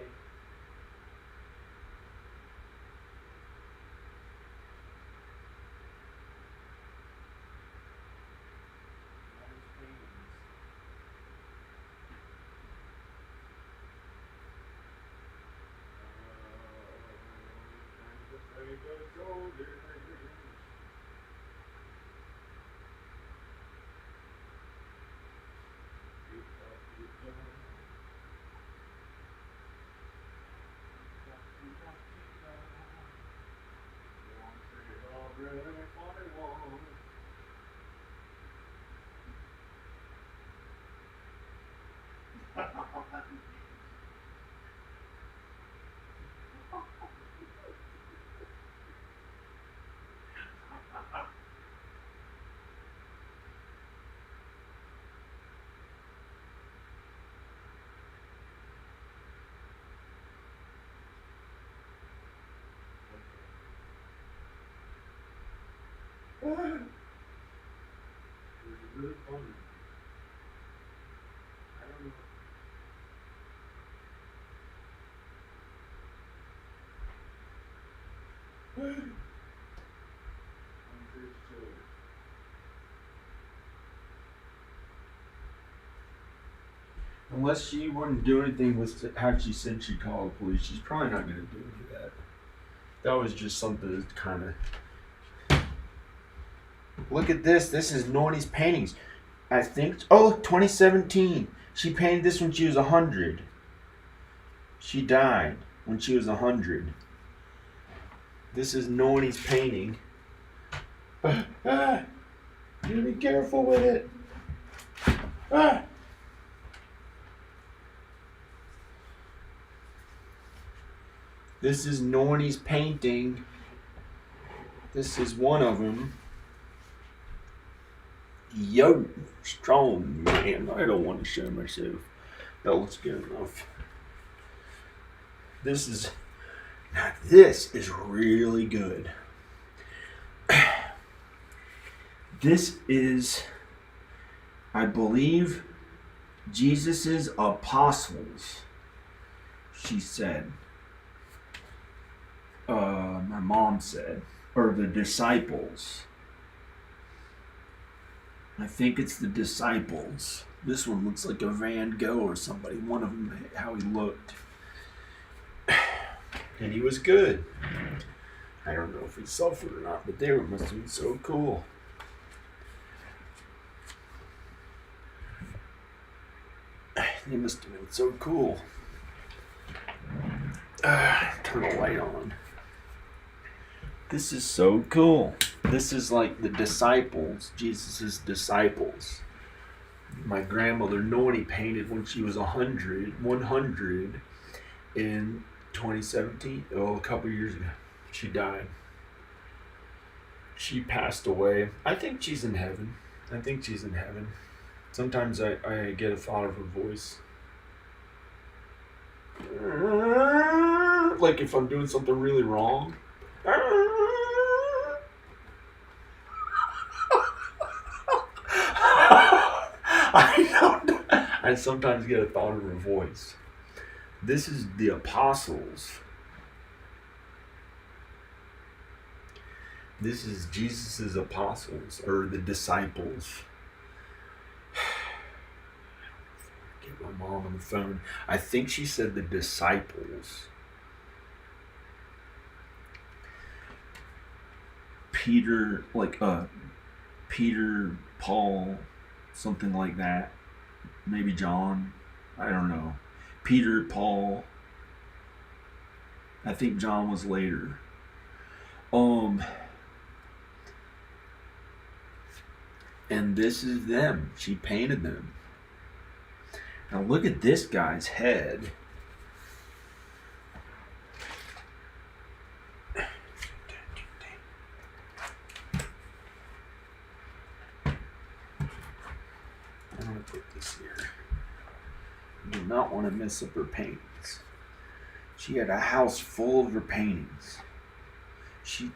It was really funny. I don't know. I'm pretty sure. Unless she wouldn't do anything with how she said she'd call the police, she's probably not going to do any of that. That was just something that kind of. Look at this. This is Nornie's paintings. I think. Oh, look, 2017. She painted this when she was 100. She died when she was 100. This is Nornie's painting. You be careful with it. This is Nornie's painting. This is one of them. Yo, strong man. I don't want to show myself. That looks good enough. This is really good. This is, I believe, Jesus's apostles, she said. My mom said, or the disciples. I think it's the disciples. This one looks like a Van Gogh or somebody. One of them, how he looked. And he was good. I don't know if he suffered or not, but they must have been so cool. They must have been so cool. Turn the light on. This is so cool. This is like the disciples, Jesus' disciples. My grandmother Nornie painted when she was 100 in 2017. Oh, a couple years ago. She died. She passed away. I think she's in heaven. Sometimes I get a thought of her voice. Like if I'm doing something really wrong. I sometimes get a thought of her voice. This is the apostles. This is Jesus' apostles, or the disciples. Get my mom on the phone. I think she said the disciples. Peter, Peter, Paul, something like that. Maybe John. I don't know. Peter, Paul. I think John was later. And this is them. She painted them. Now look at this guy's head. I'm going to put this here. I do not want to mess up her paintings. She had a house full of her paintings.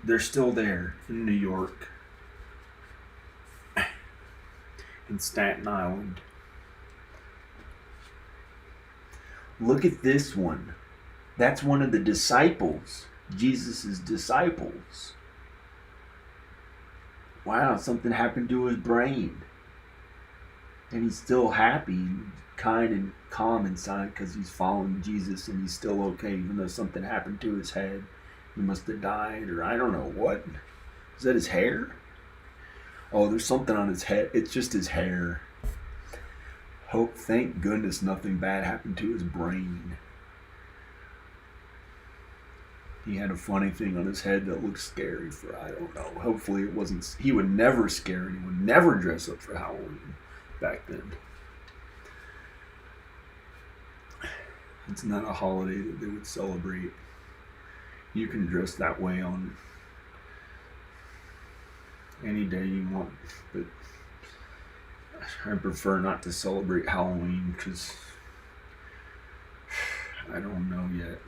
They're still there in New York. In Staten Island. Look at this one. That's one of the disciples. Jesus' disciples. Wow, something happened to his brain. And he's still happy, kind and calm inside because he's following Jesus and he's still okay even though something happened to his head. He must have died, or I don't know what. Is that his hair? Oh, there's something on his head. It's just his hair. Hope, thank goodness nothing bad happened to his brain. He had a funny thing on his head that looked scary for, I don't know. Hopefully it wasn't, he would never scare anyone, never dress up for Halloween back then. It's not a holiday that they would celebrate. You can dress that way on any day you want, but I prefer not to celebrate Halloween because I don't know yet.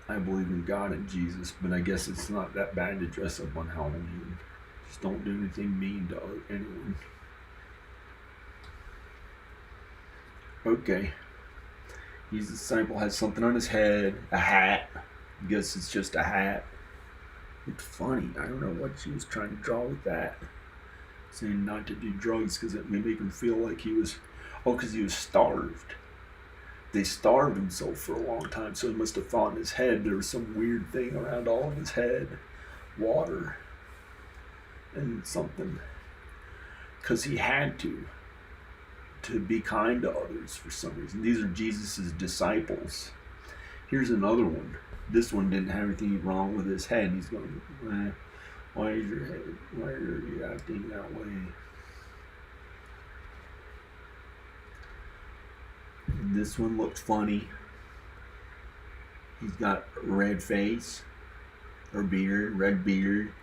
I believe in God and Jesus, but I guess it's not that bad to dress up on Halloween. Just don't do anything mean to anyone. Okay. His disciple has something on his head, a hat. I guess it's just a hat. It's funny. I don't know what she was trying to draw with that. Saying not to do drugs because it may make him feel like he was, because he was starved. They starved him so for a long time, so he must have thought in his head there was some weird thing around all of his head. Water. And something. Because he had to be kind to others for some reason. These are Jesus' disciples. Here's another one. This one didn't have anything wrong with his head. He's going, why is your head, why are you acting that way? And this one looked funny. He's got a red face, or beard, red beard.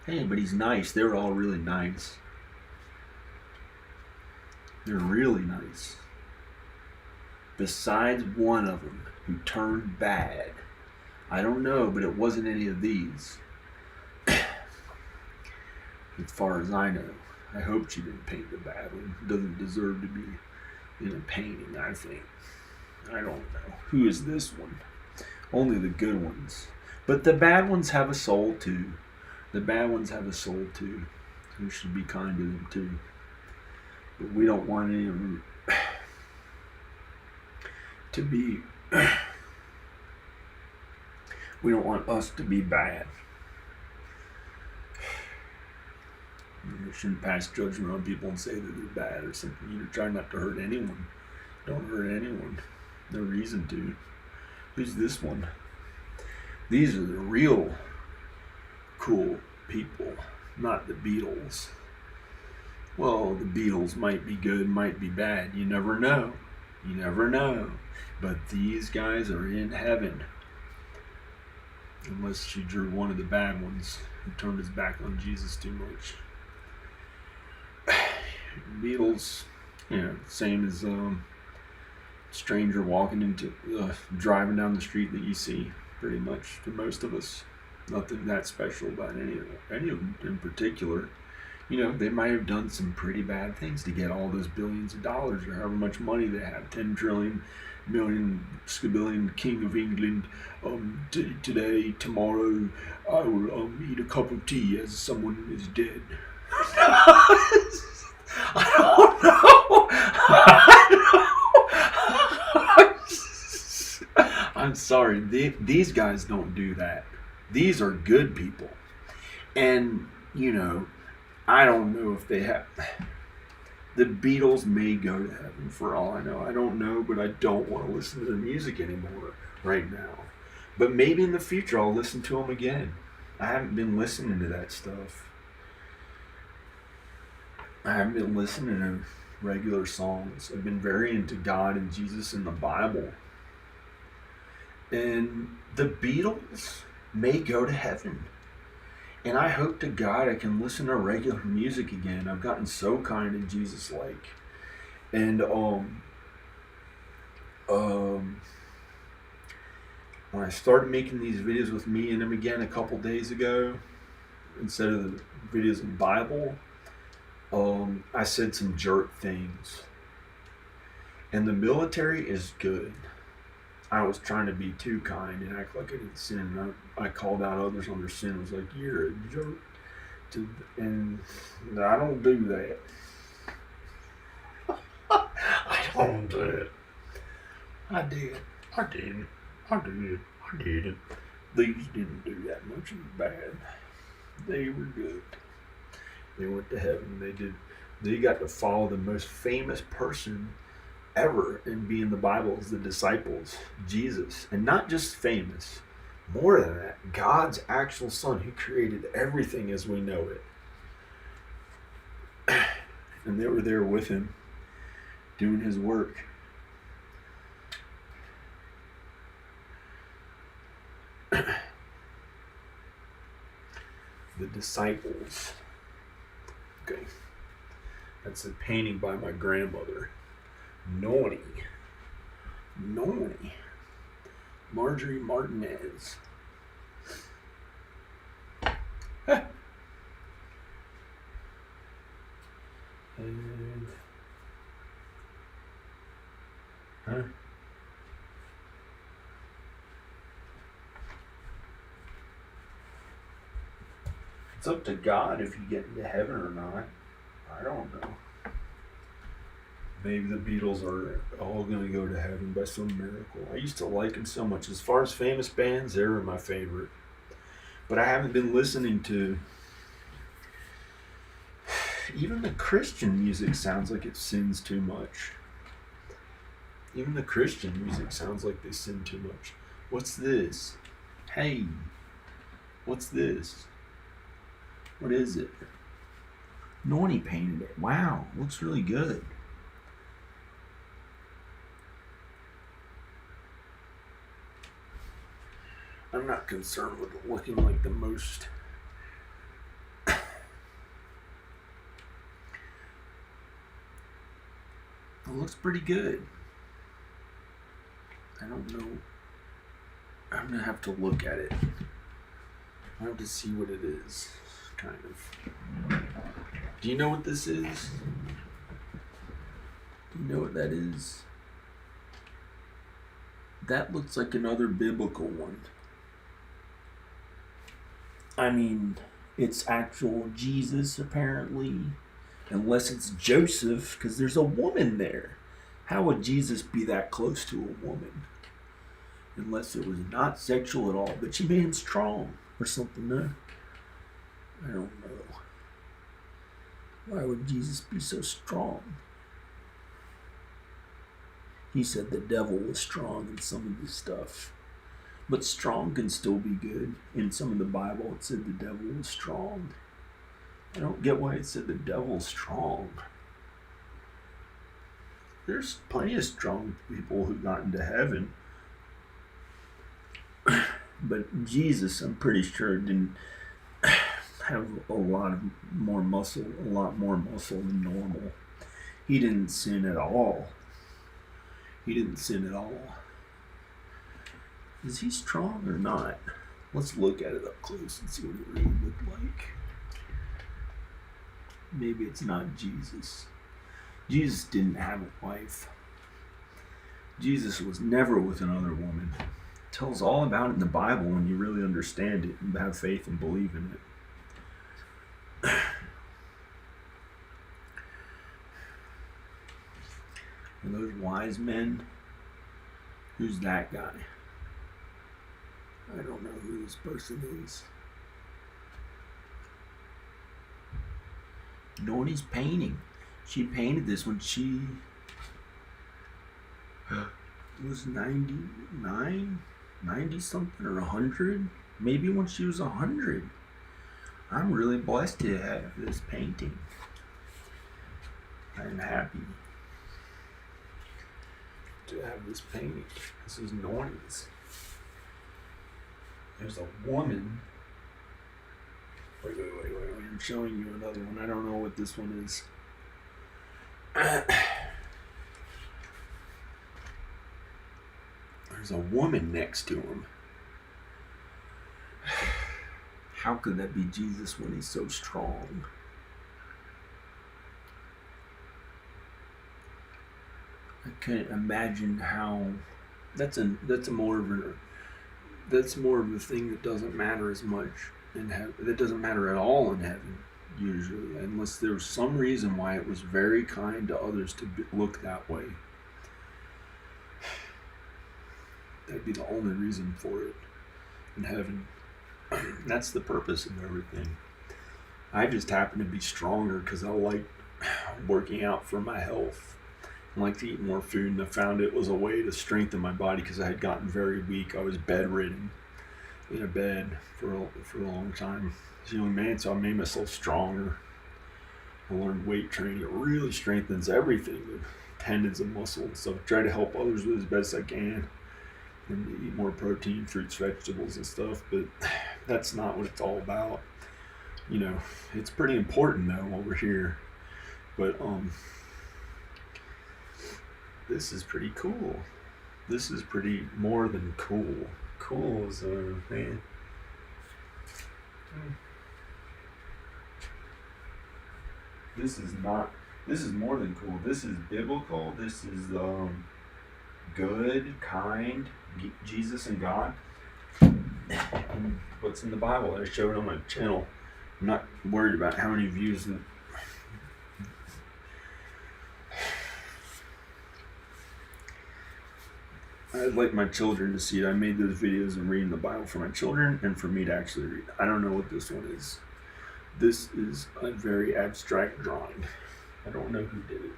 Hey, but he's nice. They're all really nice. They're really nice. Besides one of them who turned bad. I don't know, but it wasn't any of these. As far as I know. I hope she didn't paint the bad one. Doesn't deserve to be in a painting, I think. I don't know. Who is this one? Only the good ones. But the bad ones have a soul too. The bad ones have a soul too. We should be kind to them too. But we don't want any of them to be, we don't want us to be bad. You shouldn't pass judgment on people and say that they're bad or something. You try not to hurt anyone. Don't hurt anyone. No reason to. Who's this one? These are the real cool people, not the Beatles. Well, the Beatles might be good, might be bad. You never know. You never know. But these guys are in heaven. Unless she drew one of the bad ones who turned his back on Jesus too much. Beatles, same as stranger walking into, driving down the street that you see, pretty much, to most of us. Nothing that special about any of them in particular. They might have done some pretty bad things to get all those billions of dollars or however much money they have, 10 trillion, million, scabillion, king of England. Today, tomorrow, I will eat a cup of tea as someone is dead. I don't know. I'm sorry. These guys don't do that. These are good people. And, I don't know if they have. The Beatles may go to heaven for all I know. I don't know, but I don't want to listen to their music anymore right now. But maybe in the future I'll listen to them again. I haven't been listening to that stuff. I haven't been listening to regular songs. I've been very into God and Jesus and the Bible. And the Beatles may go to heaven. And I hope to God I can listen to regular music again. I've gotten so kind and Jesus-like. And when I started making these videos with me and him again a couple days ago, instead of the videos in the Bible, I said some jerk things. And the military is good. I was trying to be too kind and act like I didn't sin. I called out others on their sin. I was like, you're a jerk. And I don't do that. I don't do it. I did. I didn't. I did. I didn't. These didn't do that much of bad. They were good. They went to heaven. They did. They got to follow the most famous person ever and be in the Bible is the disciples, Jesus. And not just famous, more than that, God's actual son who created everything as we know it. And they were there with him doing his work. The disciples. Okay. That's a painting by my grandmother. Naughty. Marjorie Martinez. And it's up to God if you get into heaven or not. I don't know. Maybe the Beatles are all going to go to heaven by some miracle. I used to like them so much. As far as famous bands, they were my favorite. But I haven't been listening to... Even the Christian music sounds like it sins too much. Even the Christian music sounds like they sin too much. What's this? Hey, what's this? What is it? Nornie painted it. Wow, looks really good. I'm not concerned with it looking like the most. It looks pretty good. I don't know. I'm gonna have to look at it. I have to see what it is, kind of. Do you know what this is? Do you know what that is? That looks like another biblical one. I mean, it's actual Jesus, apparently. Unless it's Joseph, because there's a woman there. How would Jesus be that close to a woman? Unless it was not sexual at all. But she made him strong or something, no? I don't know. Why would Jesus be so strong? He said the devil was strong in some of this stuff. But strong can still be good. In some of the Bible, it said the devil was strong. I don't get why it said the devil's strong. There's plenty of strong people who got into heaven. But Jesus, I'm pretty sure, didn't have a lot more muscle than normal. He didn't sin at all. Is he strong or not? Let's look at it up close and see what it really looked like. Maybe it's not Jesus. Jesus didn't have a wife. Jesus was never with another woman. It tells all about it in the Bible when you really understand it and have faith and believe in it. Are those wise men? Who's that guy? I don't know who this person is. Nornie's painting. She painted this when she was 99, 90 something, or 100. Maybe when she was 100. I'm really blessed to have this painting. I'm happy to have this painting. This is Nornie's. There's a woman. Wait. I'm showing you another one. I don't know what this one is. There's a woman next to him. How could that be Jesus when he's so strong? I can't imagine how that's more of a thing that doesn't matter as much in heaven. That doesn't matter at all in heaven usually, unless there's some reason why it was very kind to others to look that way. That'd be the only reason for it in heaven. That's the purpose of everything. I just happen to be stronger because I like working out for my health. I like to eat more food, and I found it was a way to strengthen my body because I had gotten very weak. I was bedridden in a bed for a long time as a young man, so I made myself stronger. I learned weight training. It really strengthens everything, the tendons and muscles. So I try to help others with as best I can and eat more protein, fruits, vegetables, and stuff. But that's not what it's all about. You know, it's pretty important though over here. But this is pretty cool. This is pretty more than cool. Cool is man. This is more than cool. This is biblical. This is good, kind, Jesus and God. And what's in the Bible that I showed on my channel. I'm not worried about how many views. I'd like my children to see it. I made those videos and reading the Bible for my children and for me to actually read. I don't know what this one is. This is a very abstract drawing. I don't know who did it.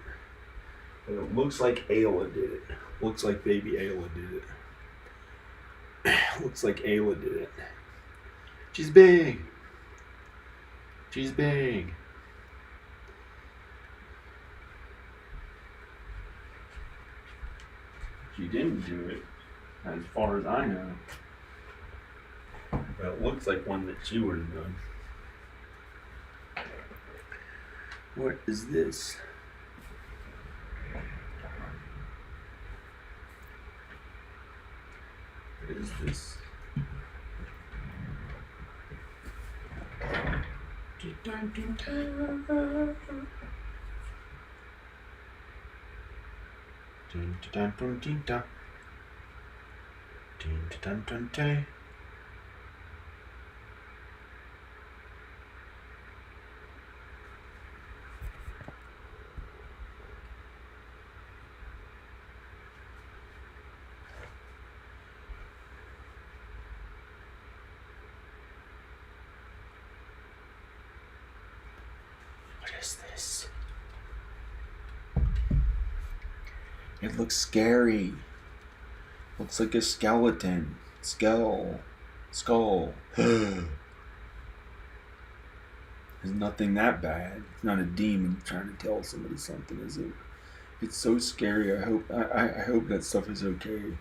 But it looks like Ayla did it. Looks like baby Ayla did it. Looks like Ayla did it. She's big. She's big. She didn't do it, as far as I know. But it looks like one that she would have done. What is this? What is this? What is this? It looks scary. Looks like a skeleton. Skull. There's nothing that bad. It's not a demon trying to tell somebody something, is it? It's so scary. I hope that stuff is okay.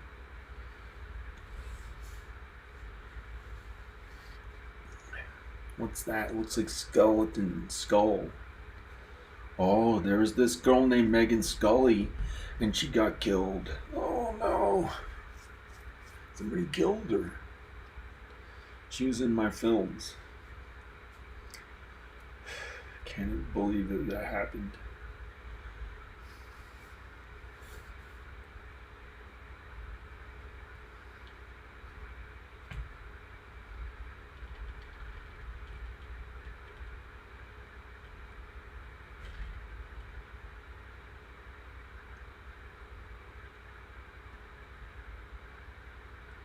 What's that? It looks like skeleton skull. Oh, there was this girl named Megan Scully, and she got killed. Oh no. Somebody killed her. She was in my films. Can't believe that happened.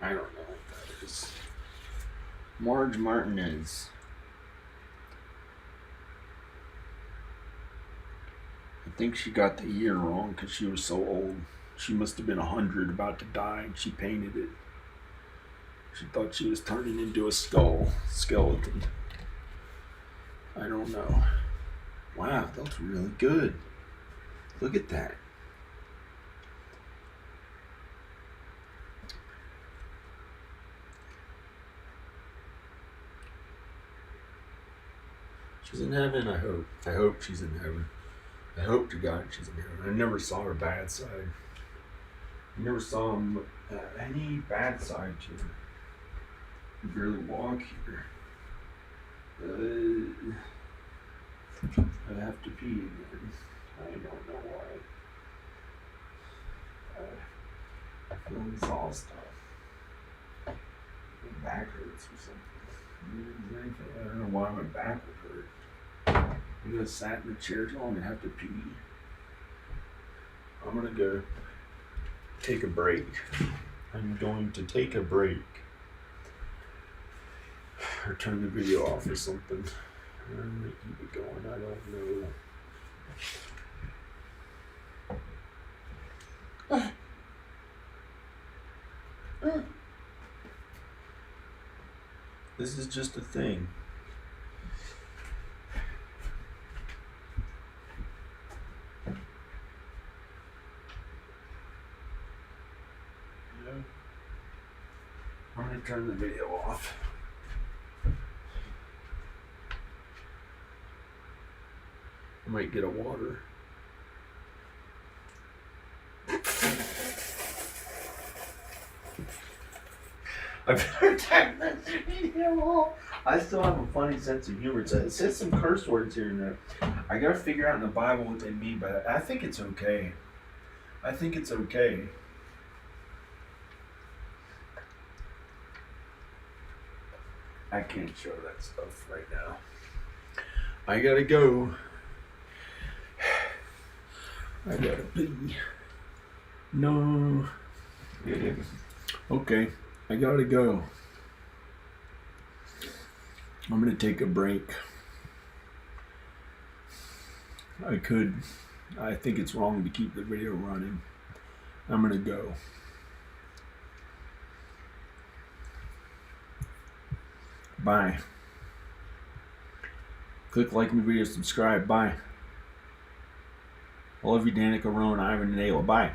I don't know what that is. Marge Martinez. I think she got the year wrong because she was so old. She must have been 100, about to die, and she painted it. She thought she was turning into a skeleton. I don't know. Wow, that looks really good. Look at that. She's in heaven, I hope. I hope she's in heaven. I hope to God she's in heaven. I never saw her bad side. I never saw any bad side to her. You barely walk here. I have to pee again. I don't know why. saw stuff. My back hurts or something. I don't know why my back would hurt. I'm gonna sat in the chair too long and have to pee. I'm gonna go take a break. I'm going to take a break. Or turn the video off or something. I'm gonna keep it going. I don't know. This is just a thing. I'm going to turn the video off. I might get a water. I better turn this video off. I still have a funny sense of humor. It says some curse words here and there. I gotta figure out in the Bible what they mean by that. I think it's okay. I think it's okay. I can't show that stuff right now. I gotta go. I gotta pee. No. Okay, I gotta go. I'm gonna take a break. I think it's wrong to keep the video running. I'm gonna go. Bye. Click like my video, subscribe. Bye. I love you, Danica, Rowan, Ivan, and Ayla. Bye.